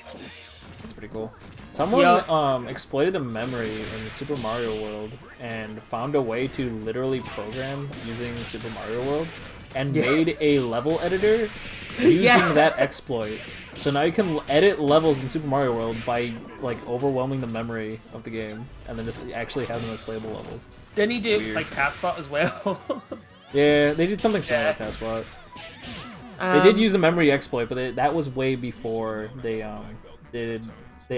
That's pretty cool. Someone exploited a memory in Super Mario World and found a way to literally program using Super Mario World and made a level editor using that exploit. So now you can edit levels in Super Mario World by like overwhelming the memory of the game and then just actually have them as playable levels. Didn't he do like Taskbot as well? Yeah, they did something similar to Taskbot. They did use the memory exploit, but that was way before they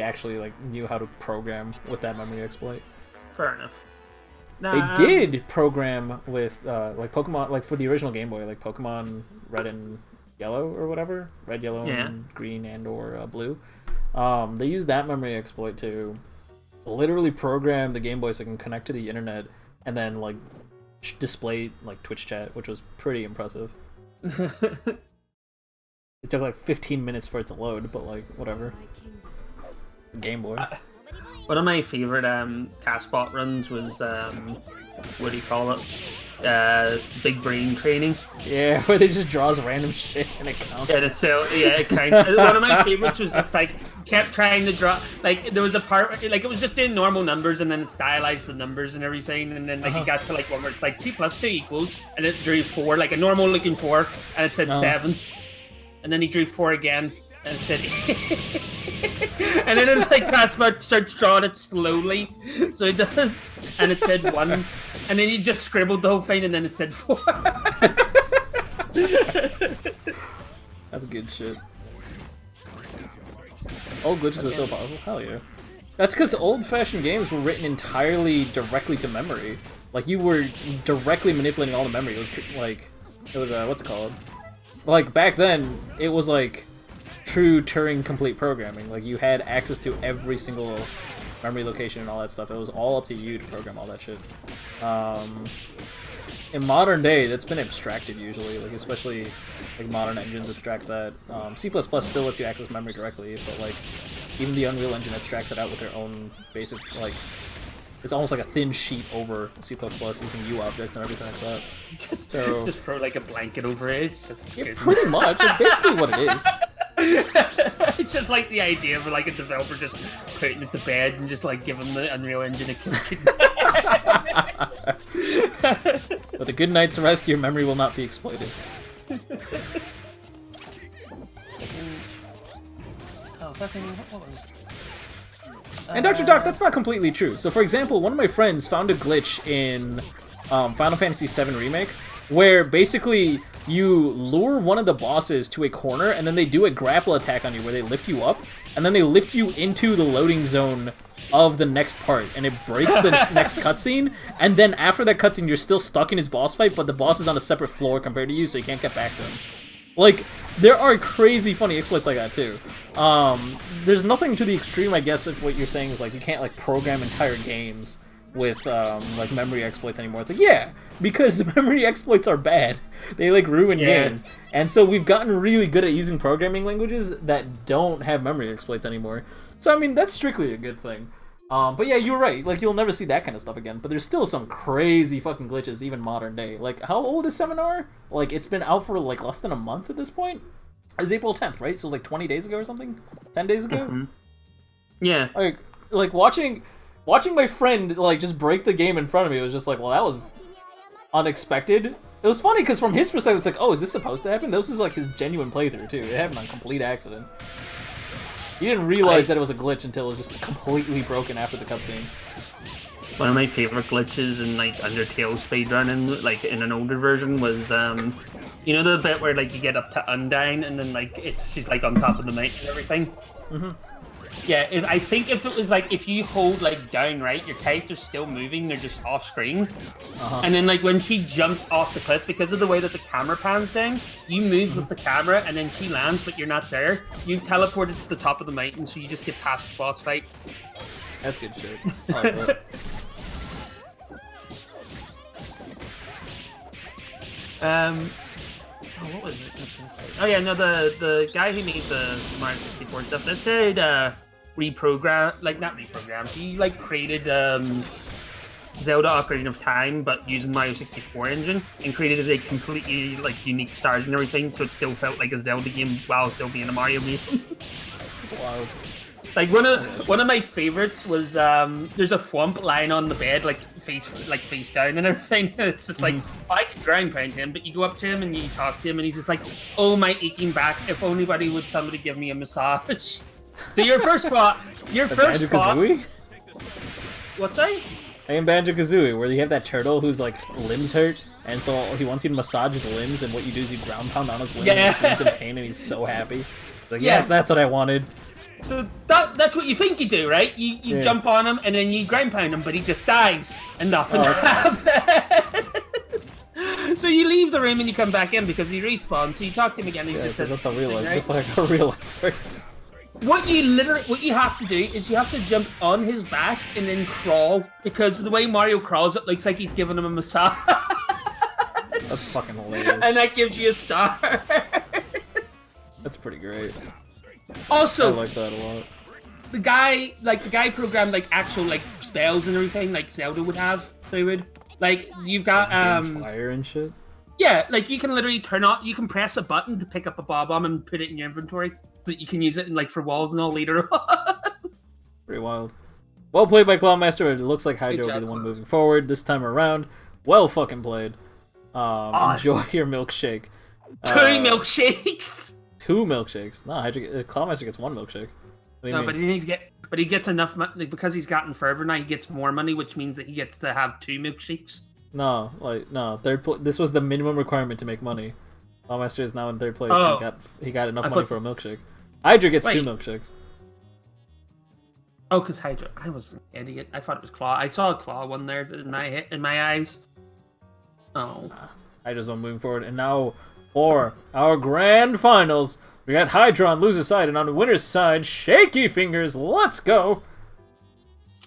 actually like knew how to program with that memory exploit. Fair enough. They did program with like Pokemon, like for the original Game Boy, like Pokemon Red and Yellow or whatever, Red, Yellow, and Green and or Blue. They used that memory exploit to literally program the Game Boy so it can connect to the internet and then like display like Twitch chat, which was pretty impressive. It took like 15 minutes for it to load, but like whatever. Game Boy. One of my favorite Taskbot runs was what do you call it? Big brain training. Yeah, where they just draws random shit and it counts. Yeah, that's so. Yeah, it counts. One of my favorites was just like kept trying to draw. Like there was a part like it was just doing normal numbers and then it stylized the numbers and everything, and then like it got to like one where it's like 2 + 2 equals, and it drew 4, like a normal looking 4, and it said 7, and then he drew 4 again, and it said. And then it's like Taskbot starts drawing it slowly, so it does, and it said 1, and then he just scribbled the whole thing, and then it said 4. That's good shit. Old glitches were so powerful. Hell yeah. That's because old-fashioned games were written entirely directly to memory. Like you were directly manipulating all the memory. It was like, what's it called? Like back then, it was like true Turing complete programming. Like you had access to every single memory location and all that stuff. It was all up to you to program all that shit. In modern day, that's been abstracted usually, like especially like modern engines abstract that. C++ still lets you access memory directly, but like even the Unreal Engine abstracts it out with their own basic, like it's almost like a thin sheet over C++ using U objects and everything like that. Just throw like a blanket over it. Yeah, pretty much. It's basically what it is. It's just like the idea of like a developer just putting it to bed and just like giving the Unreal Engine a kick. With a good night's rest, your memory will not be exploited. And Dr. Doc, that's not completely true. So for example, one of my friends found a glitch in Final Fantasy VII Remake where basically you lure one of the bosses to a corner and then they do a grapple attack on you where they lift you up and then they lift you into the loading zone of the next part and it breaks the next cutscene, and then after that cutscene you're still stuck in his boss fight, but the boss is on a separate floor compared to you, so you can't get back to him. Like, there are crazy funny exploits like that too. There's nothing to the extreme, I guess, if what you're saying is like you can't like program entire games with like memory exploits anymore. It's like, yeah, because memory exploits are bad. They like ruin games. And so we've gotten really good at using programming languages that don't have memory exploits anymore. So I mean, that's strictly a good thing. But yeah, you're right. Like, you'll never see that kind of stuff again. But there's still some crazy fucking glitches, even modern day. Like, how old is Seminar? Like, it's been out for like less than a month at this point. It's April 10th, right? So like 20 days ago or something? 10 days ago? Mm-hmm. Yeah. Like watching my friend like just break the game in front of me was just like, well, that was unexpected. It was funny because from his perspective, it's like, oh, is this supposed to happen? This is like his genuine playthrough too. It happened on complete accident. He didn't realize that it was a glitch until it was just completely broken after the cutscene. One of my favorite glitches in like Undertale speedrunning, like in an older version, was you know the bit where like you get up to Undyne and then like she's like on top of the mountain and everything. Mm-hmm. Yeah, I think if it was like if you hold like down right, your character's still moving, they're just off screen. And then like when she jumps off the cliff, because of the way that the camera pans down, you move with the camera and then she lands, but you're not there. You've teleported to the top of the mountain, so you just get past the boss fight. That's good shit. I like that. What was it? Oh yeah, no, the guy who made the Mario 64 stuff, this guy reprogrammed, like not reprogrammed, he like created Zelda Ocarina of Time, but using Mario 64 engine, and created a completely like unique stars and everything, so it still felt like a Zelda game while still being a Mario game. Wow. Like one of my favorites was there's a Thwomp lying on the bed like face down and everything. It's just like I can ground pound him, but you go up to him and you talk to him and he's just like, "Oh my aching back! If only would somebody give me a massage." So your first thought. Banjo-Kazooie? What's that? In Banjo-Kazooie, where you have that turtle whose like limbs hurt, and so he wants you to massage his limbs, and what you do is you ground pound on his limbs, and he's in pain, and he's so happy. He's like, yes, that's what I wanted. So that's what you think you do, right? You jump on him, and then you ground pound him, but he just dies, and nothing happens. So you leave the room and you come back in because he respawns. So you talk to him again, and he just says, that's a real life, right? just like a real life works. What you have to do is you have to jump on his back and then crawl, because the way Mario crawls, it looks like he's giving him a massage. That's fucking hilarious. And that gives you a star. That's pretty great. Also, I like that a lot. The guy programmed like actual like spells and everything like Zelda would have. They would like you've got fire and shit. Yeah, like you can literally you can press a button to pick up a bomb and put it in your inventory so that you can use it in like for walls and all later on. Pretty wild. Well played by Clownmaster. It looks like Hydro will be the one moving forward this time around. Well fucking played. Enjoy your milkshake. 2 milkshakes. 2 milkshakes. No, Clownmaster gets 1 milkshake. No, but he gets enough money because he's gotten further now. He gets more money, which means that he gets to have 2 milkshakes. No, no. This was the minimum requirement to make money. Clownmaster is now in 3rd place. Oh. He got enough money for a milkshake. Hydra gets 2 milkshakes. Oh, because Hydra. I was an idiot. I thought it was Claw. I saw a Claw one there in my eyes. Oh. Hydra's one moving forward, and now for our grand finals, we got Hydra on loser's side, and on the winner's side, Shaky Fingers. Let's go.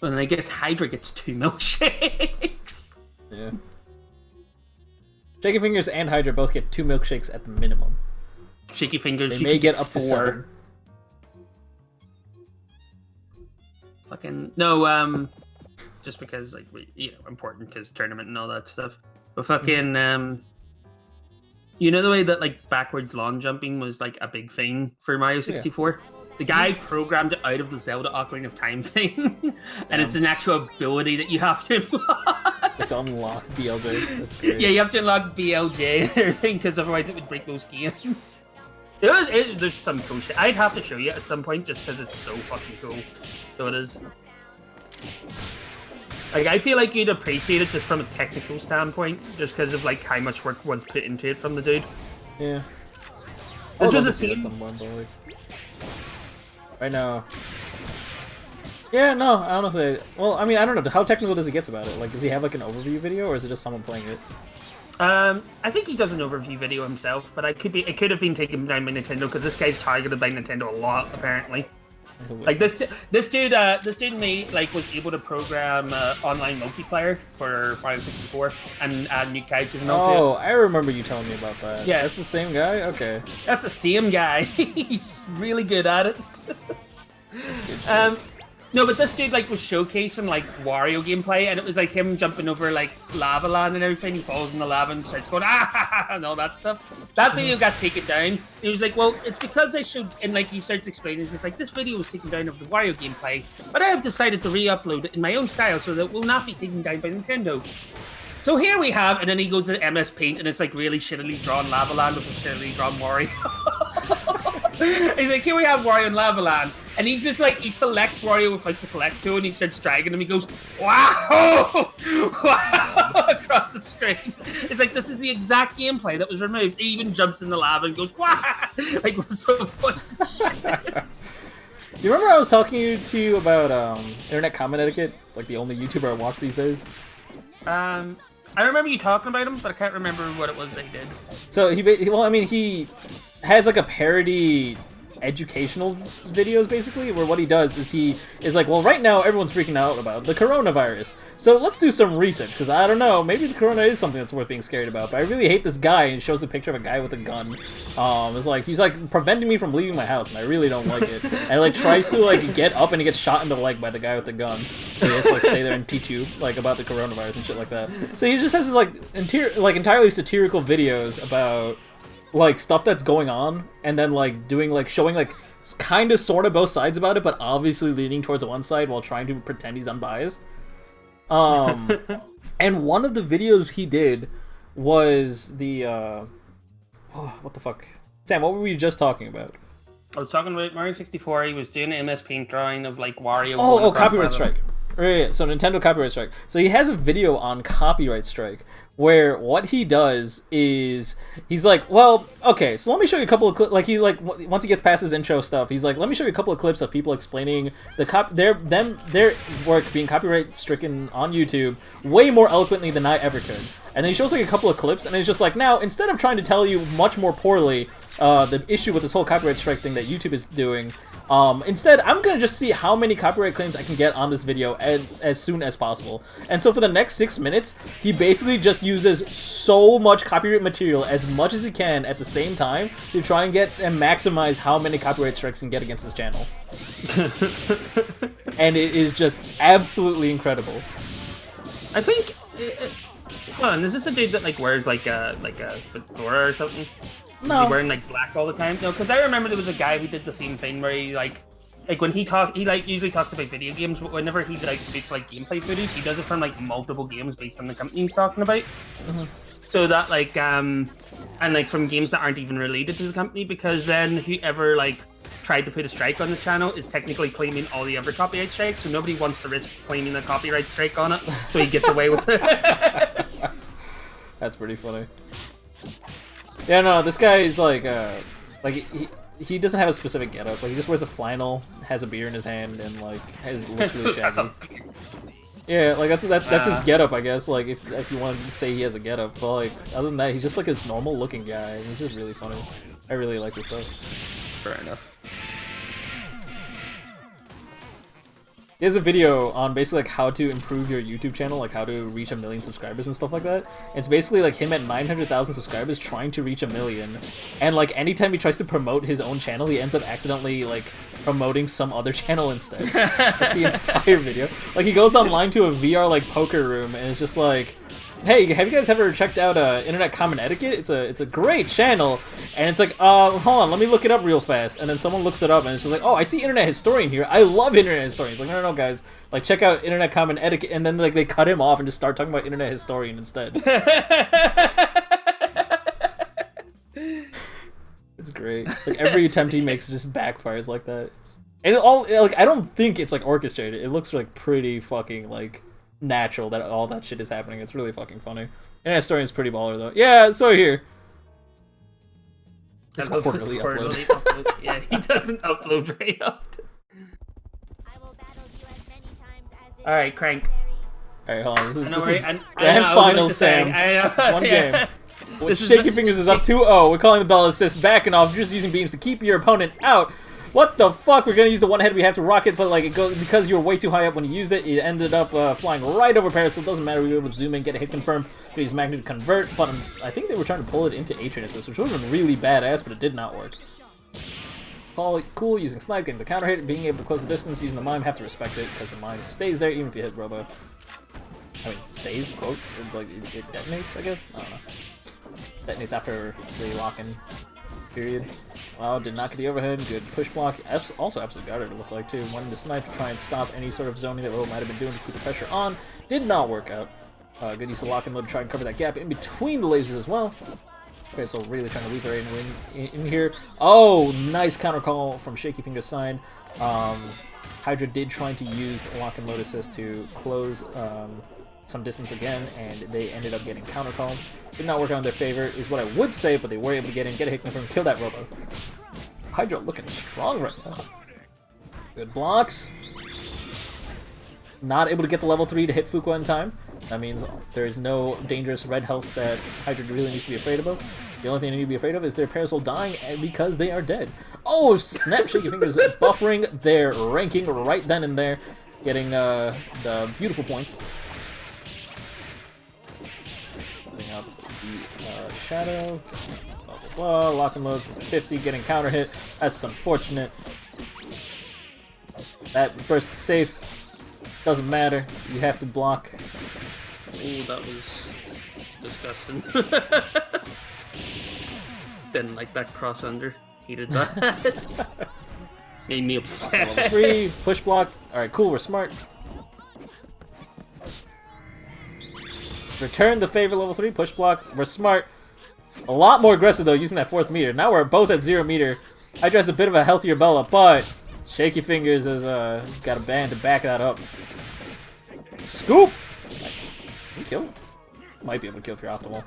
And I guess Hydra gets 2 milkshakes. Yeah. Shaky Fingers and Hydra both get 2 milkshakes at the minimum. Shaky Fingers, they may get up to 7. Fucking no, just because like important because tournament and all that stuff. But fucking you know the way that like backwards lawn jumping was like a big thing for Mario 64? Yeah. The guy programmed it out of the Zelda Ocarina of Time thing, and it's an actual ability that you have to unlock. To unlock BLJ. That's great. Yeah, you have to unlock BLJ and everything because otherwise it would break most games. There's some cool shit. I'd have to show you at some point just because it's so fucking cool. So it is. Like, I feel like you'd appreciate it just from a technical standpoint, just because of like how much work was put into it from the dude. Yeah. This was a scene. Right now. Yeah, no, honestly. Well, I mean, I don't know. How technical does he get about it? Like, does he have like an overview video, or is it just someone playing it? I think he does an overview video himself, but it could have been taken down by Nintendo because this guy's targeted by Nintendo a lot, apparently. Like this dude was able to program online multiplayer for Mario 64 and add new characters and all. Oh, I remember you telling me about that. Yeah, that's the same guy. Okay, that's the same guy. He's really good at it. That's good. No, but this dude like was showcasing like Wario gameplay, and it was like him jumping over like lava land and everything. He falls in the lava and starts going and all that stuff. That video got taken down. He was like, "Well, it's because I should," and like he starts explaining, it's like this video was taken down of the Wario gameplay, but I have decided to re-upload it in my own style so that it will not be taken down by Nintendo. So here we have, and then he goes to MS Paint, and it's like really shittily drawn lava land with a shittily drawn Wario. He's like, here we have Wario in Lava Land, and he's just like, he selects Wario with like the select tool, and he starts dragging him. He goes, wow, wow, across the screen. It's like, this is the exact gameplay that was removed. He even jumps in the lava and goes, wow, like with so much shit. You remember I was talking to you about internet comment etiquette? It's like the only YouTuber I watch these days. I remember you talking about him, but I can't remember what it was they did. So he has like a parody educational videos, basically, where what he does is he is like, well, right now everyone's freaking out about the coronavirus, so let's do some research, because I don't know, maybe the corona is something that's worth being scared about, but I really hate this guy, and he shows a picture of a guy with a gun. It's like, he's like preventing me from leaving my house, and I really don't like it. And like tries to like get up, and he gets shot in the leg by the guy with the gun, so he has to like stay there and teach you like about the coronavirus and shit like that. So he just has this like entirely satirical videos about like stuff that's going on, and then like doing like showing like kind of sort of both sides about it, but obviously leaning towards one side while trying to pretend he's unbiased. And one of the videos he did was the what the fuck, Sam, what were we just talking about? I was talking about Mario 64. He was doing an MS Paint drawing of like Wario. Oh, copyright strike. Right, so Nintendo copyright strike. So he has a video on copyright strike where what he does is he's like, well, okay, so let me show you a couple of like he like once he gets past his intro stuff, he's like, let me show you a couple of clips of people explaining their work being copyright stricken on YouTube way more eloquently than I ever could. And then he shows like a couple of clips, and it's just like, now instead of trying to tell you much more poorly the issue with this whole copyright strike thing that YouTube is doing, instead, I'm gonna just see how many copyright claims I can get on this video as soon as possible. And so for the next 6 minutes, he basically just uses so much copyright material, as much as he can at the same time, to try and get and maximize how many copyright strikes he can get against his channel. And it is just absolutely incredible. I think. Hold on, is this a dude that like wears like a fedora or something? No. Is he wearing like black all the time? No, because I remember there was a guy who did the same thing where he like when he like usually talks about video games, but whenever he like makes like gameplay footage, he does it from like multiple games based on the company he's talking about. Mm-hmm. So that like and like from games that aren't even related to the company, because then whoever like tried to put a strike on the channel is technically claiming all the other copyright strikes, so nobody wants to risk claiming a copyright strike on it, so he gets away with it. That's pretty funny. Yeah, no, this guy is like he doesn't have a specific getup. Like he just wears a flannel, has a beer in his hand, and like is literally shaggy. Yeah, like that's his getup, I guess. Like if you want to say he has a getup, but like other than that, he's just like his normal looking guy. And he's just really funny. I really like this stuff. Fair enough. He has a video on basically like how to improve your YouTube channel, like how to reach 1 million subscribers and stuff like that. It's basically like him at 900,000 subscribers trying to reach 1 million, and like anytime he tries to promote his own channel, he ends up accidentally like promoting some other channel instead. That's the entire video. Like he goes online to a VR like poker room, and it's just like, hey, have you guys ever checked out Internet Common Etiquette? It's a great channel. And it's like, hold on, let me look it up real fast. And then someone looks it up, and it's just like, oh, I see Internet Historian here. I love Internet Historian. It's like, no, guys. Like, check out Internet Common Etiquette. And then like they cut him off and just start talking about Internet Historian instead. It's great. Like every attempt he makes just backfires like that. And it all like I don't think it's like orchestrated. It looks like pretty fucking like natural that all that shit is happening. It's really fucking funny. And Historian's pretty baller though. Yeah, so here. It's quarterly upload. Yeah, he doesn't upload very often. Alright, Crank. Alright, hold on. This is grand final, Sam. One game. With Shaky Fingers is up 2-0. We're calling the bell assist backing off, just using beams to keep your opponent out. What the fuck? We're gonna use the one head we have to rocket, but like it goes because you were way too high up when you used it. It ended up flying right over Paris, so it doesn't matter. We were able to zoom in, get a hit confirmed, use Magnet to convert. But I think they were trying to pull it into Atrian Assist, which would have been really badass, but it did not work. Cool, using Snipe, getting the counter hit, being able to close the distance, using the Mime. Have to respect it because the Mime stays there even if you hit Robo. I mean, stays, quote, like it detonates, I guess. I don't know. Detonates after the lock-in period. Wow, did not get the overhead. Good push block. Also absolutely guarded, it looked like, too. Wanted to snipe to try and stop any sort of zoning that Robo might have been doing to keep the pressure on. Did not work out. Good use of lock and load to try and cover that gap in between the lasers as well. Okay, so really trying to leave her in here. Oh, nice counter call from Shaky Finger's side. Hydra did try to use lock and load assist to close some distance again, and they ended up getting counter called. Did not work out in their favor, is what I would say, but they were able to get in, get a hit confirm, kill that Robo. Hydra looking strong right now. Good blocks. Not able to get the level 3 to hit Fuqua in time. That means there is no dangerous red health that Hydra really needs to be afraid of. The only thing they need to be afraid of is their Parasol dying because they are dead. Oh, snap! Shaky Fingers buffering their ranking right then and there, getting the beautiful points. Putting up the Shadow. Blah, blah, blah. Lock and loads for 50, getting counter hit. That's unfortunate. That burst is safe. Doesn't matter. You have to block. Oh, that was disgusting. Didn't like that cross under. Hated that. Made me upset. Level 3, push block. Alright, cool, we're smart. Return the favor, level 3, push block. We're smart. A lot more aggressive though, using that 4th meter. Now we're both at 0 meter. Hydra has a bit of a healthier Bella, but Shaky Fingers has he's got a band to back that up. Scoop! Can you kill? Might be able to kill if you're optimal.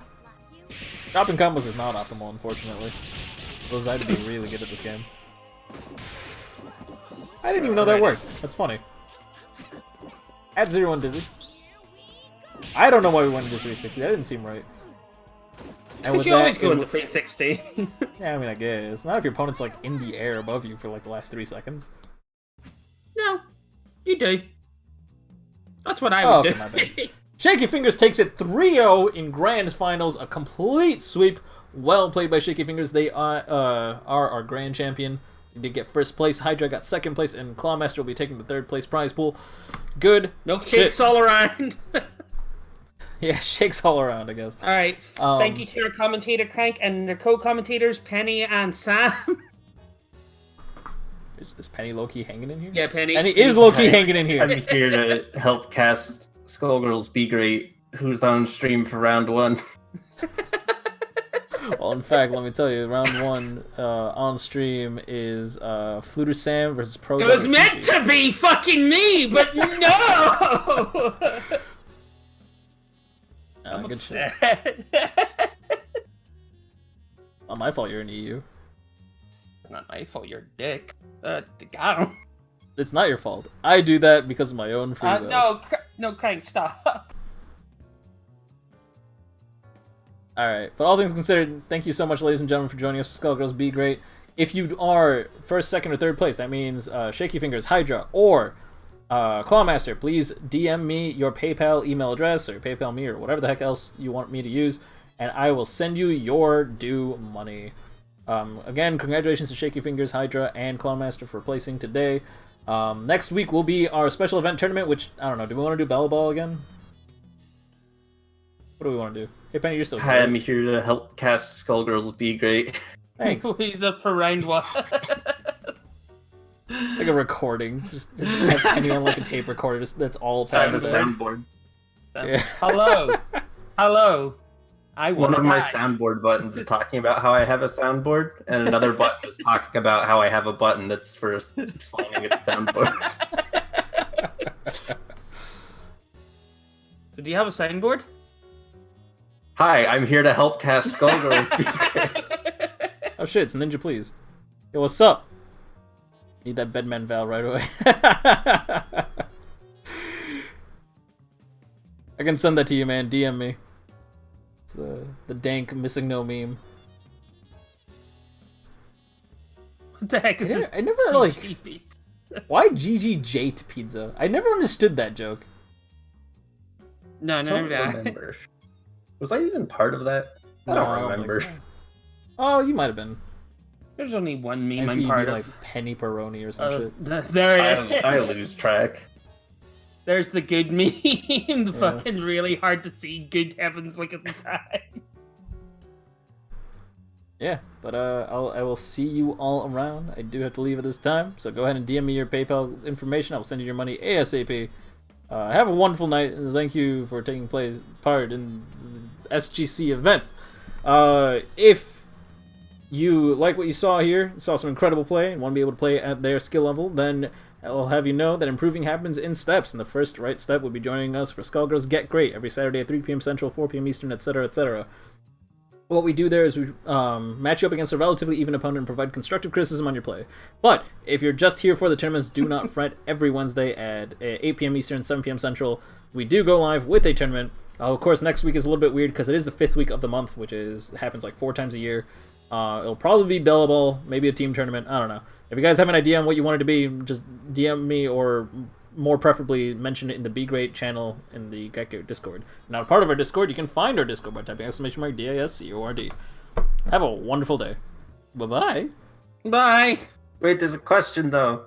Dropping combos is not optimal, unfortunately. Those had to be really good at this game. I didn't even know that worked. That's funny. At 0-1 Dizzy. I don't know why we went into 360. That didn't seem right. Because you always go into 360. Yeah, I mean, I guess. Not if your opponent's like in the air above you for like the last 3 seconds. No, you do. That's what I would do. My bad. Shaky Fingers takes it 3-0 in Grand Finals. A complete sweep. Well played by Shaky Fingers. They are our Grand Champion. They did get 1st place. Hydra got 2nd place, and Clawmaster will be taking the 3rd place prize pool. Good. Milkshakes all around. Yeah, shakes all around, I guess. Alright, thank you to our commentator Crank and their co-commentators Penny and Sam. Is Penny low-key hanging in here? Yeah, Penny. And he is low-key hanging in here. I'm here to help cast Skullgirls Gr8, who's on stream for round 1. Well, in fact, let me tell you, round 1 on stream is Fluter Sam versus Pro. It was meant to be fucking me, but no! I'm upset. Not my fault you're in EU. It's not my fault you're a dick. Got him. It's not your fault. I do that because of my own free will. No, Crank, stop. Alright, but all things considered, thank you so much, ladies and gentlemen, for joining us for Skullgirls Gr8. If you are 1st, 2nd, or 3rd place, that means Shaky Fingers, Hydra, or Clawmaster, please DM me your PayPal email address, or PayPal me, or whatever the heck else you want me to use, and I will send you your due money. Again, congratulations to Shaky Fingers, Hydra, and Clawmaster for placing today. Next week will be our special event tournament, which, I don't know, do we want to do Bella Ball again? What do we want to do? Hey, Penny, you're still Hi, I'm here to help cast Skullgirls Gr8. Thanks. He's up for round 1. Like a recording. Just have Penny on like a tape recorder. That's all I have Penny a says. soundboard. Yeah. Hello. Hello. One of my soundboard buttons is talking about how I have a soundboard, and another button is talking about how I have a button that's for explaining a soundboard. So do you have a soundboard? Hi, I'm here to help cast Skullgirls Gr8. Oh shit, it's Ninja Please. Yo, what's up? Need that Bedman Val right away. I can send that to you, man. DM me. It's the dank missing no meme. What the heck is this? I never like. Why GG Pizza? I never understood that joke. No, I don't remember. Was I even part of that? I don't remember. Think so. Oh, you might have been. There's only one meme I'm part of. like Penny Peroni or some shit. There it is. I lose track. There's the good meme. The fucking really hard to see good heavens look at the time. Yeah, but I will see you all around. I do have to leave at this time, so go ahead and DM me your PayPal information. I will send you your money ASAP. Have a wonderful night, and thank you for taking part in SGC events. If you like what you saw here, saw some incredible play, and want to be able to play at their skill level, then I'll have you know that improving happens in steps, and the first right step will be joining us for Skullgirls Gr8 every Saturday at 3 p.m. Central, 4 p.m. Eastern, etc., etc. What we do there is we match you up against a relatively even opponent and provide constructive criticism on your play. But if you're just here for the tournaments, do not fret. Every Wednesday at 8 p.m. Eastern, 7 p.m. Central, we do go live with a tournament. Of course, next week is a little bit weird because it is the 5th week of the month, which happens like 4 times a year. It'll probably be Bella Ball, maybe a team tournament. I don't know. If you guys have an idea on what you want it to be, just DM me or more preferably mention it in the Gr8 channel in the Gr8 Discord. Now, part of our Discord, you can find our Discord by typing !DISCORD. Have a wonderful day. Bye-bye. Bye. Wait, there's a question though.